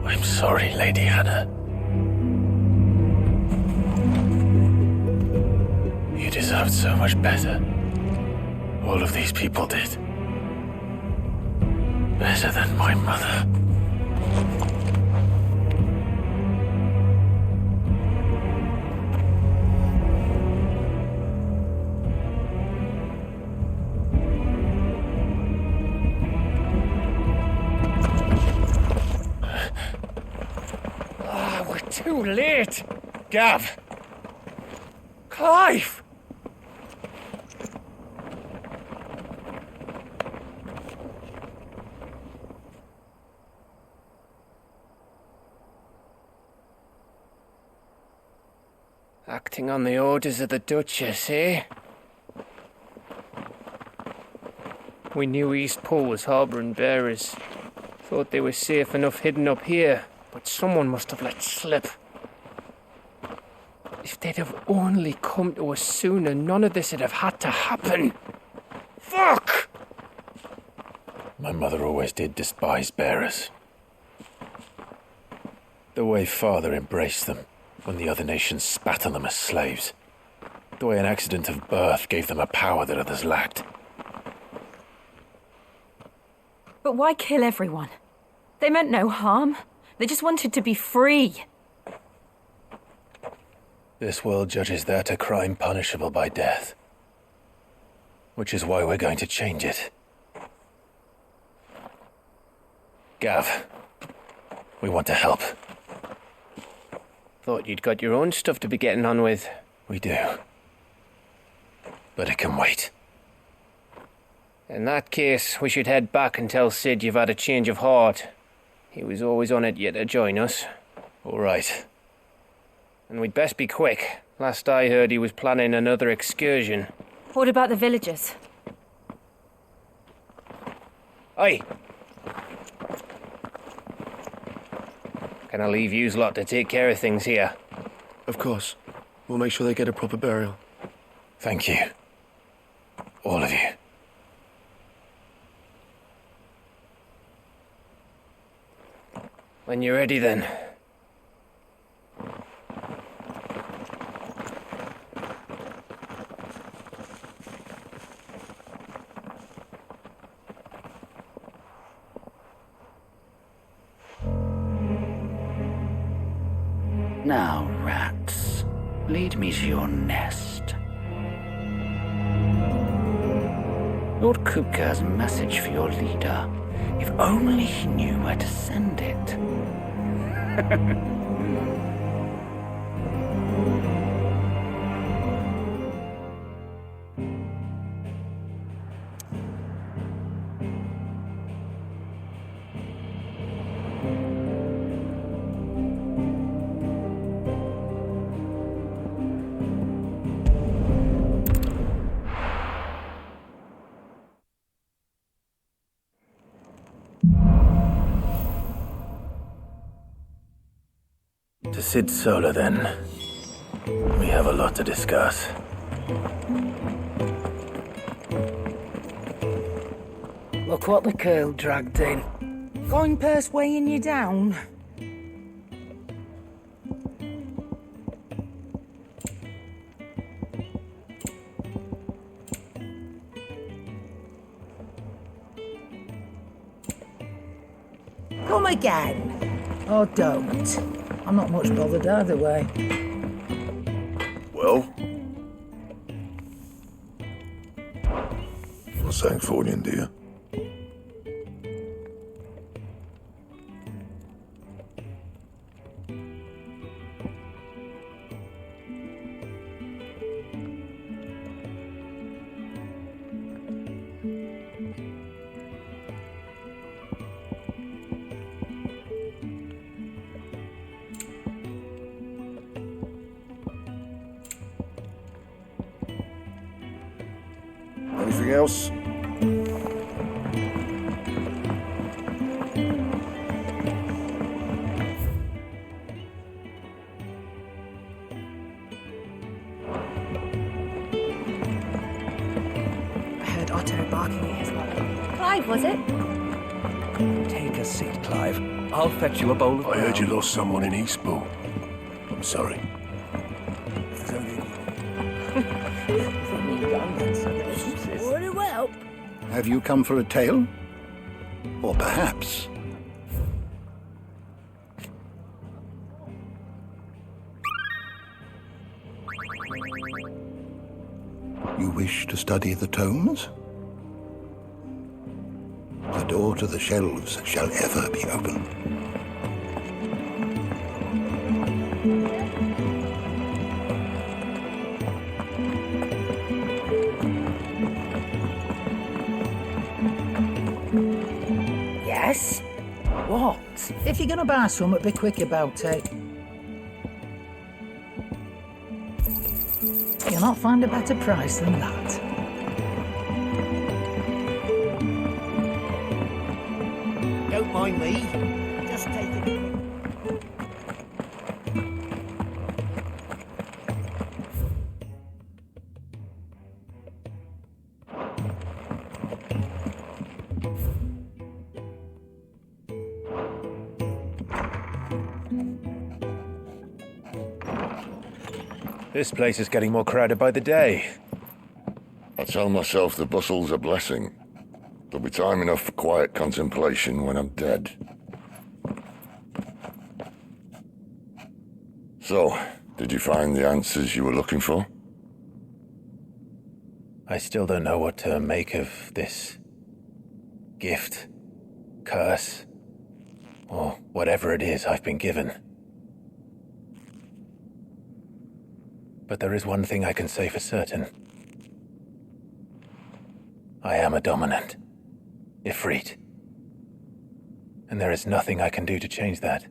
I'm sorry, Lady Hannah. You deserved so much better. All of these people did. Better than my mother. We're too late. Gav, Clive! Acting on the orders of the Duchess, eh? We knew East Pole was harbouring bearers. Thought they were safe enough hidden up here, but someone must have let slip. If they'd have only come to us sooner, none of this would have had to happen. Fuck! My mother always did despise bearers. The way Father embraced them when the other nations spat on them as slaves. The way an accident of birth gave them a power that others lacked. But why kill everyone? They meant no harm. They just wanted to be free. This world judges that a crime punishable by death. Which is why we're going to change it. Gav, we want to help. Thought you'd got your own stuff to be getting on with. We do. But it can wait. In that case, we should head back and tell Sid you've had a change of heart. He was always on it yet to join us. All right. And we'd best be quick. Last I heard, he was planning another excursion. What about the villagers? Oi! Can I leave yous lot to take care of things here? Of course. We'll make sure they get a proper burial. Thank you. All of you. When you're ready, then. Now, rats, lead me to your nest. Lord Kupka has a message for your leader. If only he knew where to send it. To Sid Solar, then. We have a lot to discuss. Look what the curl dragged in. Going purse weighing you down. Come again. Or don't. I'm not much bothered either way. Well? What's that for you, dear? Anything else? I heard Otto barking at his mother. Clive, was it? Take a seat, Clive. I'll fetch you a bowl of I heard you brown. lost someone in Eastpool. I'm sorry. Very well. Have you come for a tale? Or perhaps... you wish to study the tomes? The door to the shelves shall ever be open. Yes? What? If you're gonna buy something, be quick about it. You'll not find a better price than that. Don't mind me. Just take it. This place is getting more crowded by the day. I tell myself the bustle's a blessing. There'll be time enough for quiet contemplation when I'm dead. So, did you find the answers you were looking for? I still don't know what to make of this gift, curse, or whatever it is I've been given. But there is one thing I can say for certain. I am a dominant, Ifrit. And there is nothing I can do to change that.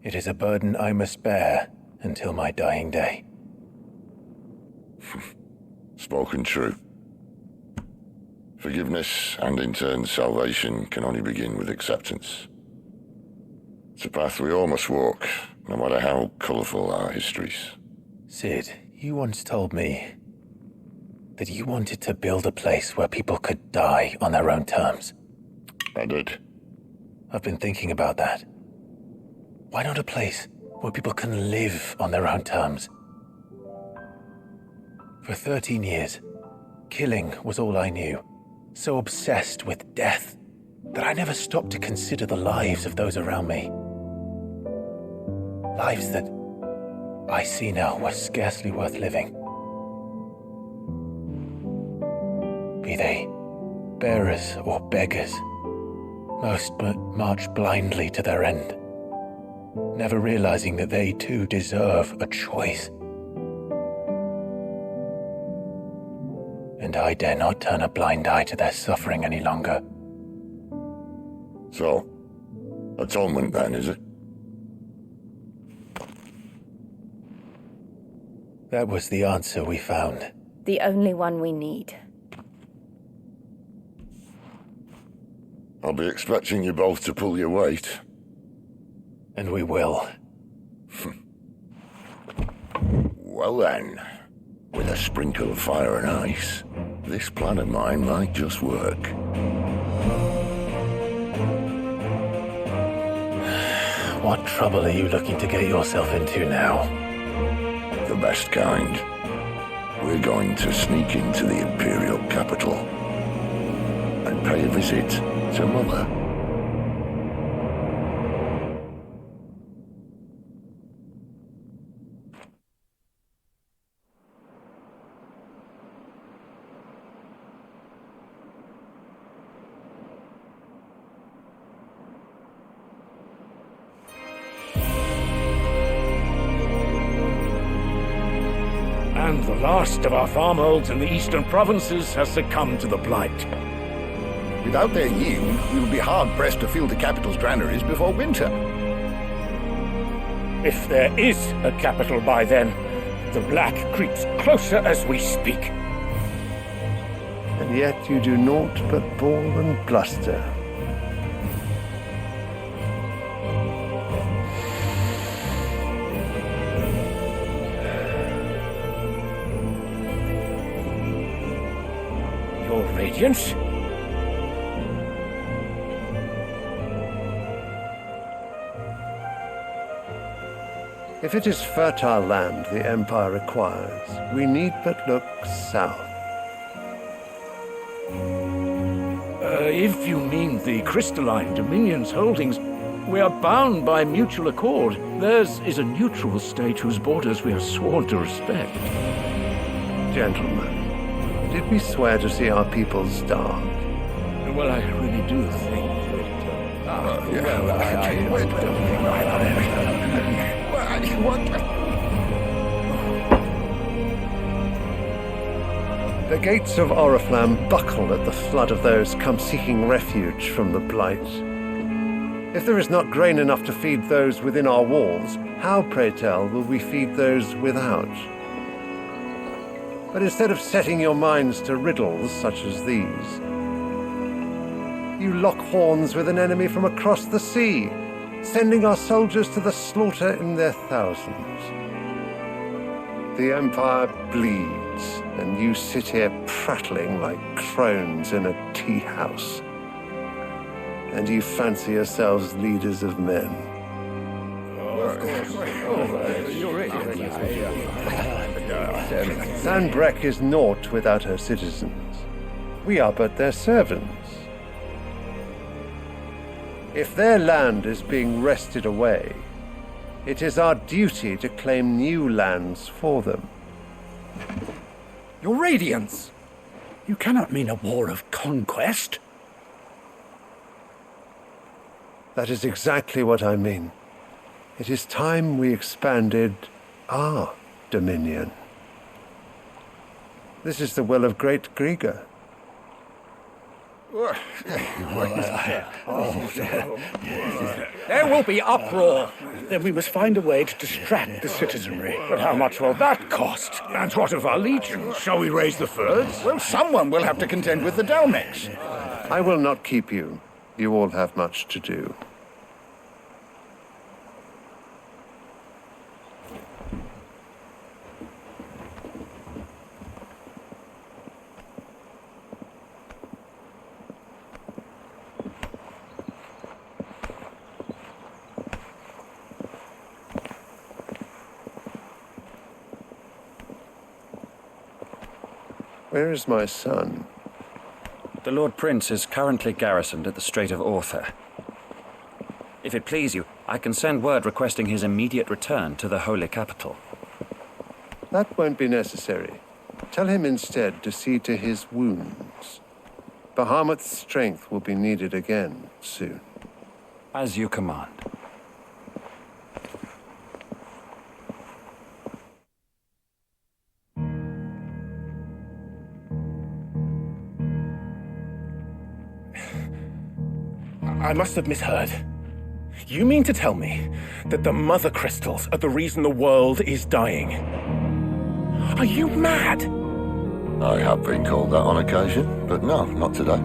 It is a burden I must bear until my dying day. Spoken true. Forgiveness and in turn salvation can only begin with acceptance. It's a path we all must walk, no matter how colourful our histories. Sid, you once told me that you wanted to build a place where people could die on their own terms. I did. I've been thinking about that. Why not a place where people can live on their own terms? For 13 years, killing was all I knew. So obsessed with death that I never stopped to consider the lives of those around me. Lives that I see now were scarcely worth living. Be they bearers or beggars, most march blindly to their end, never realizing that they too deserve a choice. And I dare not turn a blind eye to their suffering any longer. So, atonement then, is it? That was the answer we found. The only one we need. I'll be expecting you both to pull your weight. And we will. Well then, with a sprinkle of fire and ice, this plan of mine might just work. What trouble are you looking to get yourself into now? The best kind. We're going to sneak into the Imperial capital and pay a visit to Mother. And the last of our farmholds in the eastern provinces has succumbed to the blight. Without their yield, we will be hard-pressed to fill the capital's granaries before winter. If there is a capital by then, the black creeps closer as we speak. And yet you do naught but bawl and bluster. Your Radiance? If it is fertile land the Empire requires, we need but look south. If you mean the crystalline Dominion's holdings, we are bound by mutual accord. Theirs is a neutral state whose borders we are sworn to respect. Gentlemen, did we swear to see our people starve? Well, I really do think The gates of Oriflamme buckle at the flood of those come seeking refuge from the Blight. If there is not grain enough to feed those within our walls, how, pray tell, will we feed those without? But instead of setting your minds to riddles such as these, you lock horns with an enemy from across the sea, sending our soldiers to the slaughter in their thousands. The Empire bleeds, and you sit here prattling like crones in a tea house. And you fancy yourselves leaders of men. Sanbreque is naught without her citizens. We are but their servants. If their land is being wrested away, it is our duty to claim new lands for them. Your Radiance! You cannot mean a war of conquest. That is exactly what I mean. It is time we expanded our dominion. This is the will of great Grieger. There will be uproar. Then we must find a way to distract the citizenry. But how much will that cost? And what of our legions? Shall we raise the furs? Well, someone will have to contend with the Dalmex. I will not keep you. You all have much to do. Where is my son? The Lord Prince is currently garrisoned at the Strait of Arthur. If it please you, I can send word requesting his immediate return to the Holy Capital. That won't be necessary. Tell him instead to see to his wounds. Bahamut's strength will be needed again soon. As you command. I must have misheard. You mean to tell me that the mother crystals are the reason the world is dying? Are you mad? I have been called that on occasion, but no, not today.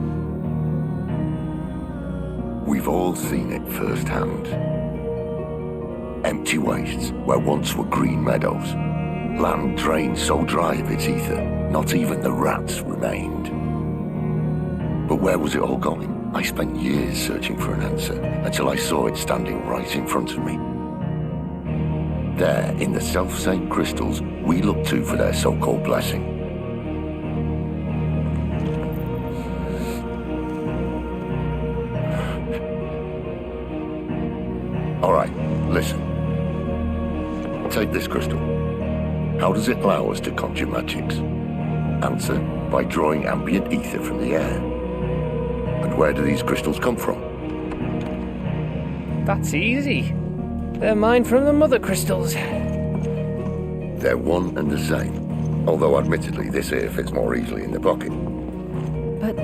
We've all seen it firsthand. Empty wastes where once were green meadows. Land drained so dry of its ether, not even the rats remained. But where was it all going? I spent years searching for an answer until I saw it standing right in front of me. There, in the self-same crystals we look to for their so-called blessing. All right, listen. Take this crystal. How does it allow us to conjure magics? Answer, by drawing ambient ether from the air. And where do these crystals come from? That's easy. They're mine from the mother crystals. They're one and the same. Although admittedly this here fits more easily in the pocket. But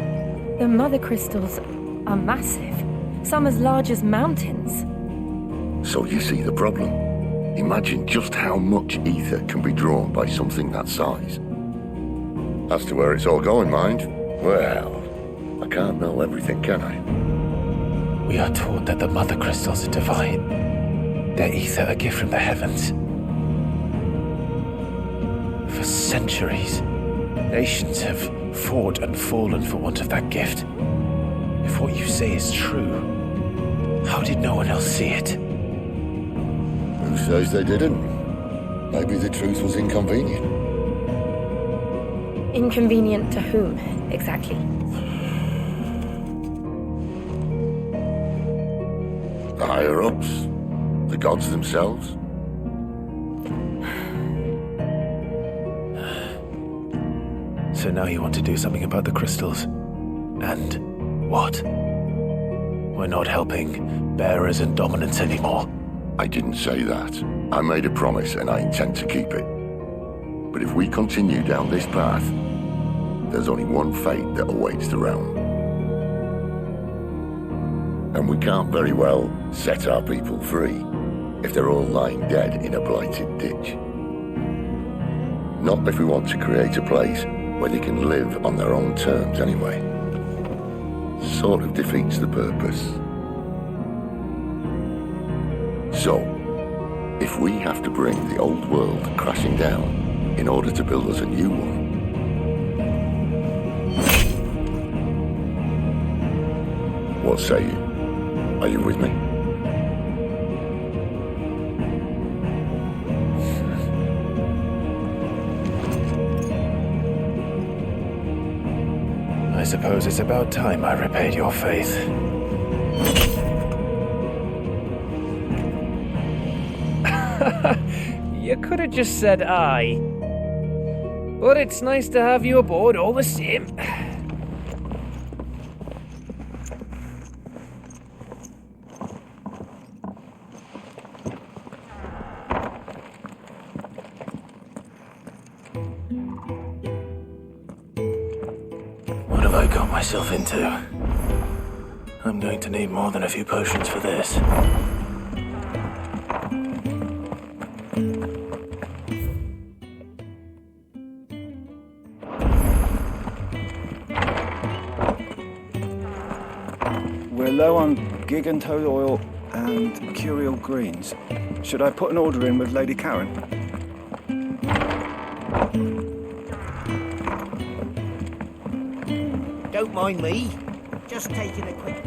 the mother crystals are massive. Some as large as mountains. So you see the problem. Imagine just how much ether can be drawn by something that size. As to where it's all going, mind, well, I can't know everything, can I? We are taught that the mother crystals are divine. Their ether a gift from the heavens. For centuries, nations have fought and fallen for want of that gift. If what you say is true, how did no one else see it? Who says they didn't? Maybe the truth was inconvenient. Inconvenient to whom, exactly? The higher-ups? The gods themselves? So now you want to do something about the crystals. And what? We're not helping bearers and dominants anymore. I didn't say that. I made a promise and I intend to keep it. But if we continue down this path, there's only one fate that awaits the realm. And we can't very well set our people free if they're all lying dead in a blighted ditch. Not if we want to create a place where they can live on their own terms anyway. Sort of defeats the purpose. So, if we have to bring the old world crashing down in order to build us a new one, what say you? Are you with me? I suppose it's about time I repaid your faith. You could have just said aye. But it's nice to have you aboard all the same. What have I got myself into? I'm going to need more than a few potions for this. We're low on gigantole oil and curial greens. Should I put an order in with Lady Karen? Don't mind me. Just taking a quick...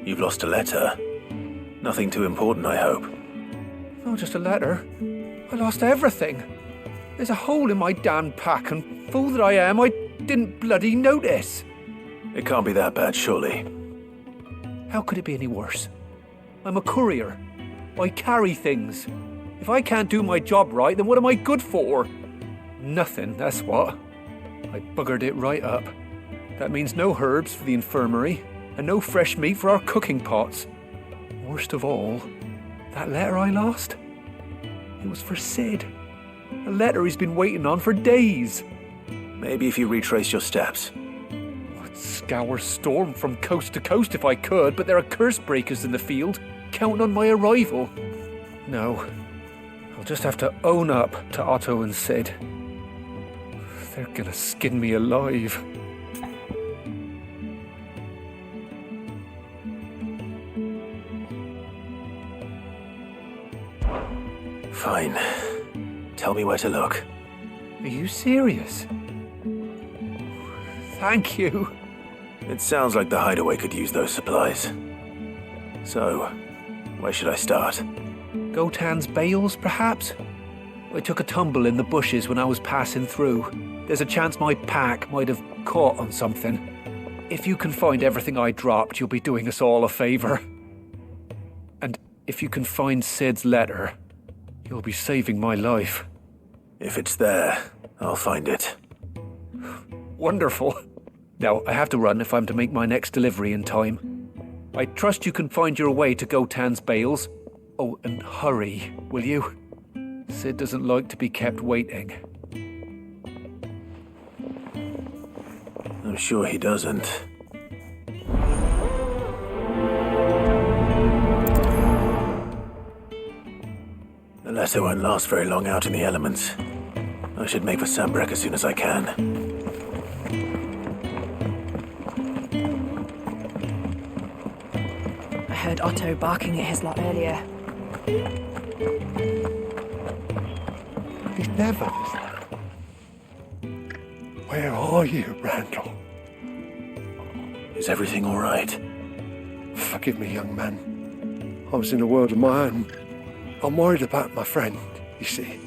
You've lost a letter. Nothing too important, I hope. Oh, just a letter. I lost everything. There's a hole in my damn pack, and fool that I am, I didn't bloody notice. It can't be that bad, surely. How could it be any worse? I'm a courier. I carry things. If I can't do my job right, then what am I good for? Nothing, that's what. I buggered it right up. That means no herbs for the infirmary, and no fresh meat for our cooking pots. Worst of all, that letter I lost? It was for Sid. A letter he's been waiting on for days. Maybe if you retrace your steps. I'd scour Storm from coast to coast if I could, but there are curse breakers in the field, counting on my arrival. No, I'll just have to own up to Otto and Sid. They're gonna skin me alive. Fine. Tell me where to look. Are you serious? Thank you. It sounds like the hideaway could use those supplies. So, where should I start? Gotan's bales, perhaps? I took a tumble in the bushes when I was passing through. There's a chance my pack might have caught on something. If you can find everything I dropped, you'll be doing us all a favor. And if you can find Sid's letter, you'll be saving my life. If it's there, I'll find it. Wonderful. Now, I have to run if I'm to make my next delivery in time. I trust you can find your way to Gotan's bales. Oh, and hurry, will you? Sid doesn't like to be kept waiting. I'm sure he doesn't. The letter won't last very long out in the elements. I should make for Sambrek as soon as I can. I heard Otto barking at his lot earlier. He never does that. Where are you, Randall? Is everything all right? Forgive me, young man. I was in a world of my own. I'm worried about my friend, you see.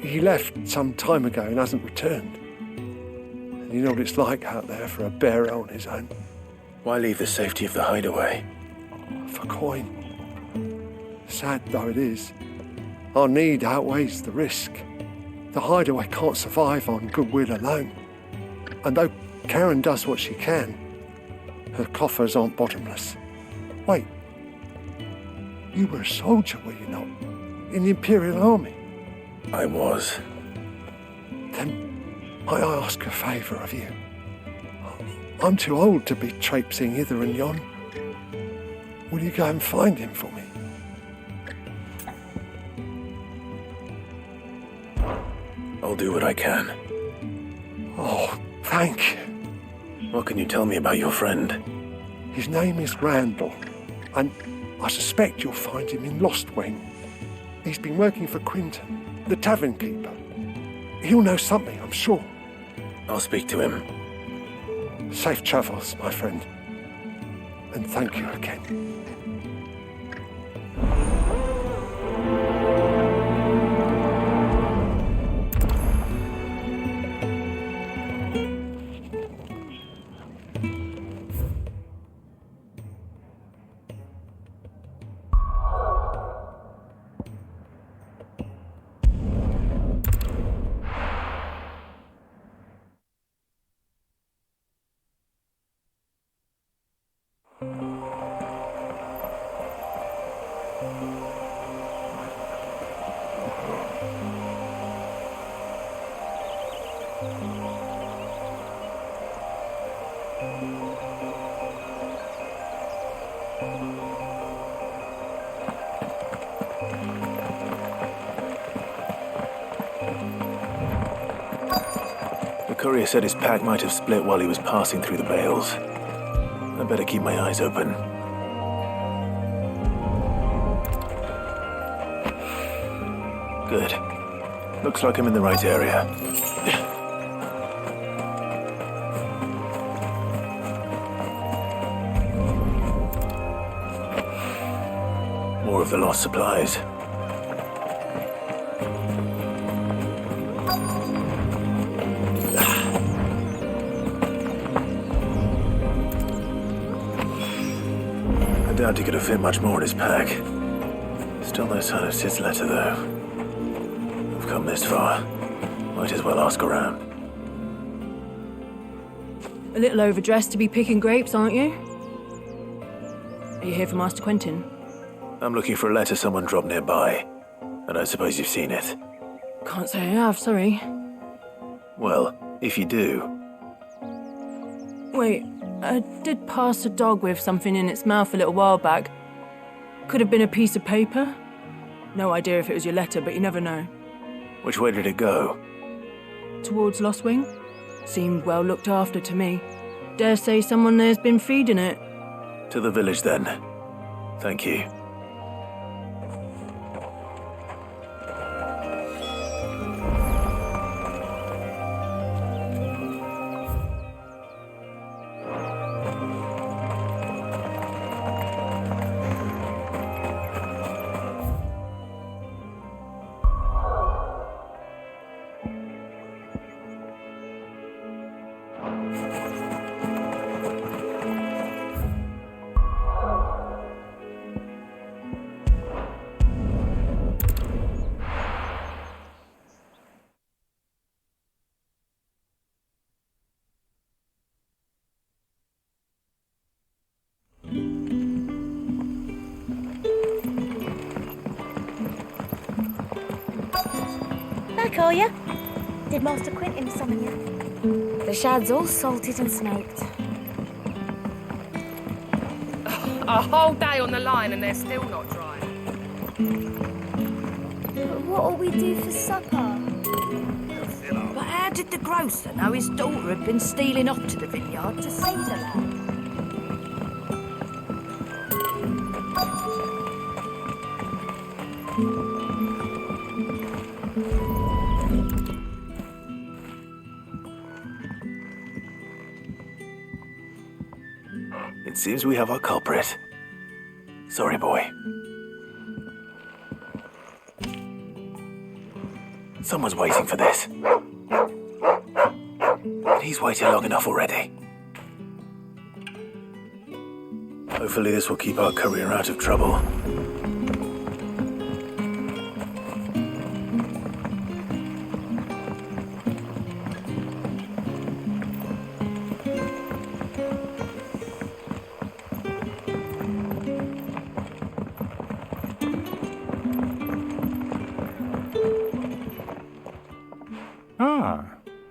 He left some time ago and hasn't returned. And you know what it's like out there for a bearer on his own. Why leave the safety of the hideaway? For coin. Sad though it is, our need outweighs the risk. The hideaway can't survive on goodwill alone. And though Karen does what she can, her coffers aren't bottomless. Wait. You were a soldier, were you not? In the Imperial Army? I was. Then might I ask a favour of you? I'm too old to be traipsing hither and yon. Will you go and find him for me? I'll do what I can. Oh, thank you. What can you tell me about your friend? His name is Randall, and I suspect you'll find him in Lost Wing. He's been working for Quinton, the tavern keeper. He'll know something, I'm sure. I'll speak to him. Safe travels, my friend. And thank you again. The courier said his pack might have split while he was passing through the bales. I better keep my eyes open. Good. Looks like I'm in the right area. More of the lost supplies. I doubt he could have fit much more in his pack. Still no sign of Sid's letter, though. I've come this far. Might as well ask around. A little overdressed to be picking grapes, aren't you? Are you here for Master Quentin? I'm looking for a letter someone dropped nearby. I don't suppose you've seen it. Can't say I have, sorry. Well, if you do... Wait, I did pass a dog with something in its mouth a little while back. Could have been a piece of paper. No idea if it was your letter, but you never know. Which way did it go? Towards Lost Wing. Seemed well looked after to me. Dare say someone there's been feeding it. To the village, then. Thank you. Back, are you? Did Master Quentin summon you? The shad's all salted and snaked. A whole day on the line and they're still not dry. But what'll we do for supper? But how did the grocer know his daughter had been stealing off to the vineyard to see the lad? It seems we have our culprit. Sorry, boy. Someone's waiting for this. And he's waited long enough already. Hopefully this will keep our courier out of trouble.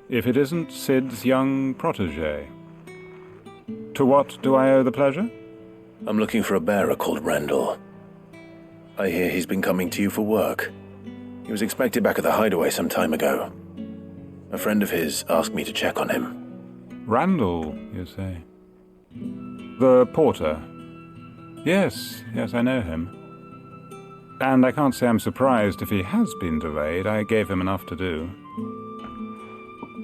if it isn't Sid's young protege. To what do I owe the pleasure? I'm looking for a bearer called Randall. I hear he's been coming to you for work. He was expected back at the hideaway some time ago. A friend of his asked me to check on him. Randall, you say? The porter? Yes, I know him. And I can't say I'm surprised if he has been delayed. I gave him enough to do.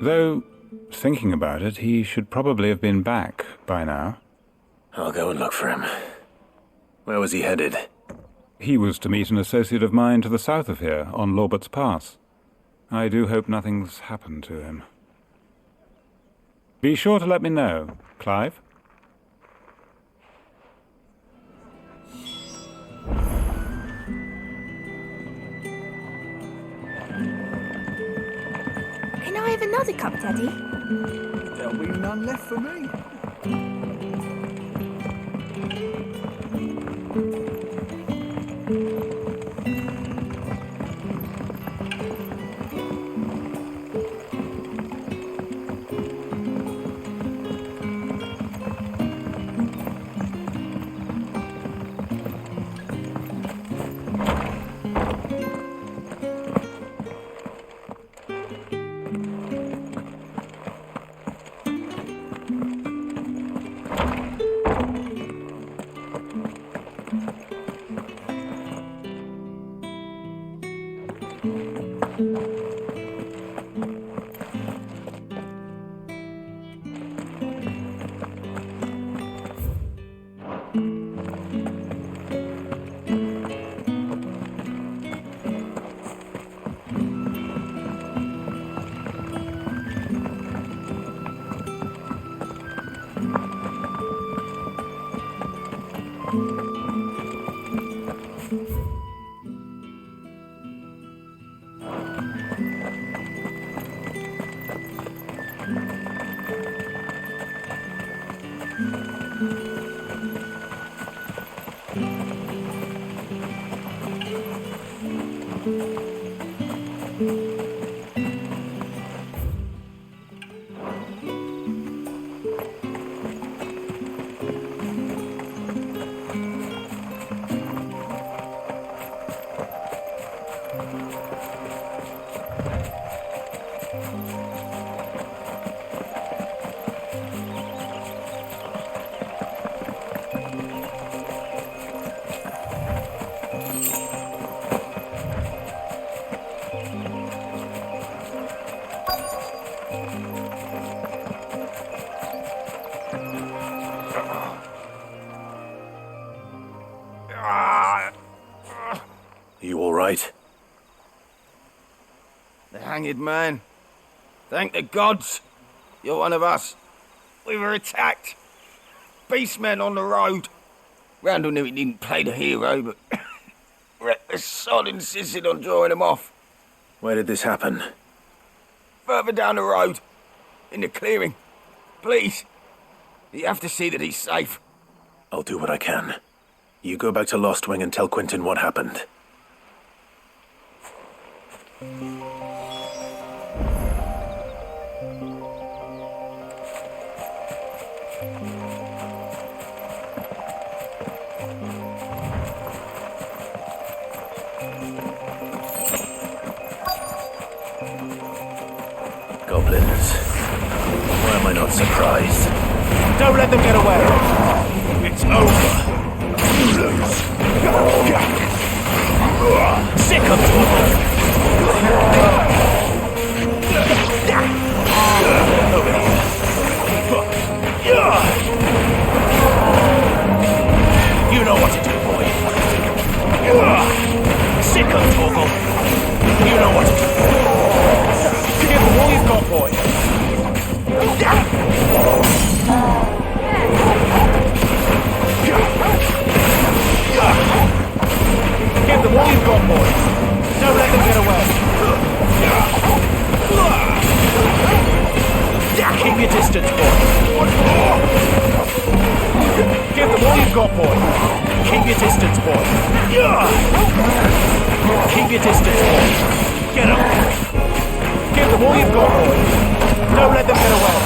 Though, thinking about it, he should probably have been back by now. I'll go and look for him. Where was he headed? He was to meet an associate of mine to the south of here, on Lorbert's Pass. I do hope nothing's happened to him. Be sure to let me know, Clive. Can I have another cup, Daddy? There'll be none left for me. You all right? The hanged man. Thank the gods. You're one of us. We were attacked. Beastmen on the road. Randall knew he didn't play the hero, but the sod insisted on drawing him off. Where did this happen? Further down the road. In the clearing. Please. You have to see that he's safe. I'll do what I can. You go back to Lost Wing and tell Quentin what happened. Goblins. Why am I not surprised? Don't let them get away! It's over! You lose! Sick of trouble! Over here. You know what to do, boy. Sick of trouble. You know what to do. Give them all you've got, boy. Give them all you've got, boy. Don't let them get away. Keep your distance, boy. Give them all you've got, boy. Keep your distance, boy. Keep your distance, boy. Get up. Give them all you've got, boy. Don't let them get away.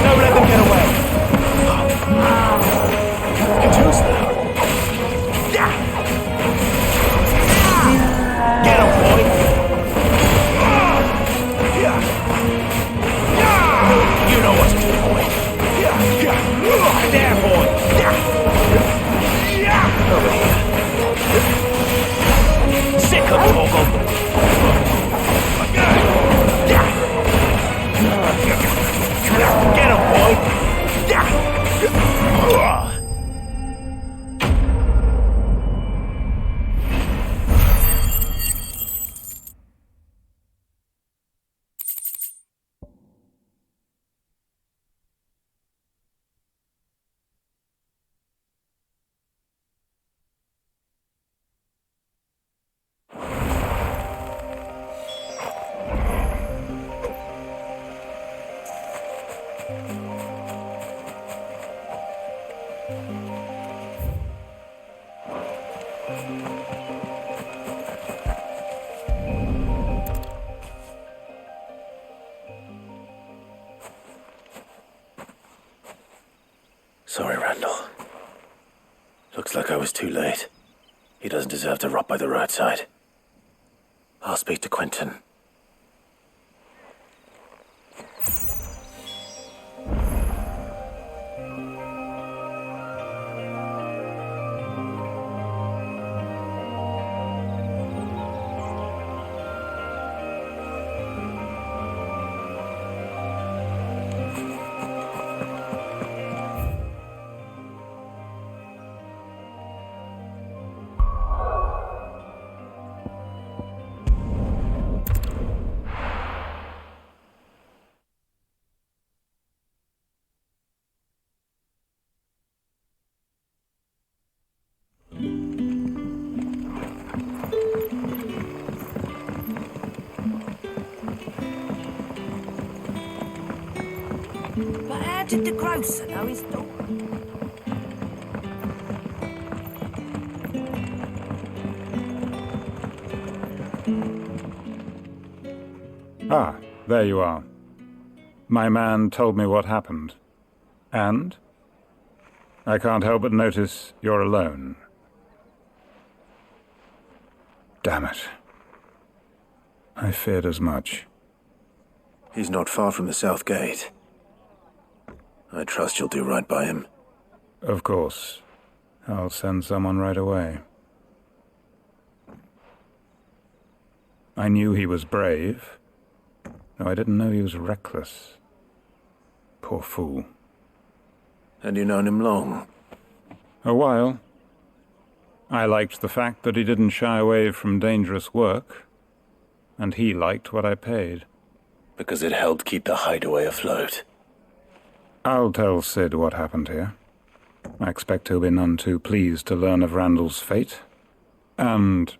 Don't let them get away. You're too slow. Get him, boy. You know what to do, boy. There, boy. Over here. Sick of Toggle. Get him, boy. Sorry, Randall. Looks like I was too late. He doesn't deserve to rot by the roadside. I'll speak to Quentin. But how did the grocer know his daughter? Ah, there you are. My man told me what happened. And? I can't help but notice you're alone. Damn it. I feared as much. He's not far from the south gate. I trust you'll do right by him. Of course. I'll send someone right away. I knew he was brave, though I didn't know he was reckless. Poor fool. And you known him long? A while. I liked the fact that he didn't shy away from dangerous work, and he liked what I paid. Because it helped keep the hideaway afloat. I'll tell Sid what happened here. I expect he'll be none too pleased to learn of Randall's fate. And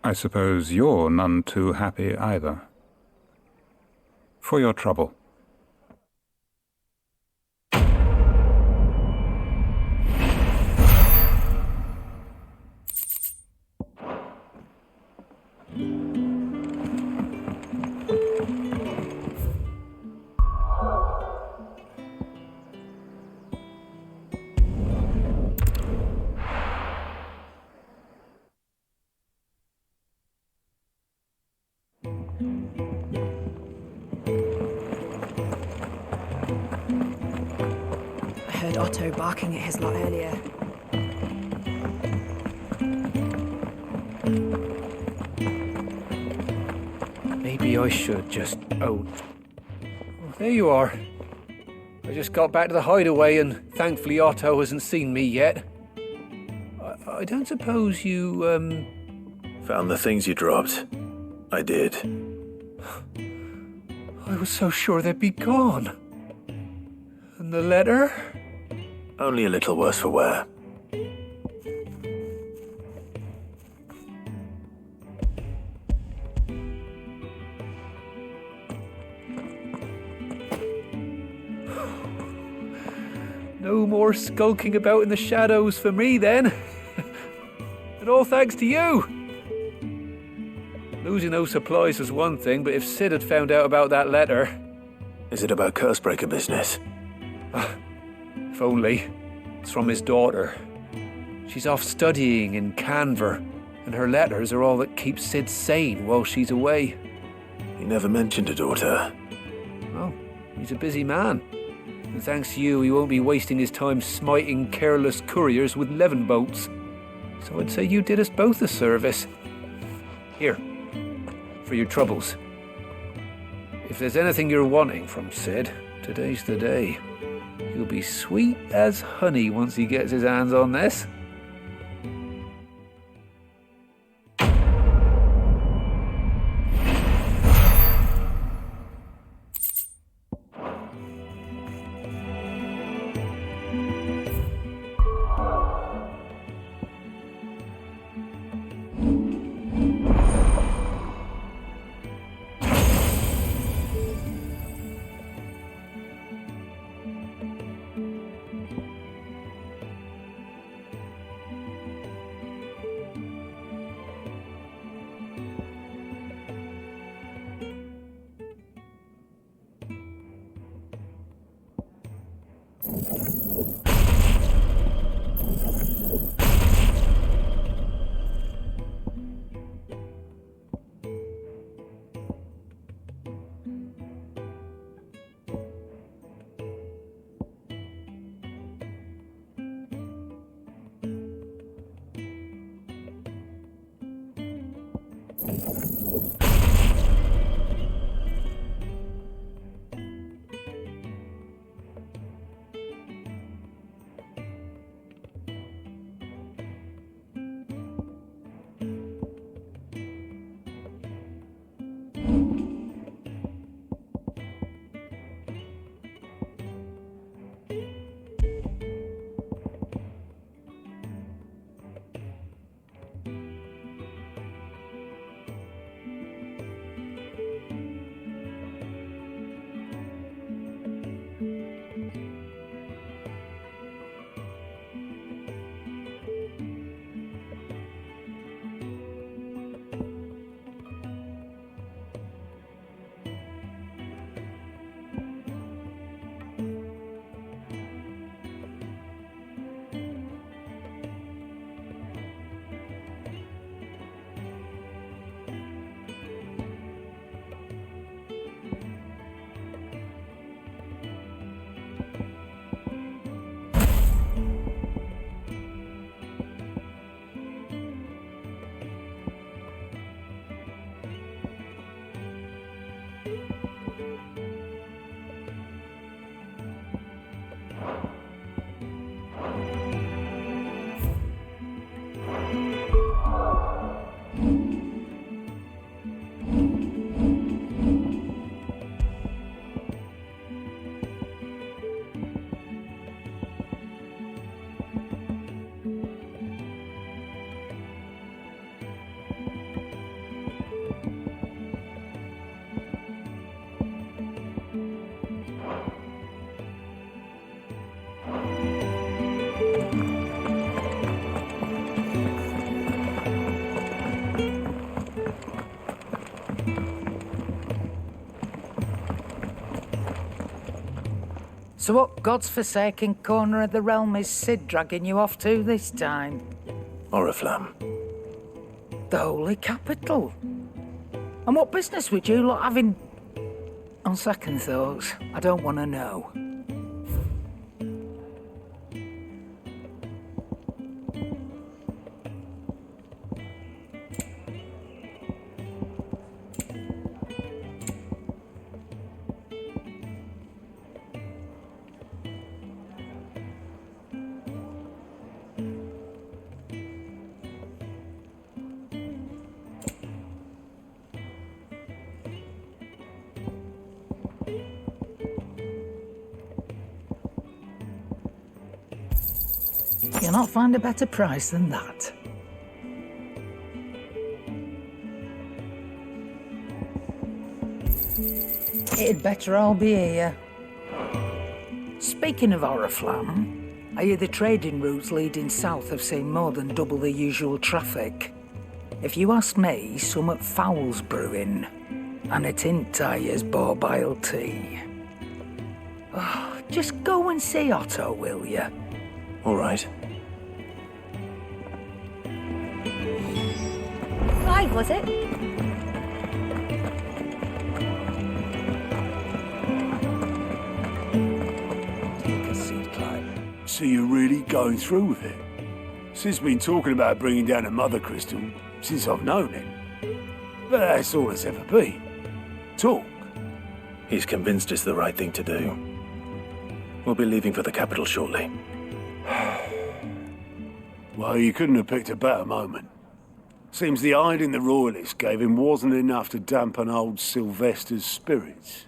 I suppose you're none too happy either. For your trouble. I heard Otto barking at his lot earlier. Maybe I should just... Oh, there you are. I just got back to the hideaway and thankfully Otto hasn't seen me yet. I don't suppose you, Found the things you dropped. I did. I was so sure they'd be gone. And the letter? Only a little worse for wear. No more skulking about in the shadows for me then. And all thanks to you. Losing those supplies was one thing, but if Sid had found out about that letter... Is it about Cursebreaker business? If only. It's from his daughter. She's off studying in Canver, and her letters are all that keeps Sid sane while she's away. He never mentioned a daughter. Oh, he's a busy man. And thanks to you, he won't be wasting his time smiting careless couriers with levin bolts. So I'd say you did us both a service. Here, for your troubles. If there's anything you're wanting from Sid, today's the day. He'll be sweet as honey once he gets his hands on this. So what God's forsaken corner of the realm is Sid dragging you off to this time? Oriflamme. The holy capital. And what business would you lot have in... On second thoughts, I don't want to know. You'll not find a better price than that. It'd better all be here. Speaking of Oriflamme, I hear the trading routes leading south have seen more than double the usual traffic. If you ask me, summat foul's brewing. And it's hint as barbile tea. Oh, just go and see Otto, will you? All right. Clive, was it? Take a seat, Clive. So you're really going through with it? Sid's been talking about bringing down a mother crystal since I've known him. But that's all it's ever been. Talk. He's convinced it's the right thing to do. We'll be leaving for the capital shortly. Well, you couldn't have picked a better moment. Seems the hiding the royalists gave him wasn't enough to dampen old Sylvester's spirits.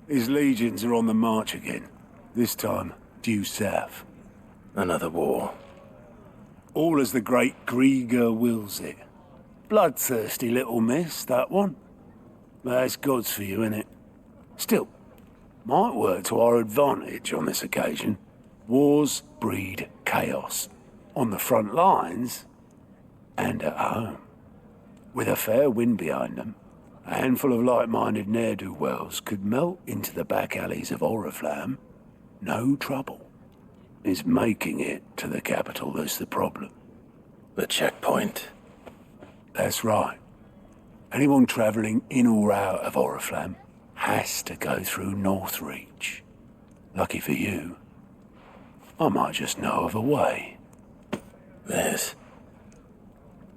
His legions are on the march again, this time due south. Another war. All as the great Grieger wills it. Bloodthirsty little miss, that one. That's God's for you, innit? Still, might work to our advantage on this occasion. Wars breed chaos. On the front lines, and at home. With a fair wind behind them, a handful of like-minded ne'er-do-wells could melt into the back alleys of Oriflamme. No trouble. It's making it to the capital that's the problem. The checkpoint. That's right. Anyone travelling in or out of Oriflamme has to go through Northreach. Lucky for you, I might just know of a way. This?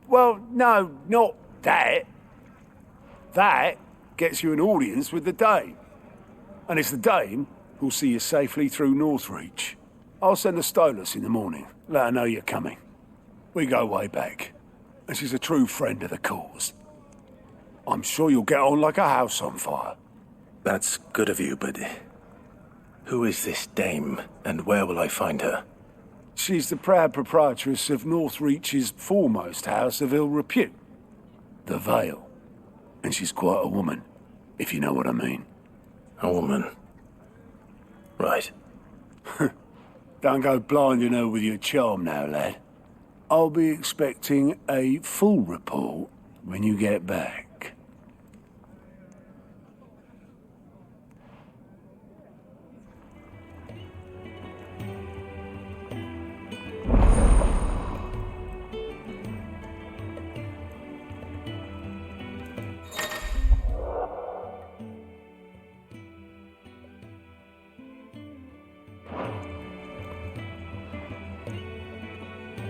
Well, no, not that. That gets you an audience with the Dame. And it's the Dame who'll see you safely through Northreach. I'll send the Stolas in the morning, let her know you're coming. We go way back, and she's a true friend of the cause. I'm sure you'll get on like a house on fire. That's good of you, but who is this Dame, and where will I find her? She's the proud proprietress of Northreach's foremost house of ill repute, the Vale. And she's quite a woman, if you know what I mean. A woman? Right. Don't go blinding her with your charm now, lad. I'll be expecting a full report when you get back.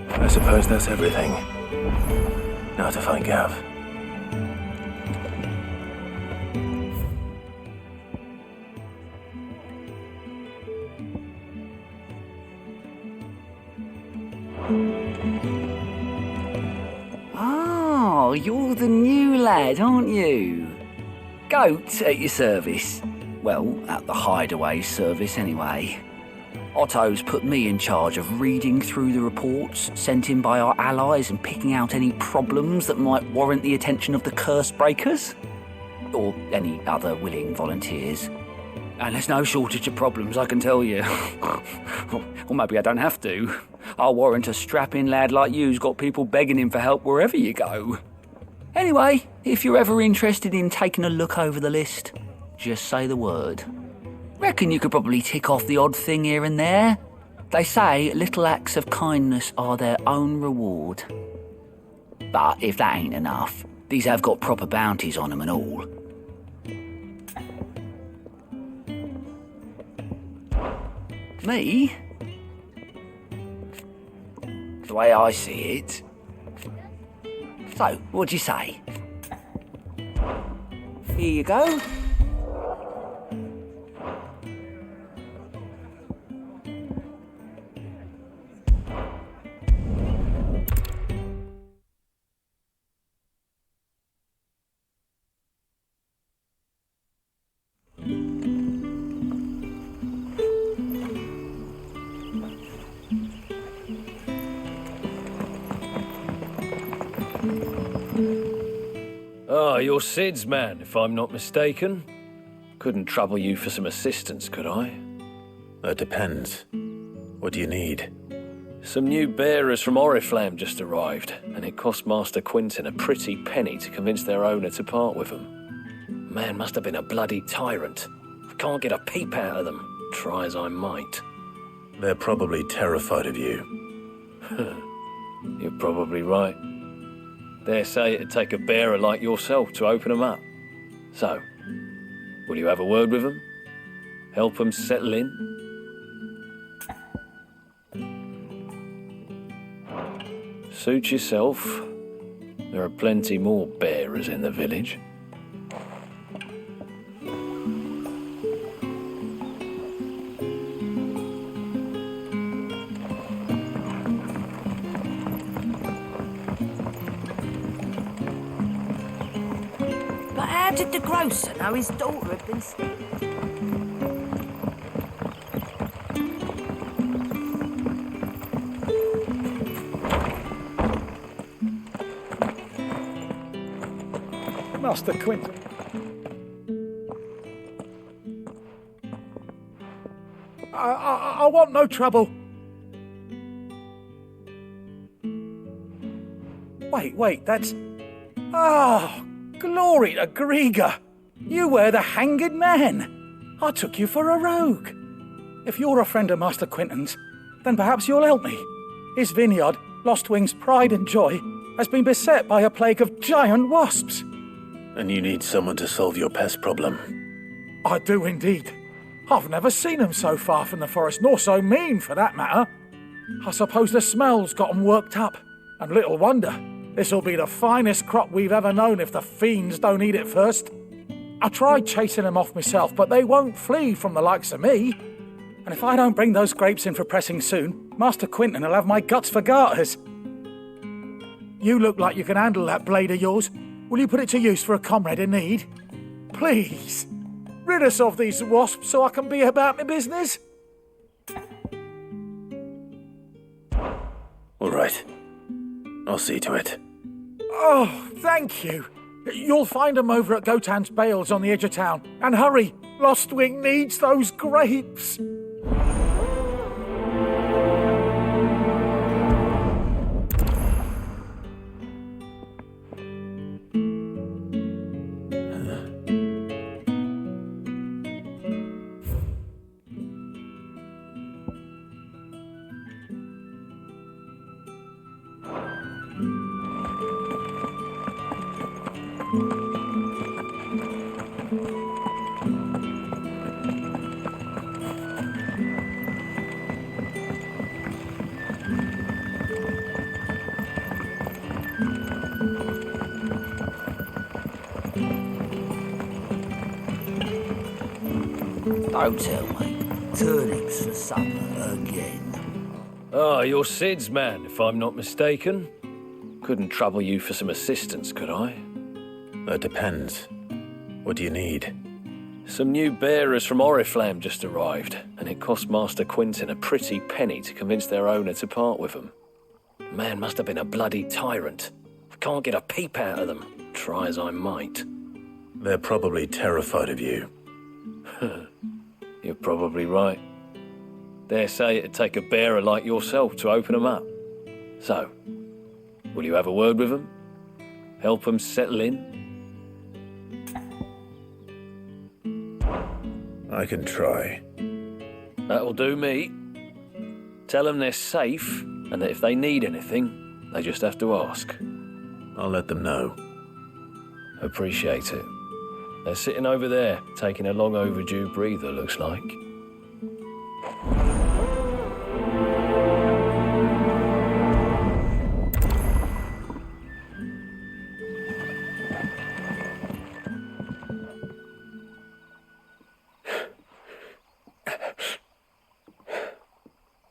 I suppose that's everything. Now to find Gav. Oh, you're the new lad, aren't you? Goat at your service. Well, at the hideaway service anyway. Otto's put me in charge of reading through the reports sent in by our allies and picking out any problems that might warrant the attention of the curse breakers. Or any other willing volunteers. And there's no shortage of problems, I can tell you. Or maybe I don't have to. I'll warrant a strapping lad like you's got people begging him for help wherever you go. Anyway, if you're ever interested in taking a look over the list, just say the word. Reckon you could probably tick off the odd thing here and there. They say little acts of kindness are their own reward. But if that ain't enough, these have got proper bounties on them and all. Me? The way I see it. So, what'd you say? Here you go. Ah, you're Sid's man, if I'm not mistaken. Couldn't trouble you for some assistance, could I? That depends. What do you need? Some new bearers from Oriflamme just arrived, and it cost Master Quinton a pretty penny to convince their owner to part with them. Man must have been a bloody tyrant. I can't get a peep out of them, try as I might. They're probably terrified of you. You're probably right. Dare say it'd take a bearer like yourself to open them up. So, will you have a word with them? Help them settle in? Suit yourself. There are plenty more bearers in the village. But how did the grocer know his daughter had been... Master Quinton. I want no trouble. Wait, that's... Oh, glory to Grieger. You were the hanged man. I took you for a rogue. If you're a friend of Master Quinton's, then perhaps you'll help me. His vineyard, Lostwing's pride and joy, has been beset by a plague of giant wasps. And you need someone to solve your pest problem. I do indeed. I've never seen them so far from the forest, nor so mean, for that matter. I suppose the smell's got 'em worked up. And little wonder. This'll be the finest crop we've ever known if the fiends don't eat it first. I tried chasing them off myself, but they won't flee from the likes of me. And if I don't bring those grapes in for pressing soon, Master Quinton will have my guts for garters. You look like you can handle that blade of yours. Will you put it to use for a comrade in need? Please, rid us of these wasps so I can be about my business. All right. I'll see to it. Oh, thank you. You'll find them over at Gotan's Bales on the edge of town. And hurry, Lostwing needs those grapes. Don't tell me. Turnips for supper again. Ah, you're Sid's man, if I'm not mistaken. Couldn't trouble you for some assistance, could I? That depends. What do you need? Some new bearers from Oriflamme just arrived, and it cost Master Quinton a pretty penny to convince their owner to part with them. Man must have been a bloody tyrant. I can't get a peep out of them, try as I might. They're probably terrified of you. You're probably right. Dare say it'd take a bearer like yourself to open them up. So, will you have a word with them? Help them settle in? I can try. That'll do me. Tell them they're safe, and that if they need anything, they just have to ask. I'll let them know. Appreciate it. They're sitting over there, taking a long overdue breather, looks like.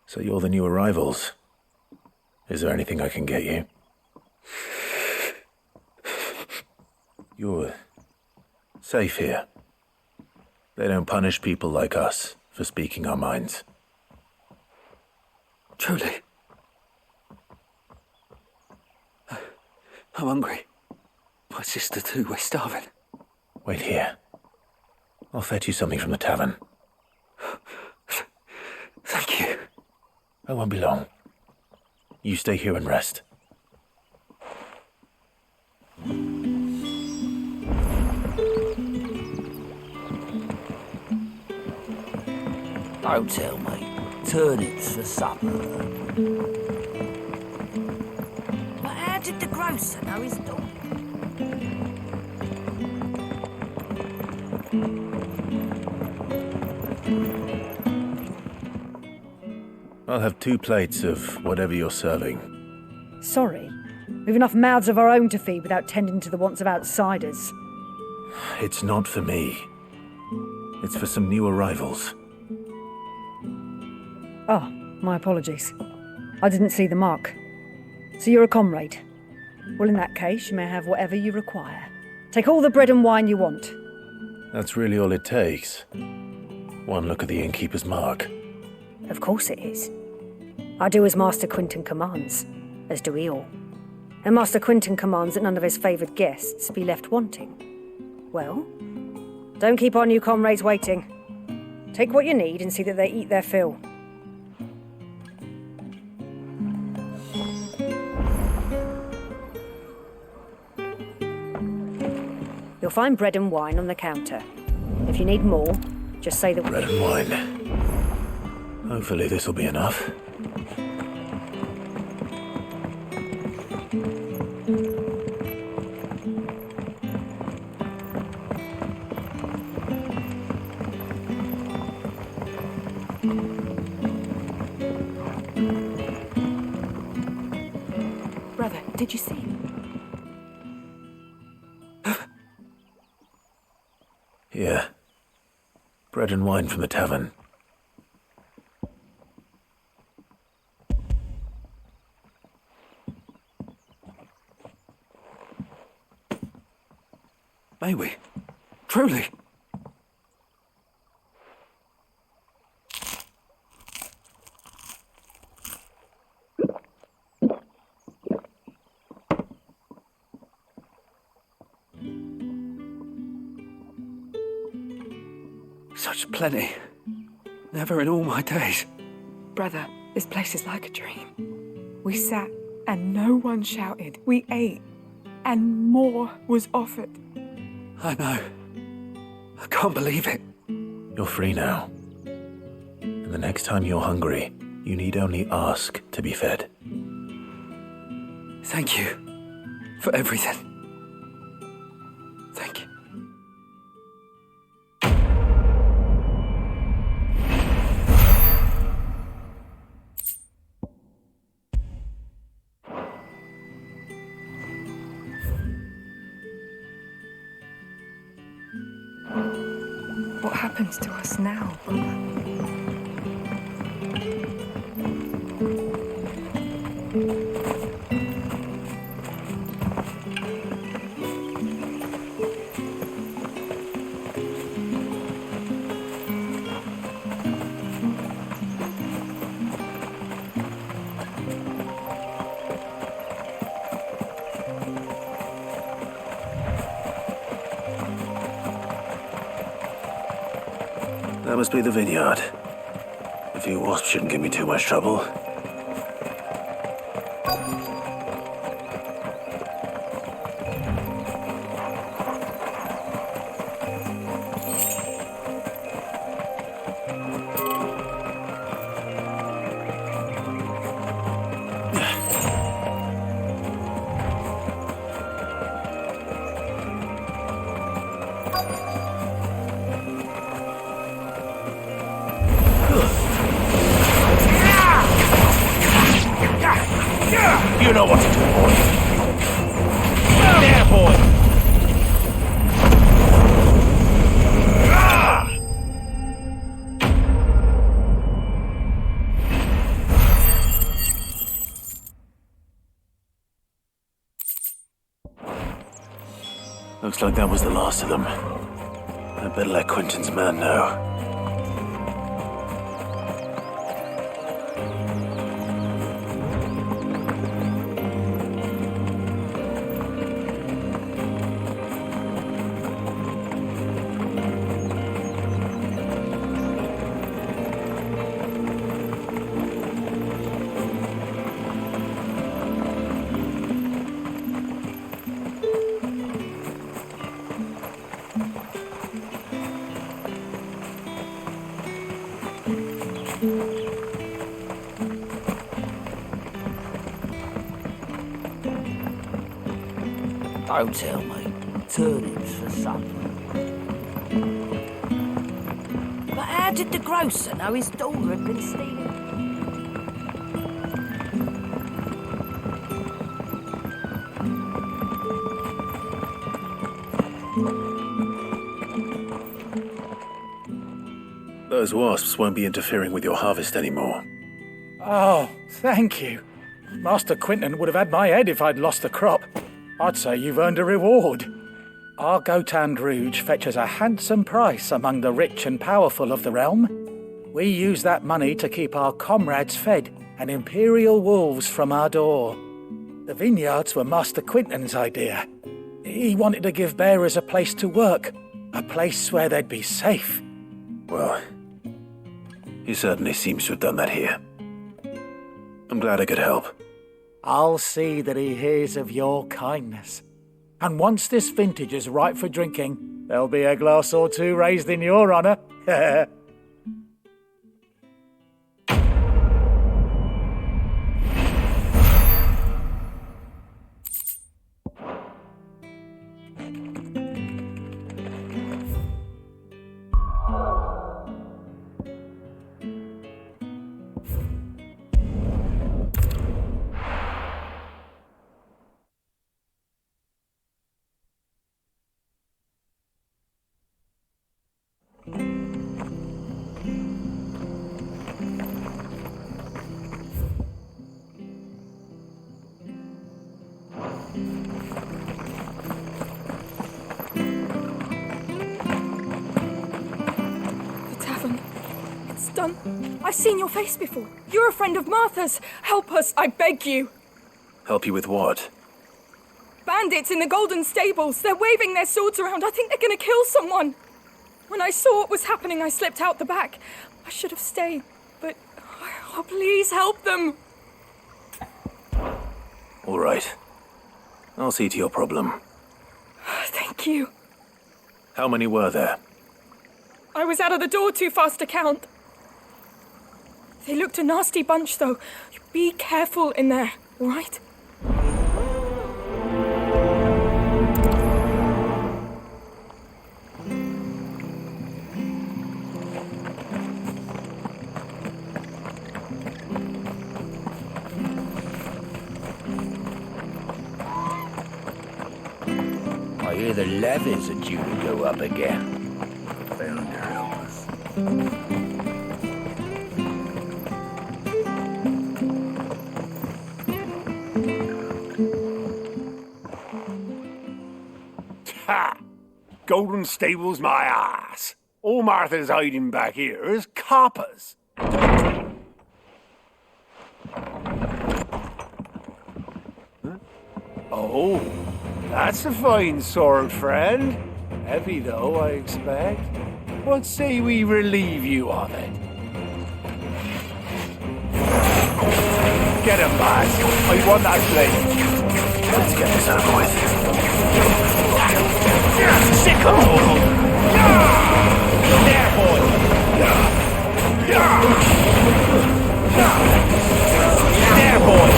So you're the new arrivals. Is there anything I can get you? You're safe here. They don't punish people like us for speaking our minds. Truly. I'm hungry. My sister too, we're starving. Wait here. I'll fetch you something from the tavern. Thank you. I won't be long. You stay here and rest. Don't tell me. Turnips for supper. But how did the grocer know his dog? I'll have 2 plates of whatever you're serving. Sorry. We've enough mouths of our own to feed without tending to the wants of outsiders. It's not for me. It's for some new arrivals. Oh, my apologies. I didn't see the mark. So you're a comrade. Well, in that case, you may have whatever you require. Take all the bread and wine you want. That's really all it takes. One look at the innkeeper's mark. Of course it is. I do as Master Quinton commands, as do we all. And Master Quinton commands that none of his favoured guests be left wanting. Well, don't keep our new comrades waiting. Take what you need and see that they eat their fill. You'll find bread and wine on the counter. If you need more, just say the bread and wine. Hopefully this'll be enough. Brother, did you see? Yeah. Bread and wine from the tavern. May we? Truly? Such plenty. Never in all my days. Brother, this place is like a dream. We sat and no one shouted. We ate and more was offered. I know. I can't believe it. You're free now. And the next time you're hungry, you need only ask to be fed. Thank you for everything. Thank you. What happens to us now, brother? That must be the vineyard. A few wasps shouldn't give me too much trouble. You know what to do, boy. There, boy. Looks like that was the last of them. I'd better let Quinton's man know. Don't tell me. Turnips for supper. But how did the grocer know his daughter had been stealing? Those wasps won't be interfering with your harvest anymore. Oh, thank you. Master Quinton would have had my head if I'd lost the crop. I'd say you've earned a reward. Our Gotand Rouge fetches a handsome price among the rich and powerful of the realm. We use that money to keep our comrades fed and imperial wolves from our door. The vineyards were Master Quinton's idea. He wanted to give bearers a place to work, a place where they'd be safe. Well, he certainly seems to have done that here. I'm glad I could help. I'll see that he hears of your kindness. And once this vintage is ripe for drinking, there'll be a glass or two raised in your honour. I've seen your face before. You're a friend of Martha's. Help us, I beg you. Help you with what? Bandits in the Golden Stables. They're waving their swords around. I think they're going to kill someone. When I saw what was happening, I slipped out the back. I should have stayed, but... Oh, please help them. All right. I'll see to your problem. Thank you. How many were there? I was out of the door too fast to count. They looked a nasty bunch, though. Be careful in there, all right? I hear the levies are due to go up again. Ha! Golden Stables my ass. All Martha's hiding back here is coppers. Huh? Oh, that's a fine sword, friend. Heavy though, I expect. What say we relieve you of it? Get him, lad. I want that blade. Let's get this over with. Sick of all. There, boy. There, boy.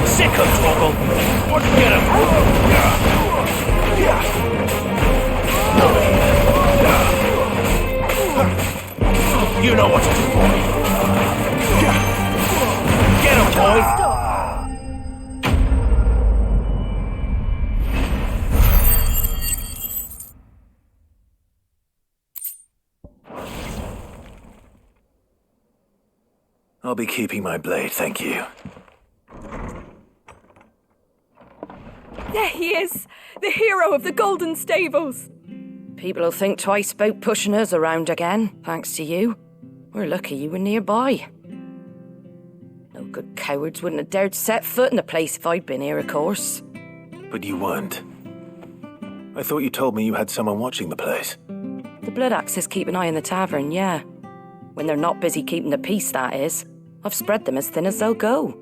Sick of trouble. Get him. You know what to do, boy. Get him, boy. I'll be keeping my blade, thank you. There he is, the hero of the Golden Stables. People will think twice about pushing us around again, thanks to you. We're lucky you were nearby. No good cowards wouldn't have dared set foot in the place if I'd been here, of course. But you weren't. I thought you told me you had someone watching the place. The Blood Axes keep an eye on the tavern, yeah. When they're not busy keeping the peace, that is. I've spread them as thin as they'll go.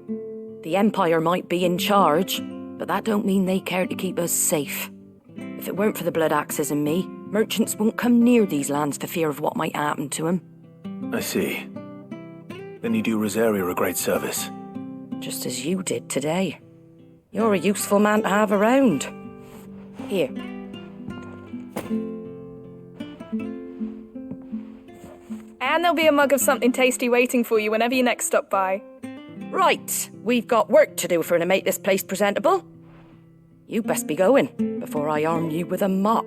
The Empire might be in charge, but that don't mean they care to keep us safe. If it weren't for the Blood Axes and me, merchants won't come near these lands for fear of what might happen to them. I see. Then you do Rosaria a great service. Just as you did today. You're a useful man to have around. Here. And there'll be a mug of something tasty waiting for you whenever you next stop by. Right, we've got work to do for to make this place presentable. You best be going before I arm you with a mop.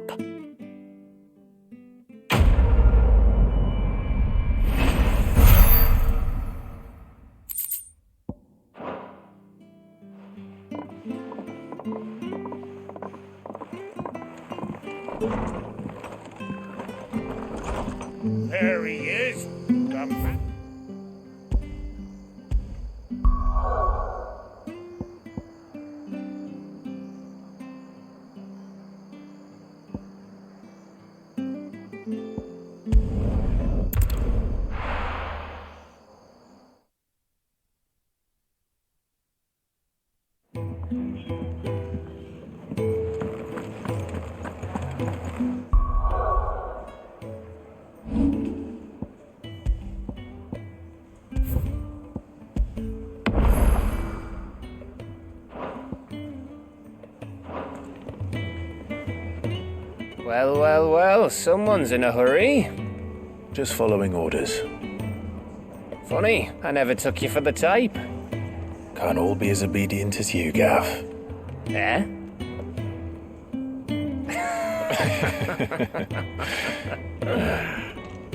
There he is. The man. Well, someone's in a hurry. Just following orders. Funny, I never took you for the type. Can't all be as obedient as you, Gav. Eh?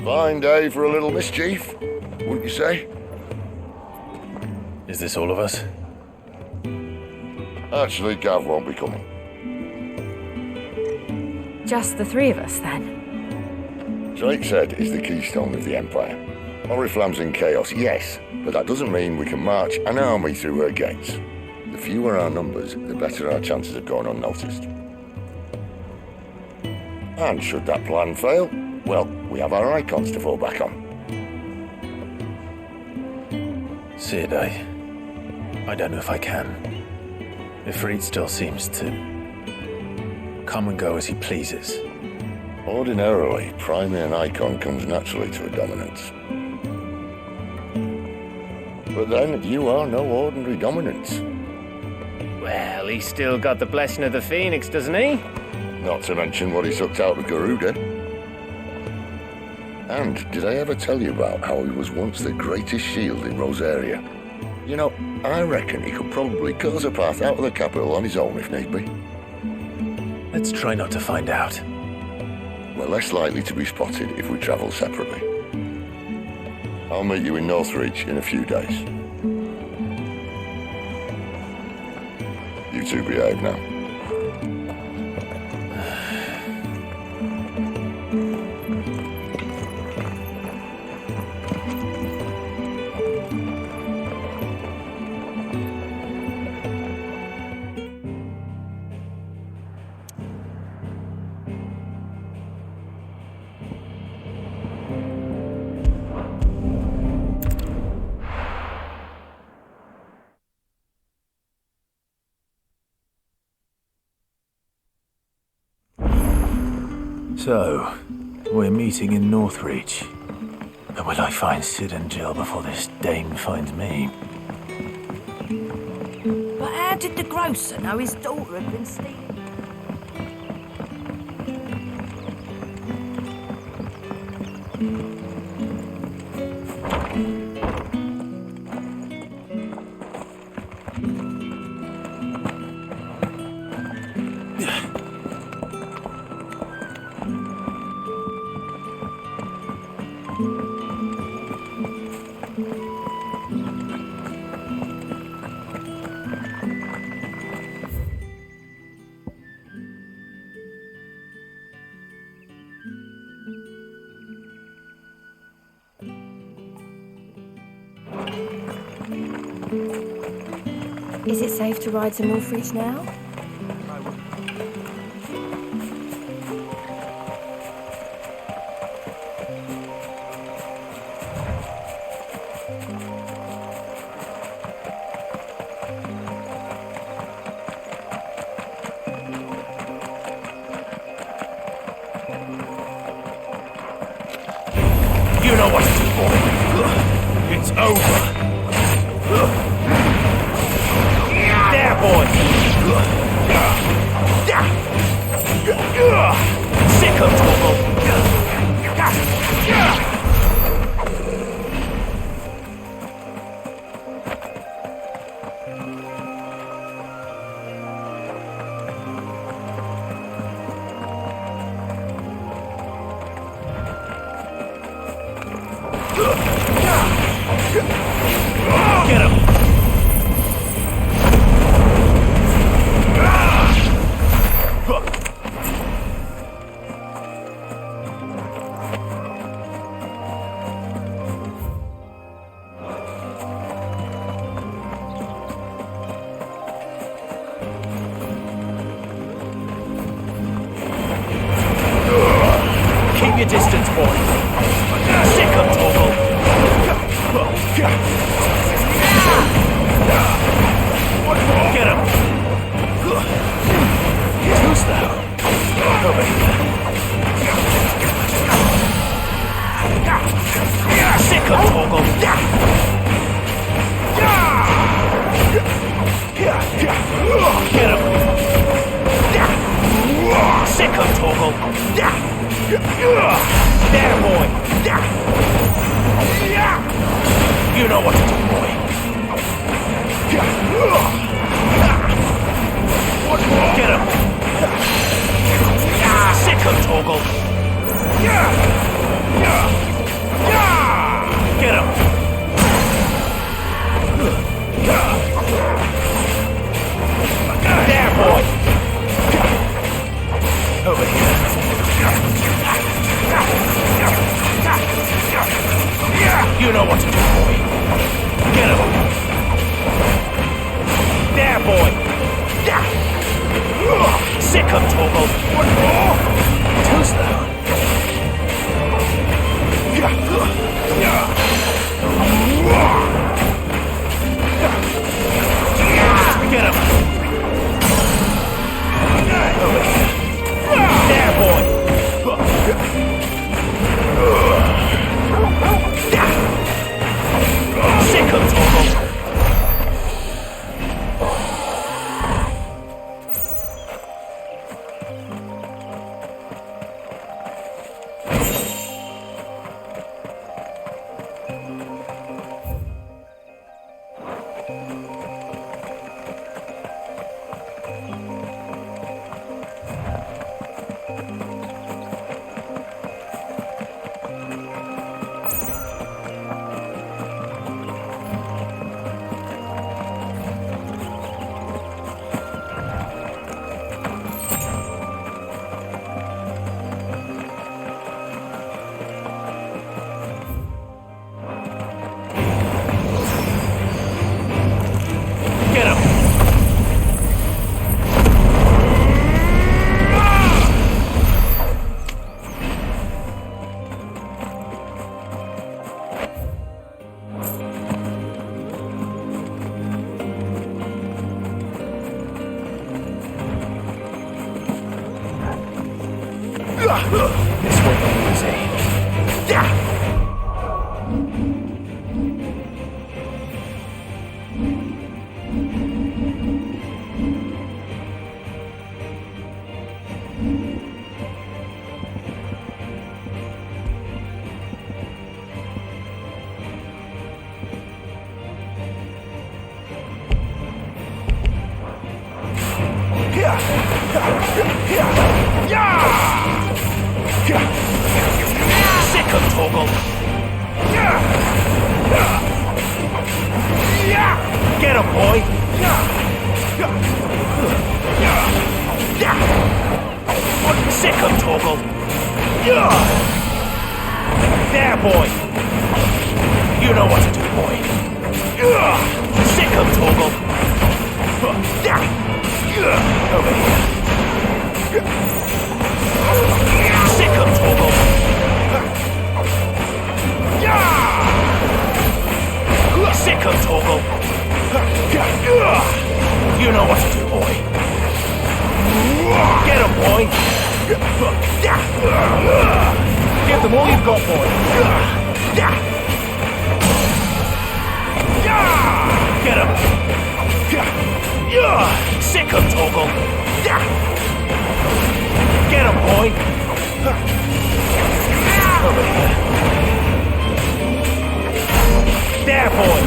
Fine day for a little mischief, wouldn't you say? Is this all of us? Actually, Gav won't be coming. Just the three of us, then? Drake's head is the keystone of the Empire. Oriflamme's in chaos, yes, but that doesn't mean we can march an army through her gates. The fewer our numbers, the better our chances of going unnoticed. And should that plan fail, well, we have our icons to fall back on. Sid, I don't know if I can. Ifrit still seems to come and go as he pleases. Ordinarily, priming an icon comes naturally to a dominance. But then, you are no ordinary dominance. Well, he's still got the blessing of the Phoenix, doesn't he? Not to mention what he sucked out of Garuda. And did I ever tell you about how he was once the greatest shield in Rosaria? You know, I reckon he could probably cause a path out of the capital on his own if need be. Let's try not to find out. We're less likely to be spotted if we travel separately. I'll meet you in Northreach in a few days. You two behave now. So, we're meeting in Northreach. But will I find Sid and Jill before this dame finds me? But how did the grocer know his daughter had been stealing? Is it safe to ride to Northreach now? You know what to do, boy. It's over. There, boy! your distance, boy. Sick of Torgal. Get him. Who's that? Over here. Sick of Torgal. Get him. Sick of Torgal. There, boy. You know what to do, boy. Get him. Sick of Torgal. Get him. There, boy. Over here. You know what to do, boy. Get him. There, boy. Sick of Torgal. Who's that? Get him. Over here. There, boy. Sick of Torgal. This won't be easy. Sick of Torgal. Get him, boy. Sick of Torgal. There, boy. You know what to do, boy. Sick of Torgal. Over here. Sick of Torgal. Sick of Torgal. You know what to do, boy. Get him, boy. Give them all you've got, boy. Get him. Sick of Torgal. Get him, boy. Over here. There, boy.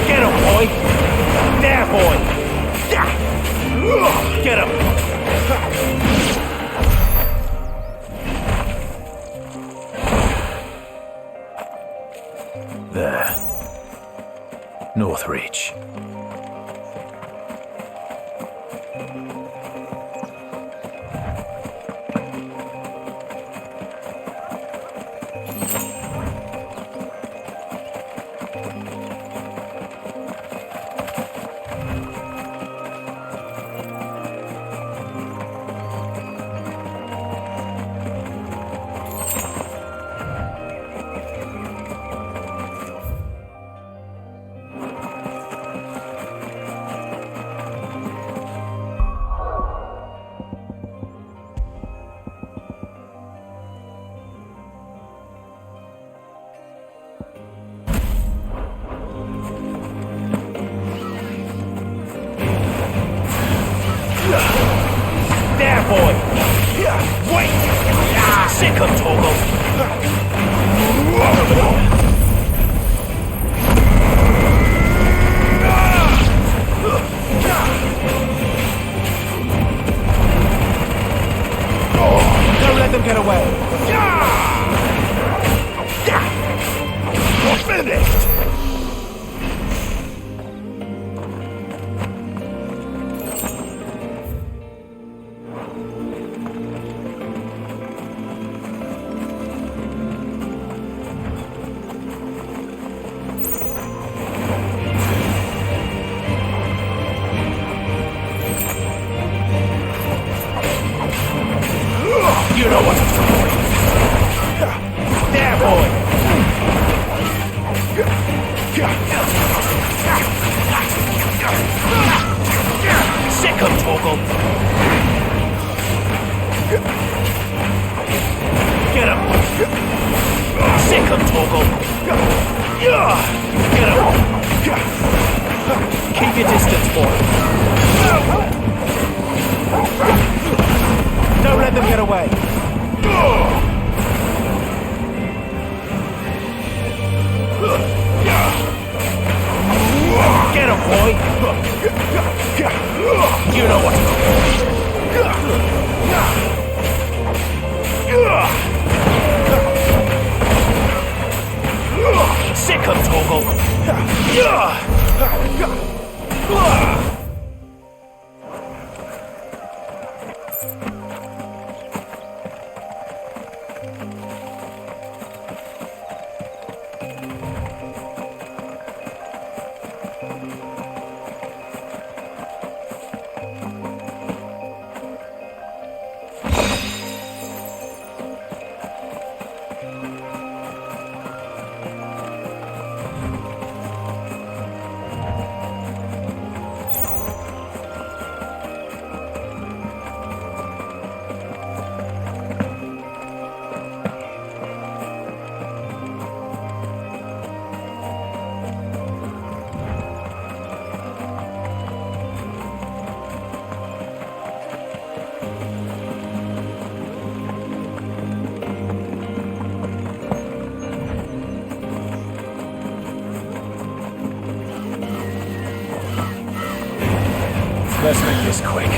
Get him, boy. There, boy. Get him. There. Sick of Toggle. Don't let them get away. You're finished. You know what to do, boy. There, boy. Sick of Toggle. Get him. Sick of Toggle. Get him. Keep your distance, boy. Don't let them get away. Get him, boy. You know what to do. Sick of Toggle. Let's make this quick.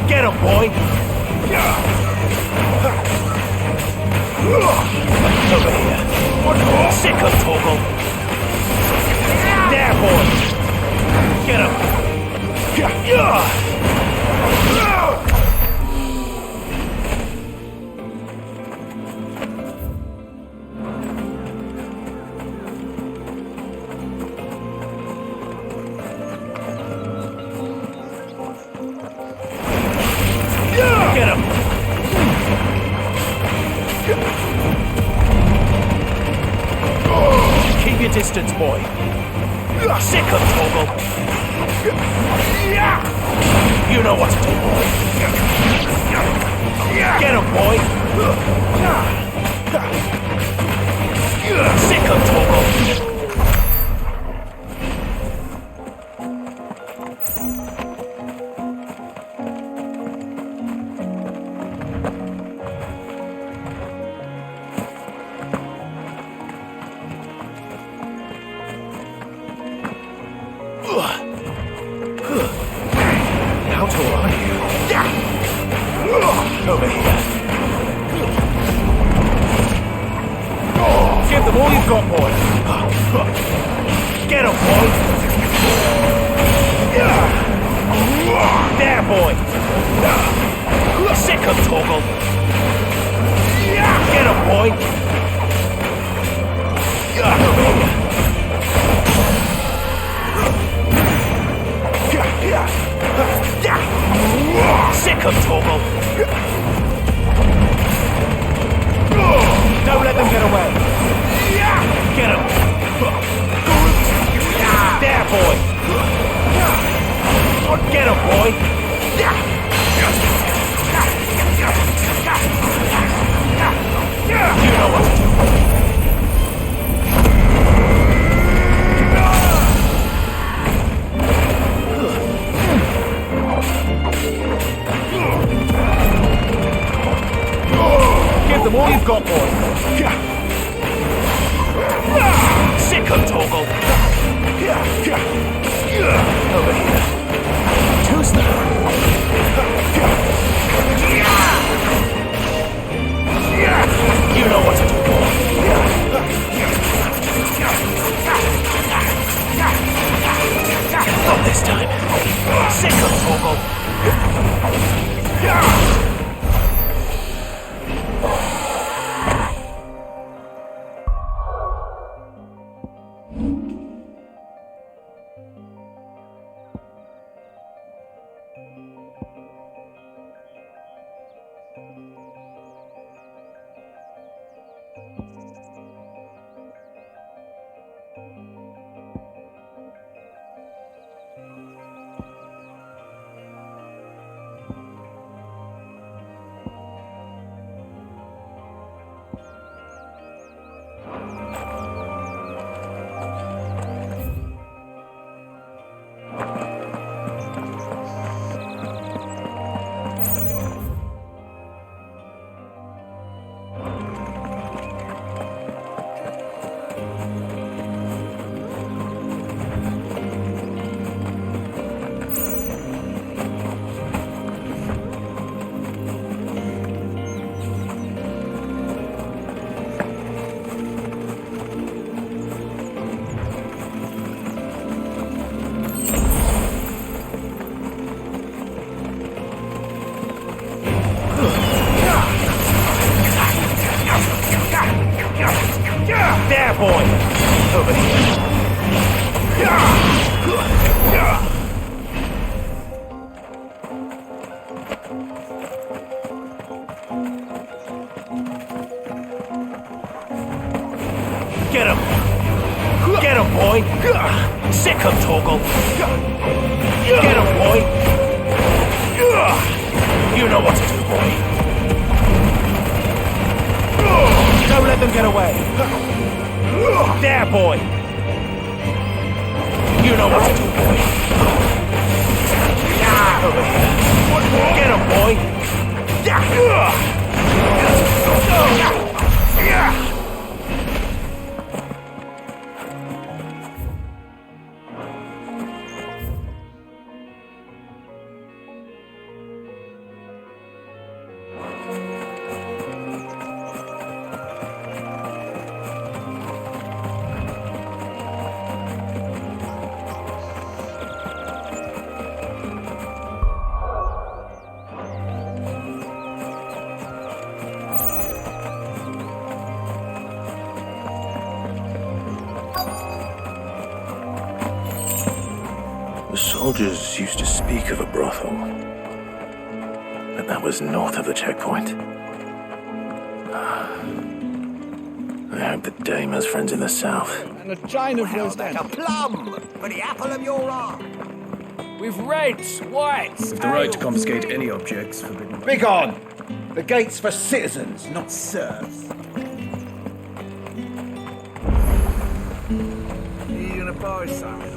Get him, boy! Over here. Sick of Toggle. There, boy! Get him! Get him! Keep your distance, boy. Sick of Toggle. You know what to do, boy. Get him, boy. Sick of Toggle. How tall are you? Over here. Give them all you've got, boy. Get him, boy. There, boy. Sick of Toggle. Get him, boy. Over here. Sick of Toggle. Don't let them get away. Get him. There, boy. Get him, boy. You know what There, boy! Over here. Get him! Get him, boy! Sick him, Torgal! Get him, boy! You know what to do, boy! Don't let them get away! There, boy! You know what to do, boy! Over here! Get him, boy! The soldiers used to speak of a brothel, but that was north of the checkpoint. I hope the dame has friends in the south. And a chine of roast a plum for the apple of your eye. With reds, whites. With the right to confiscate any objects forbidden. Begone! The gate's for citizens, not serfs. Are you gonna buy something?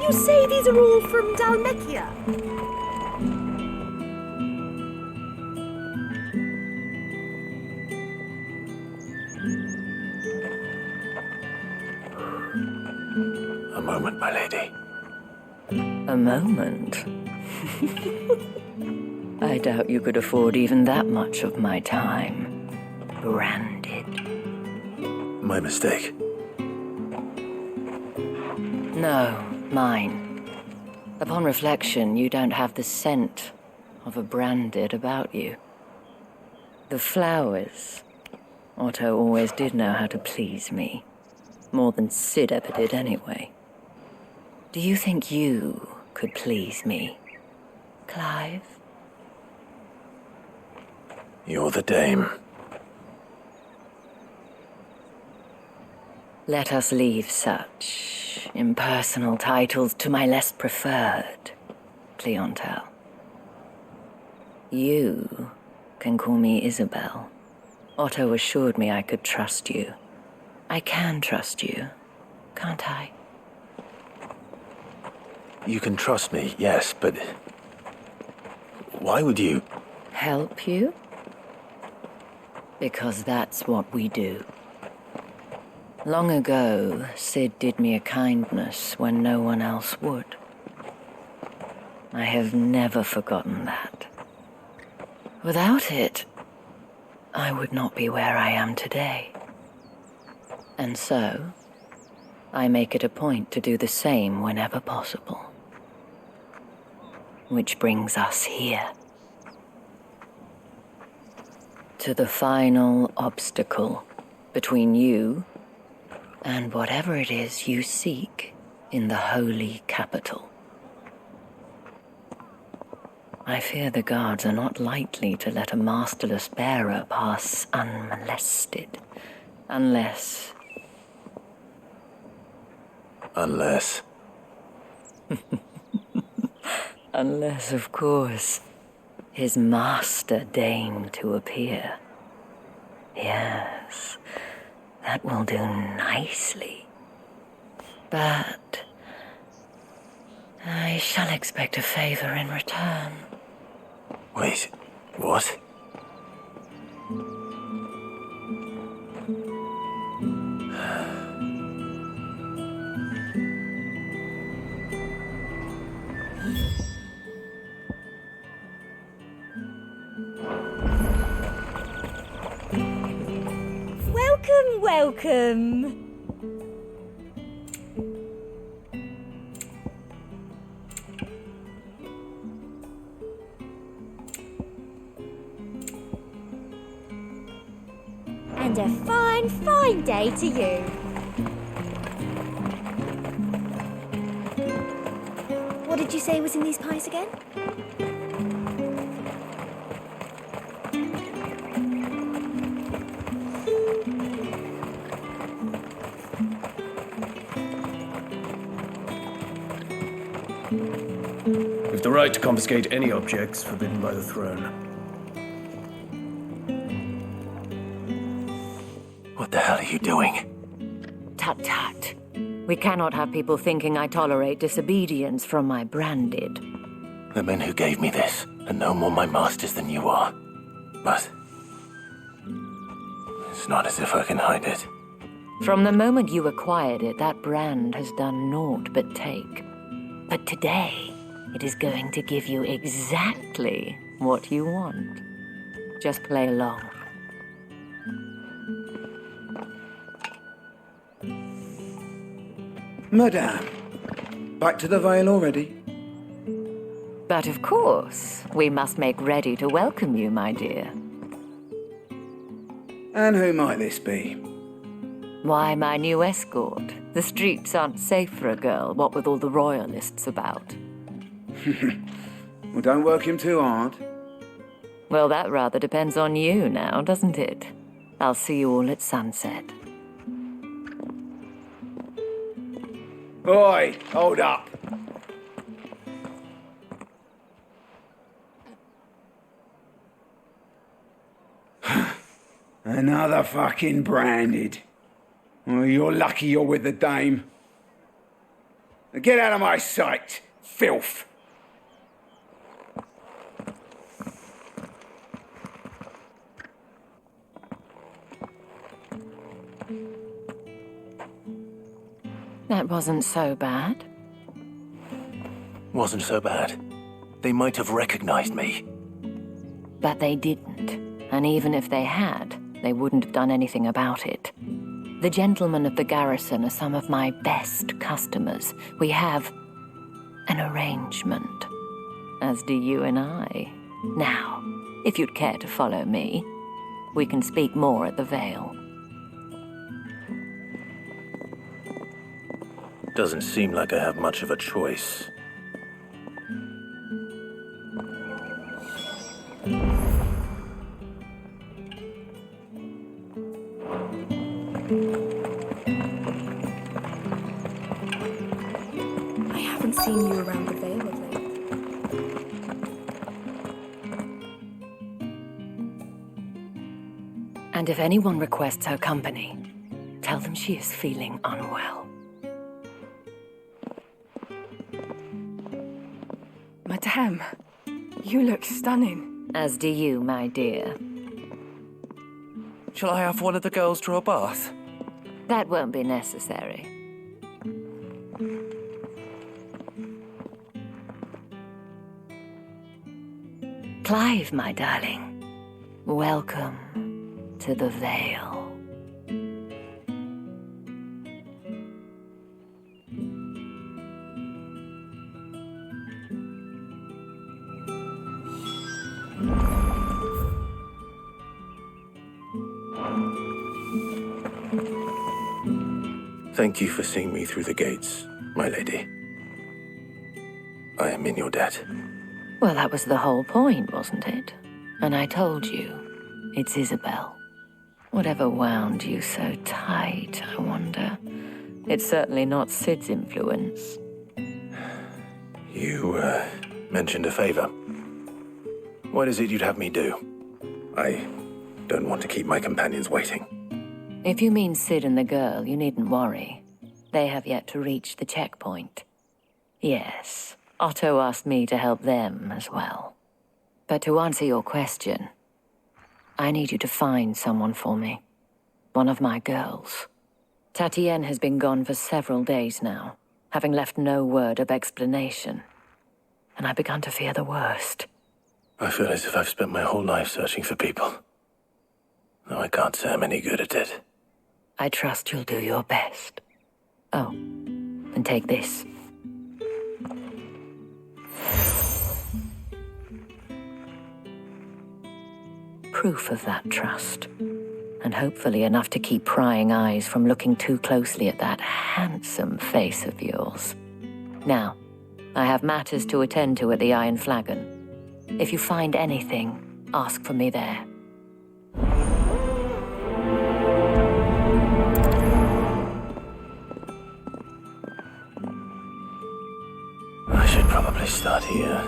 You say these are all from Dalmekia? A moment, my lady. A moment? I doubt you could afford even that much of my time. Branded. My mistake. No, mine. Upon reflection, you don't have the scent of a branded about you. The flowers. Otto always did know how to please me. More than Sid ever did anyway. Do you think you could please me, Clive? You're the dame. Let us leave such impersonal titles to my less preferred clientele. You can call me Isabel. Otto assured me I could trust you. I can trust you, can't I? You can trust me, yes, but why would you? Help you? Because that's what we do. Long ago, Sid did me a kindness when no one else would. I have never forgotten that. Without it, I would not be where I am today. And so, I make it a point to do the same whenever possible. Which brings us here. To the final obstacle between you and whatever it is you seek in the holy capital. I fear the guards are not likely to let a masterless bearer pass unmolested, unless... Unless, of course, his master deign to appear. Yes, that will do nicely. But I shall expect a favor in return. wait, what? Welcome, welcome. fine, fine day to you. What did you say was in these pies again? With the right to confiscate any objects forbidden by the throne. What the hell are you doing? Tut tut. We cannot have people thinking I tolerate disobedience from my branded. The men who gave me this are no more my masters than you are. But it's not as if I can hide it. From the moment you acquired it, that brand has done naught but take. But today, it is going to give you exactly what you want. Just play along. Madame, back to the Vale already? But of course, we must make ready to welcome you, my dear. And who might this be? Why, my new escort. The streets aren't safe for a girl, what with all the royalists about. Well, don't work him too hard. Well, that rather depends on you now, doesn't it? I'll see you all at sunset. Oi, hold up. Another fucking branded. Well, you're lucky you're with the dame. Now get out of my sight, filth. That wasn't so bad. Wasn't so bad. They might have recognized me. But they didn't. And even if they had, they wouldn't have done anything about it. The gentlemen of the garrison are some of my best customers. We have an arrangement, as do you and I. Now, if you'd care to follow me, we can speak more at the Vale. Doesn't seem like I have much of a choice. I haven't seen you around the Vale of late. And if anyone requests her company, tell them she is feeling unwell. Madame, you look stunning. As do you, my dear. Shall I have one of the girls draw a bath? That won't be necessary. Clive, my darling, welcome to the Vale. Thank you for seeing me through the gates, my lady. I am in your debt. Well, that was the whole point, wasn't it? And I told you, it's Isabel. Whatever wound you so tight, I wonder. It's certainly not Sid's influence. You, mentioned a favor. What is it you'd have me do? I don't want to keep my companions waiting. If you mean Sid and the girl, you needn't worry. They have yet to reach the checkpoint. Yes, Otto asked me to help them as well. But to answer your question, I need you to find someone for me. One of my girls. Tatienne has been gone for several days now, having left no word of explanation. And I've begun to fear the worst. I feel as if I've spent my whole life searching for people. Though I can't say I'm any good at it. I trust you'll do your best. Oh, and take this. Proof of that trust. and hopefully enough to keep prying eyes from looking too closely at that handsome face of yours. Now, I have matters to attend to at the Iron Flagon. If you find anything, ask for me there. I should probably start here.